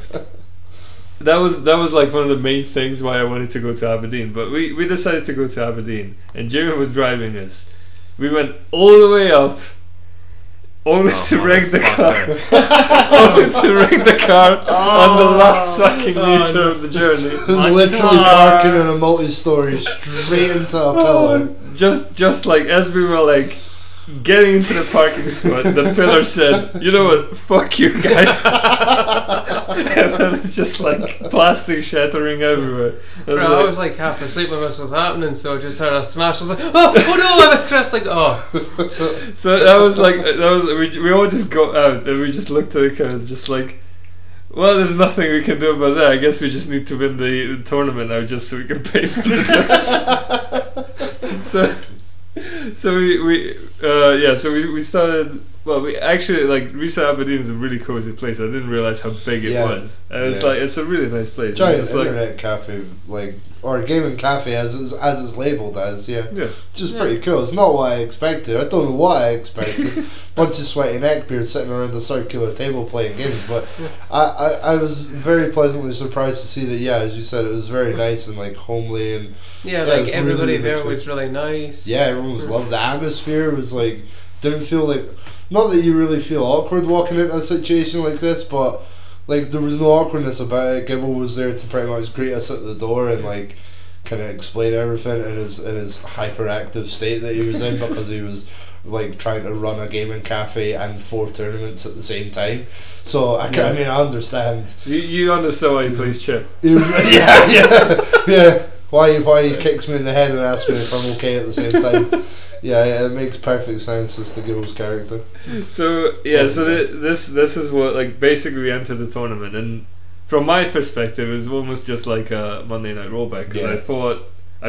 that was like one of the main things why I wanted to go to Aberdeen. But we decided to go to Aberdeen, and Jamie was driving us. We went all the way up, only to wreck the car. Only to wreck the car on the last fucking meter of the journey. Literally parking in a multi-story straight into a pillar. Just like as we were like getting into the parking spot, the pillar said, "You know what? Fuck you guys." And then it's just like plastic shattering everywhere. I was like half asleep when this was happening, so I just heard a smash. I was like, oh no! And Chris like, oh. So we all just got out and we just looked at the cars, just like, well, there's nothing we can do about that. I guess we just need to win the tournament now, just so we can pay for the match. So we started. Well, we actually like Risa Aberdeen is a really cozy place. I didn't realize how big it was, and it's like it's a really nice place. Giant It's just internet cafe, like, or gaming cafe as it's labelled as, Yeah. Just pretty cool. It's not what I expected. I don't know what I expected. Bunch of sweaty neckbeards sitting around a circular table playing games, but I was very pleasantly surprised to see that. Yeah, as you said, it was very nice and like homely and like it's everybody really there nice. was really nice. Yeah, everyone was loved. The atmosphere was like, didn't feel like, not that you really feel awkward walking into a situation like this, but like there was no awkwardness about it. Gibble was there to pretty much greet us at the door and like kind of explain everything in his hyperactive state that he was in because he was like trying to run a gaming cafe and 4 tournaments at the same time. So I understand. You understand why he plays chip. Yeah. Why he kicks me in the head and asks me if I'm okay at the same time. Yeah, it makes perfect sense as to Gibble's character. So this is what, like, basically we entered the tournament, and from my perspective it was almost just like a Monday Night rollback, because I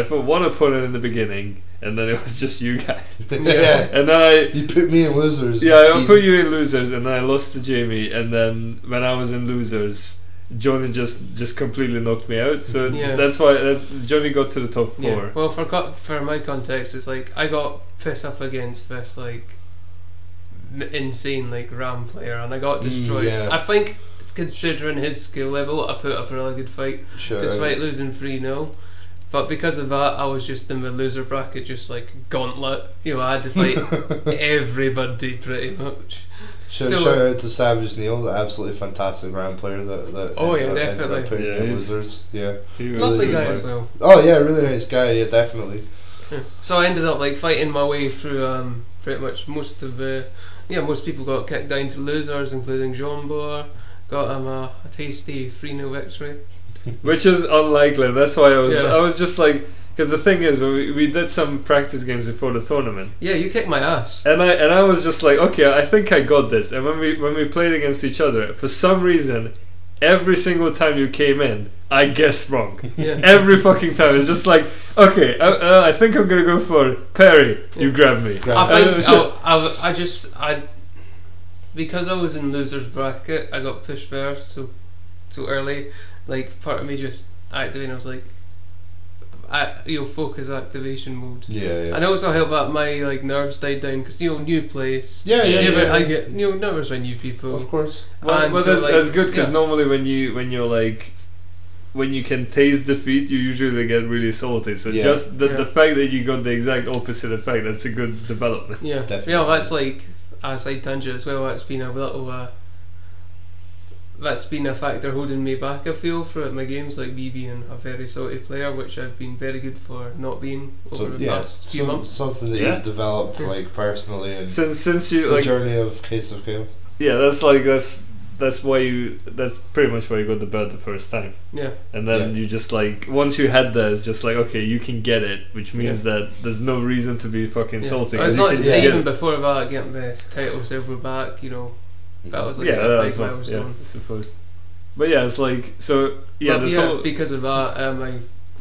fought one opponent in the beginning and then it was just you guys. Yeah. And then you put me in losers. Yeah, I put you in losers, and then I lost to Jamie, and then when I was in losers, Johnny just completely knocked me out. So that's why Johnny got to the top 4. Yeah. Well, for my context, it's like I got pissed up against this like insane like Ram player, and I got destroyed. I think considering his skill level, I put up a really good fight despite losing 3-0. But because of that, I was just in the loser bracket, just like gauntlet. You know, I had to fight everybody pretty much. Shout out to Savage Neil, the absolutely fantastic round player that definitely. Putting in losers. Yeah, lovely guy as well. Oh yeah, really nice guy. Yeah, definitely. So I ended up like fighting my way through pretty much most of the most people got kicked down to losers, including Jean Boer. Got him a tasty 3-0 victory. Which is unlikely. That's why I was just like, because the thing is, we did some practice games before the tournament. Yeah, you kicked my ass. And I was just like, okay, I think I got this. And when we played against each other, for some reason, every single time you came in, I guessed wrong. Yeah. Every fucking time. It's just like, okay, I think I'm gonna go for Perry. You grab me. I think because I was in losers bracket, I got pushed there so early. Like part of me just activating, I was like, focus activation mode. Yeah. And also helped that my like nerves died down because new place. I get nervous by new people. Of course. Well, so that's good because normally when you can taste defeat, you usually get really salty. So just the fact that you got the exact opposite effect, that's a good development. Yeah, definitely. Yeah, that's like a side tangent as well. That's been a little. That's been a factor holding me back, I feel, throughout my games, like me being a very salty player, which I've been very good for not being over the past few months. Something that you've developed like personally and since you the like journey of Case of Chaos. Yeah, that's pretty much why you got the belt the first time. Yeah. And then you just like, once you had that, it's just like, okay, you can get it, which means that there's no reason to be fucking salty. So it's not even before that getting the title silver back, that was like a big milestone. I suppose. But yeah, it's like, so because of that,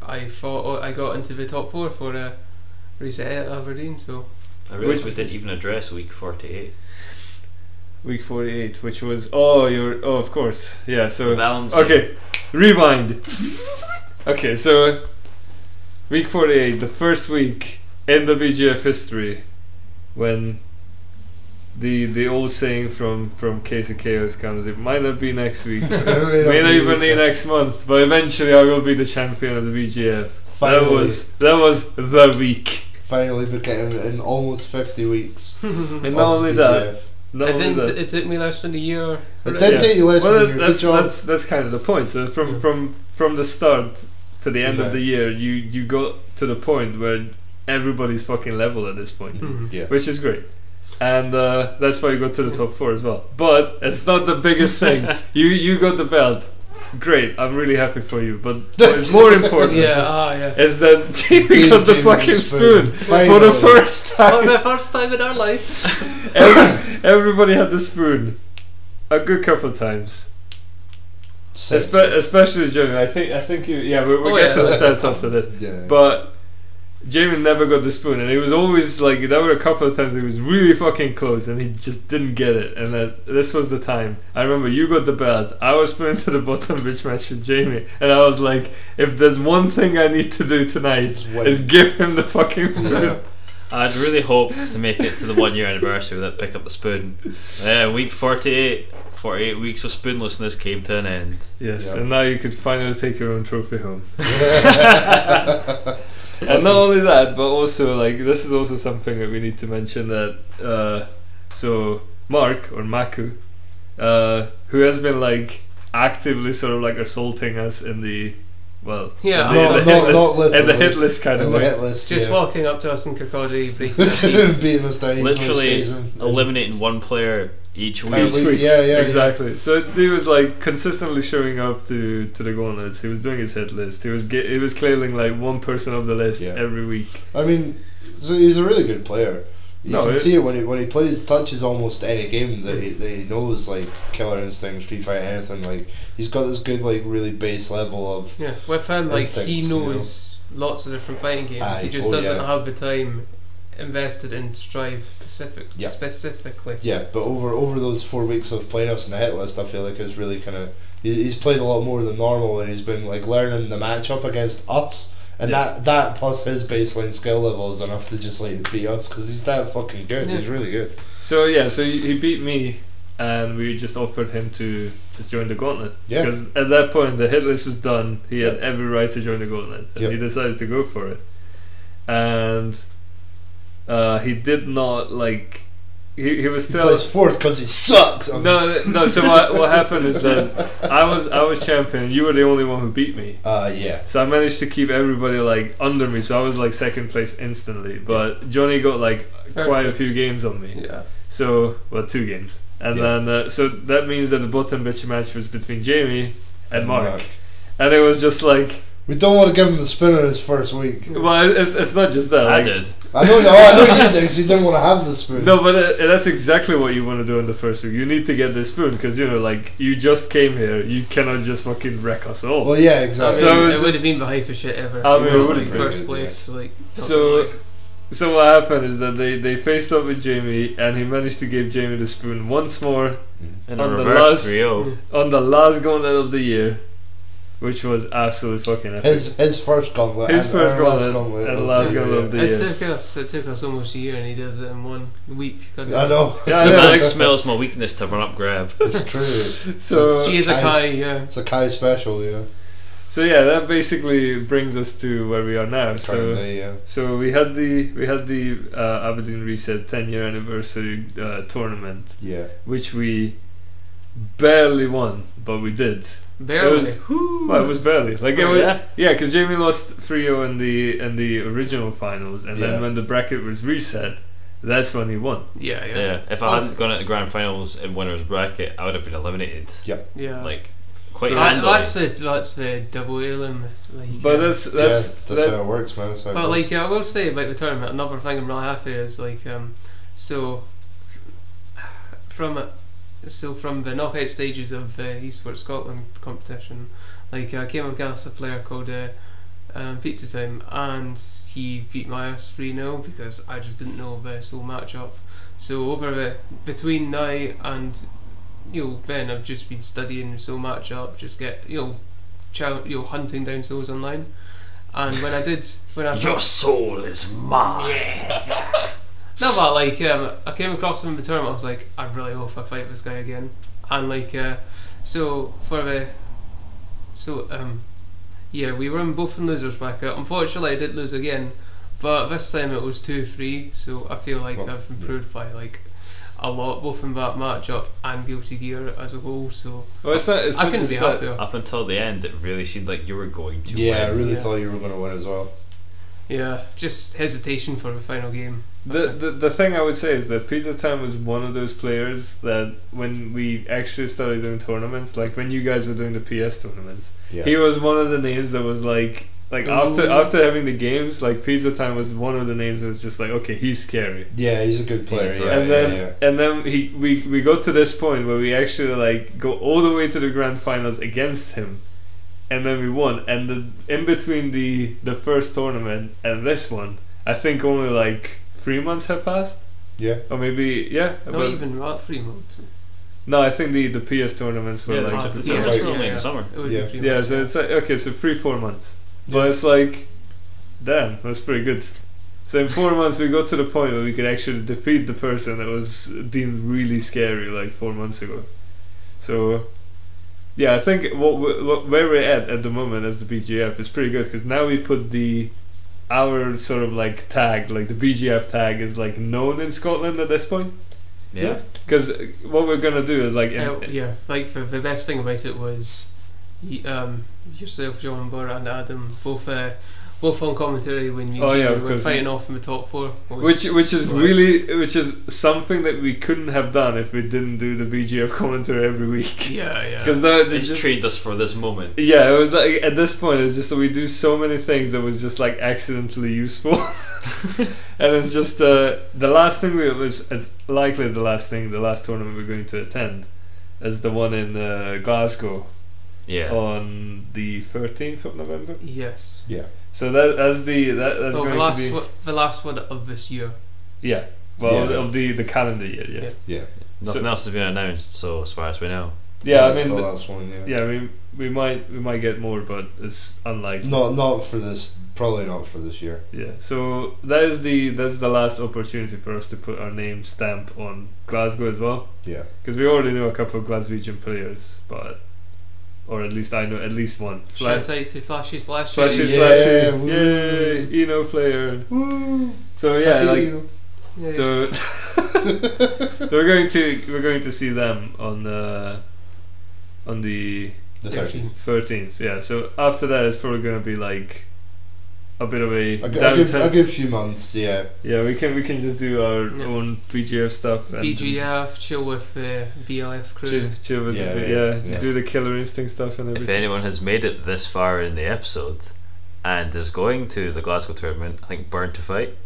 I got into the top 4 for a reset at Aberdeen. So I realised we didn't even address week 48. Week 48, which was of course, yeah. So balance. Okay, rewind. Okay, so week 48, the first week in the BGF history, when the old saying from Case of Chaos comes, it might not be next week, may not even be next month, but eventually I will be the champion of the BGF. Finally. That was the week. Finally became in almost 50 weeks. And of not only BGF. that, It took me less than a year. It did take you less than a year. Good job. that's kind of the point. So from the start to the end of the year, you got to the point where everybody's fucking level at this point, Yeah. which is great. And that's why you got to the top 4 as well. But it's not the biggest thing. You got the belt. Great, I'm really happy for you. But what is more important is that Jamie got the fucking spoon for the first time. For the first time in our lives. Everybody had the spoon a good couple of times. Especially Jamie. I think you. Yeah, we'll get to the stats after this. Yeah. But Jamie never got the spoon, and it was always like there were a couple of times he was really fucking close, and he just didn't get it. And this was the time. I remember you got the belt. I was put into the bottom bitch match with Jamie, and I was like, if there's one thing I need to do tonight, is give him the fucking spoon. Yeah. I'd really hoped to make it to the 1 year anniversary without pick up the spoon. Week 48 weeks of spoonlessness came to an end. Yes, Yep. and now you could finally take your own trophy home. And not only that, but also like this is also something that we need to mention that so Mark or Maku, who has been like actively sort of like assaulting us in the not hit list kind of way. Just walking up to us in Kirkcaldy, beating us down, literally eliminating one player each week. Exactly. So he was like consistently showing up to the gauntlets. He was doing his hit list. He was clearing like one person off the list every week. I mean, so he's a really good player. You can see it when he touches almost any game that he knows, like Killer Instinct, Street Fighter, anything. Like he's got this good like really base level of with him, like he instincts, knows lots of different fighting games. He just doesn't have the time invested in Strive specifically. Yeah, but over those 4 weeks of playing us in the hit list, I feel like it's really kind of he's played a lot more than normal, and he's been like learning the matchup against us. And that plus his baseline skill level is enough to just like beat us because he's that fucking good. He's really good. So he beat me, and we just offered him to just join the gauntlet. Yeah. Because at that point the hit list was done. He had every right to join the gauntlet, and he decided to go for it. And he did not like. He was still. He plays fourth because he sucks. No. So what happened is that I was champion. You were the only one who beat me. Yeah. So I managed to keep everybody like under me. So I was like second place instantly. But Johnny got like quite a few games on me. Yeah. So 2 games, and then so that means that the bottom bitch match was between Jamie and Mark, and it was just like. We don't want to give him the spin in his first week. Well, it's not just that. I did. I know you did because you didn't want to have the spoon. No, but that's exactly what you want to do in the first week. You need to get this spoon because like you just came here. You cannot just fucking wreck us all. Well, yeah, exactly. I mean, it would have been the hype shit ever. I mean, it would in have first place. Like so what happened is that they faced up with Jamie, and he managed to give Jamie the spoon once more in a reverse 3-0 on the last gauntlet of the year. Which was absolutely fucking epic. His first gauntlet. His first gauntlet and the last gauntlet of the year. It took us almost a year, and he does it in 1 week. I know. Yeah, that smells my weakness to run up grab. It's true. So she is a Kai, It's a Kai special, yeah. So yeah, that basically brings us to where we are now. Currently, So we had the Aberdeen Reset 10-year anniversary tournament. Yeah. Which we barely won, but we did. Barely. It was barely. Like it was, because Jamie lost 3-0 in the original finals, and then when the bracket was reset, that's when he won. Yeah. If I hadn't gone into the grand finals in winners bracket, I would have been eliminated. Yeah. Like quite so handily. That's the double elim. Like, but that's how it works, man. That's how but like I will say about the tournament, another thing I'm really happy is like from the knockout stages of Esports Scotland competition, like I came across a player called Pizza Time, and he beat my ass 3-0 because I just didn't know the soul matchup. So between now and then I've just been studying soul matchup, just get hunting down souls online, And when I Your soul is mine. no, but like I came across him in the tournament. I was like, I really hope I fight this guy again. And like yeah, we were in both in losers bracket. Unfortunately, I did lose again, but this time it was 2-3. So I feel like I've improved by like a lot, both in that matchup and Guilty Gear as a whole. So it's I not couldn't be happier. Up until the end, it really seemed like you were going to Yeah, I win. really thought you were going to win as well. Yeah, just hesitation for the final game. The thing I would say is that Pizza Time was one of those players that when we actually started doing tournaments, like when you guys were doing the PS tournaments, he was one of the names that was like after having the games, like Pizza Time was one of the names that was just like, okay, he's scary. Yeah, he's a good player. And then we got to this point where we actually like go all the way to the grand finals against him. And then we won, and in between the first tournament and this one, I think only like 3 months have passed. Yeah. Or maybe Not even about 3 months. No, I think the PS tournaments were like the tournaments were only in the summer. Yeah, so it's like, okay, so 3-4 months. But it's like, damn, that's pretty good. So in 4 months we got to the point where we could actually defeat the person that was deemed really scary like 4 months ago. So yeah, I think where we're at the moment as the BGF is pretty good, because now we put our sort of like tag, like the BGF tag is like known in Scotland at this point. Yeah. Because what we're gonna do is like like the best thing about it was yourself, John, Bora, and Adam both on commentary when you were fighting off in the top 4, which is something that we couldn't have done if we didn't do the BGF commentary every week. Because they just trained us for this moment. Yeah, it was like at this point it's just that we do so many things that was just like accidentally useful. And it's just the last thing the last tournament we're going to attend is the one in Glasgow. Yeah. On the 13th of November. Yes. Yeah. So that's going to be the last one of this year. Yeah. Well, of the calendar year. Yeah. Nothing else has been announced, so as far as we know. Yeah, I mean the last one. Yeah, I mean we might get more, but it's unlikely. Not for this. Probably not for this year. Yeah. So that's the last opportunity for us to put our name stamp on Glasgow as well. Yeah. Because we already know a couple of Glaswegian players, or at least I know at least one. Shout out to Flashy Slashy. Flashy Slashy. Yay! Eno player. Woo! So yeah, so we're going to see them on the 13th. Yeah. So after that, it's probably going to be like a bit of a I'll give a few months. Yeah. Yeah, we can just do our own BGF stuff. And BGF, chill with BLF crew. Chill with do the Killer Instinct stuff and everything. If anyone has made it this far in the episode and is going to the Glasgow tournament, I think Burn to Fight,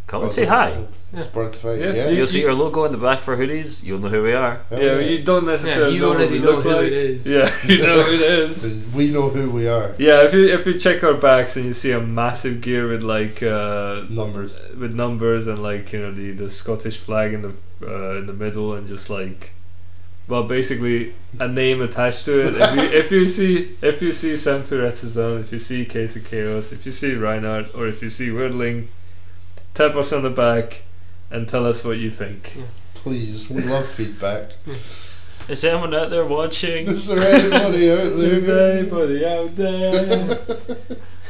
come and say hi. Burn to Fight. Yeah. You'll see our logo in the back of our hoodies. You'll know who we are. Yeah, you don't necessarily know already what we know look who like. it is. Yeah, you know who it is. We know who we are. Yeah, if you check our backs and you see a massive gear with like numbers and like the Scottish flag in the middle and just like, well, basically a name attached to it. if you see Sam Piretzazon, if you see Case of Chaos, if you see Reinhardt, or if you see Wordling, tap us on the back and tell us what you think. Please, we love feedback. Is anyone out there watching? Is there anybody out there? Is there anybody out there?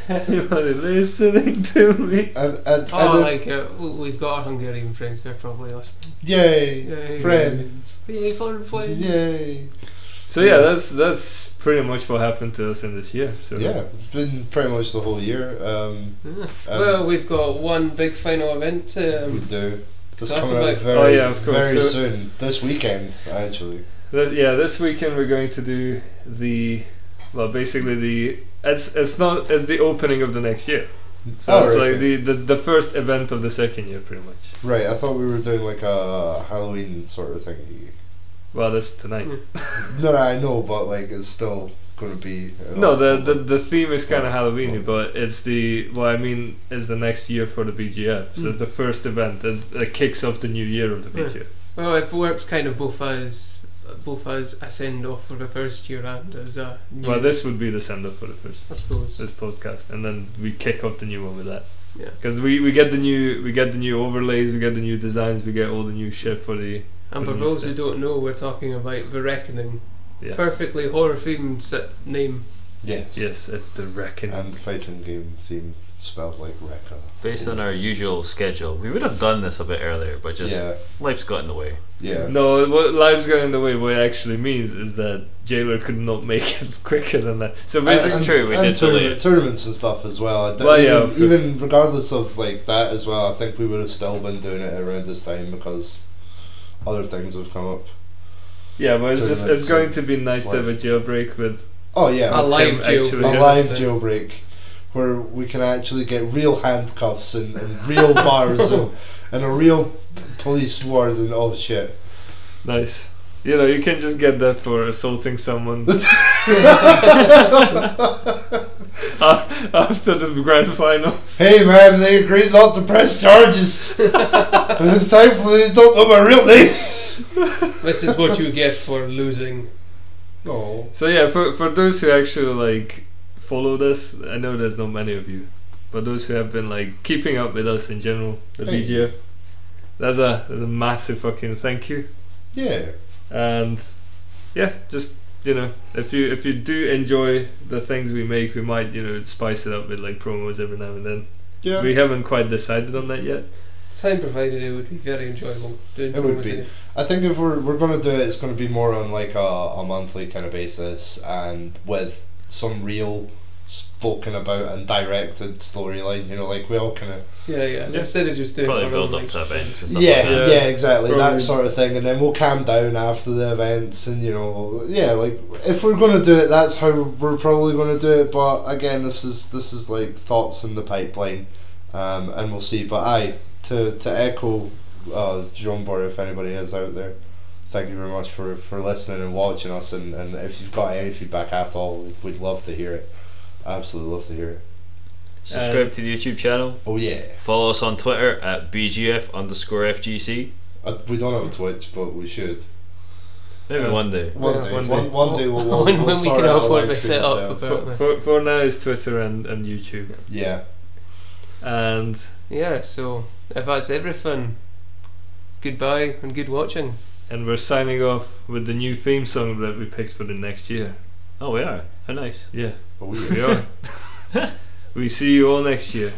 Anybody listening to me? We've got our Hungarian friends who are probably listening. Yay, friends. Yay, fun friends. Yay. So yeah, that's pretty much what happened to us in this year. So yeah, it's been pretty much the whole year. Well, we've got one big final event. We do. It's coming out very soon. This weekend, actually. This weekend we're going to do it's the opening of the next year. So it's like the first event of the second year, pretty much. Right, I thought we were doing like a Halloween sort of thing. Well, that's tonight. No, I know, but like it's still going to be. The theme is kind of Halloweeny, but it's the next year for the BGF. So it's the first event. It kicks off the new year of the BGF. Well, it works kind of both as both as a send off for the first year and as a new, Well, this would be the send off for the first I suppose. this podcast, and then we kick off the new one with that. Yeah. Because we get the new overlays, we get the new designs, we get all the new shit for the. And for the new those who stuff. don't know, we're talking about The Reckoning. Yes. Perfectly horror themed name. Yes. Yes, it's the Reckoning. And fighting game theme spelled like Rekka. Based on our usual schedule, we would have done this a bit earlier, but just Yeah. life's got in the way. Yeah. No, what lives got in the way, what it actually means is that Jailer could not make it quicker than that. So basically, true, we did delay it. Tournaments and stuff as well. Well, yeah, of course. Even regardless of like that as well, I think we would have still been doing it around this time because other things have come up. yeah, but it's Tournaments going and to be nice to have a jailbreak with. Oh yeah, A live jail. actually- a Yeah, live that's it. jailbreak where we can actually get real handcuffs and real bars and a real police warden. Oh shit. Nice. You know, you can just get that for assaulting someone after the grand finals. Hey man, they agreed not to press charges. And thankfully they don't know my real name. This is what you get for losing. Oh. So yeah, for those who actually like follow this, I know there's not many of you, but those who have been like keeping up with us in general, the Hey. BGF, there's a massive fucking thank you. Yeah. And yeah, just you know, if you do enjoy the things we make, we might spice it up with like promos every now and then. Yeah. We haven't quite decided on that yet. Time provided, it would be very enjoyable doing It would promos be. again. I think if we're gonna do it, it's gonna be more on like a monthly kind of basis and with some real spoken about and directed storyline. You know, like we all kind of Yeah. Instead of just doing Probably our build own, up to like, events and stuff yeah, like that. yeah, exactly Probably. that sort of thing, and then we'll calm down after the events, and yeah, like if we're gonna do it, that's how we're probably gonna do it. But again, this is like thoughts in the pipeline, and we'll see. But to echo John Borr, if anybody is out there, thank you very much for listening and watching us, and if you've got any feedback at all, we'd love to hear it. Absolutely love to hear it. Subscribe to the YouTube channel. Oh yeah. Follow us on Twitter at BGF_FGC. We don't have a Twitch, but we should. Maybe Yeah. one day. One Yeah. day. One day. One day we'll when we sort can out a afford live to stream set up. itself. Apparently. For now, it's Twitter and YouTube, Yeah. and Yeah. So if that's everything, goodbye and good watching. we're signing off with the new theme song that we picked for the next year. Oh, we are. How nice. Yeah, Oh, we are. We see you all next year.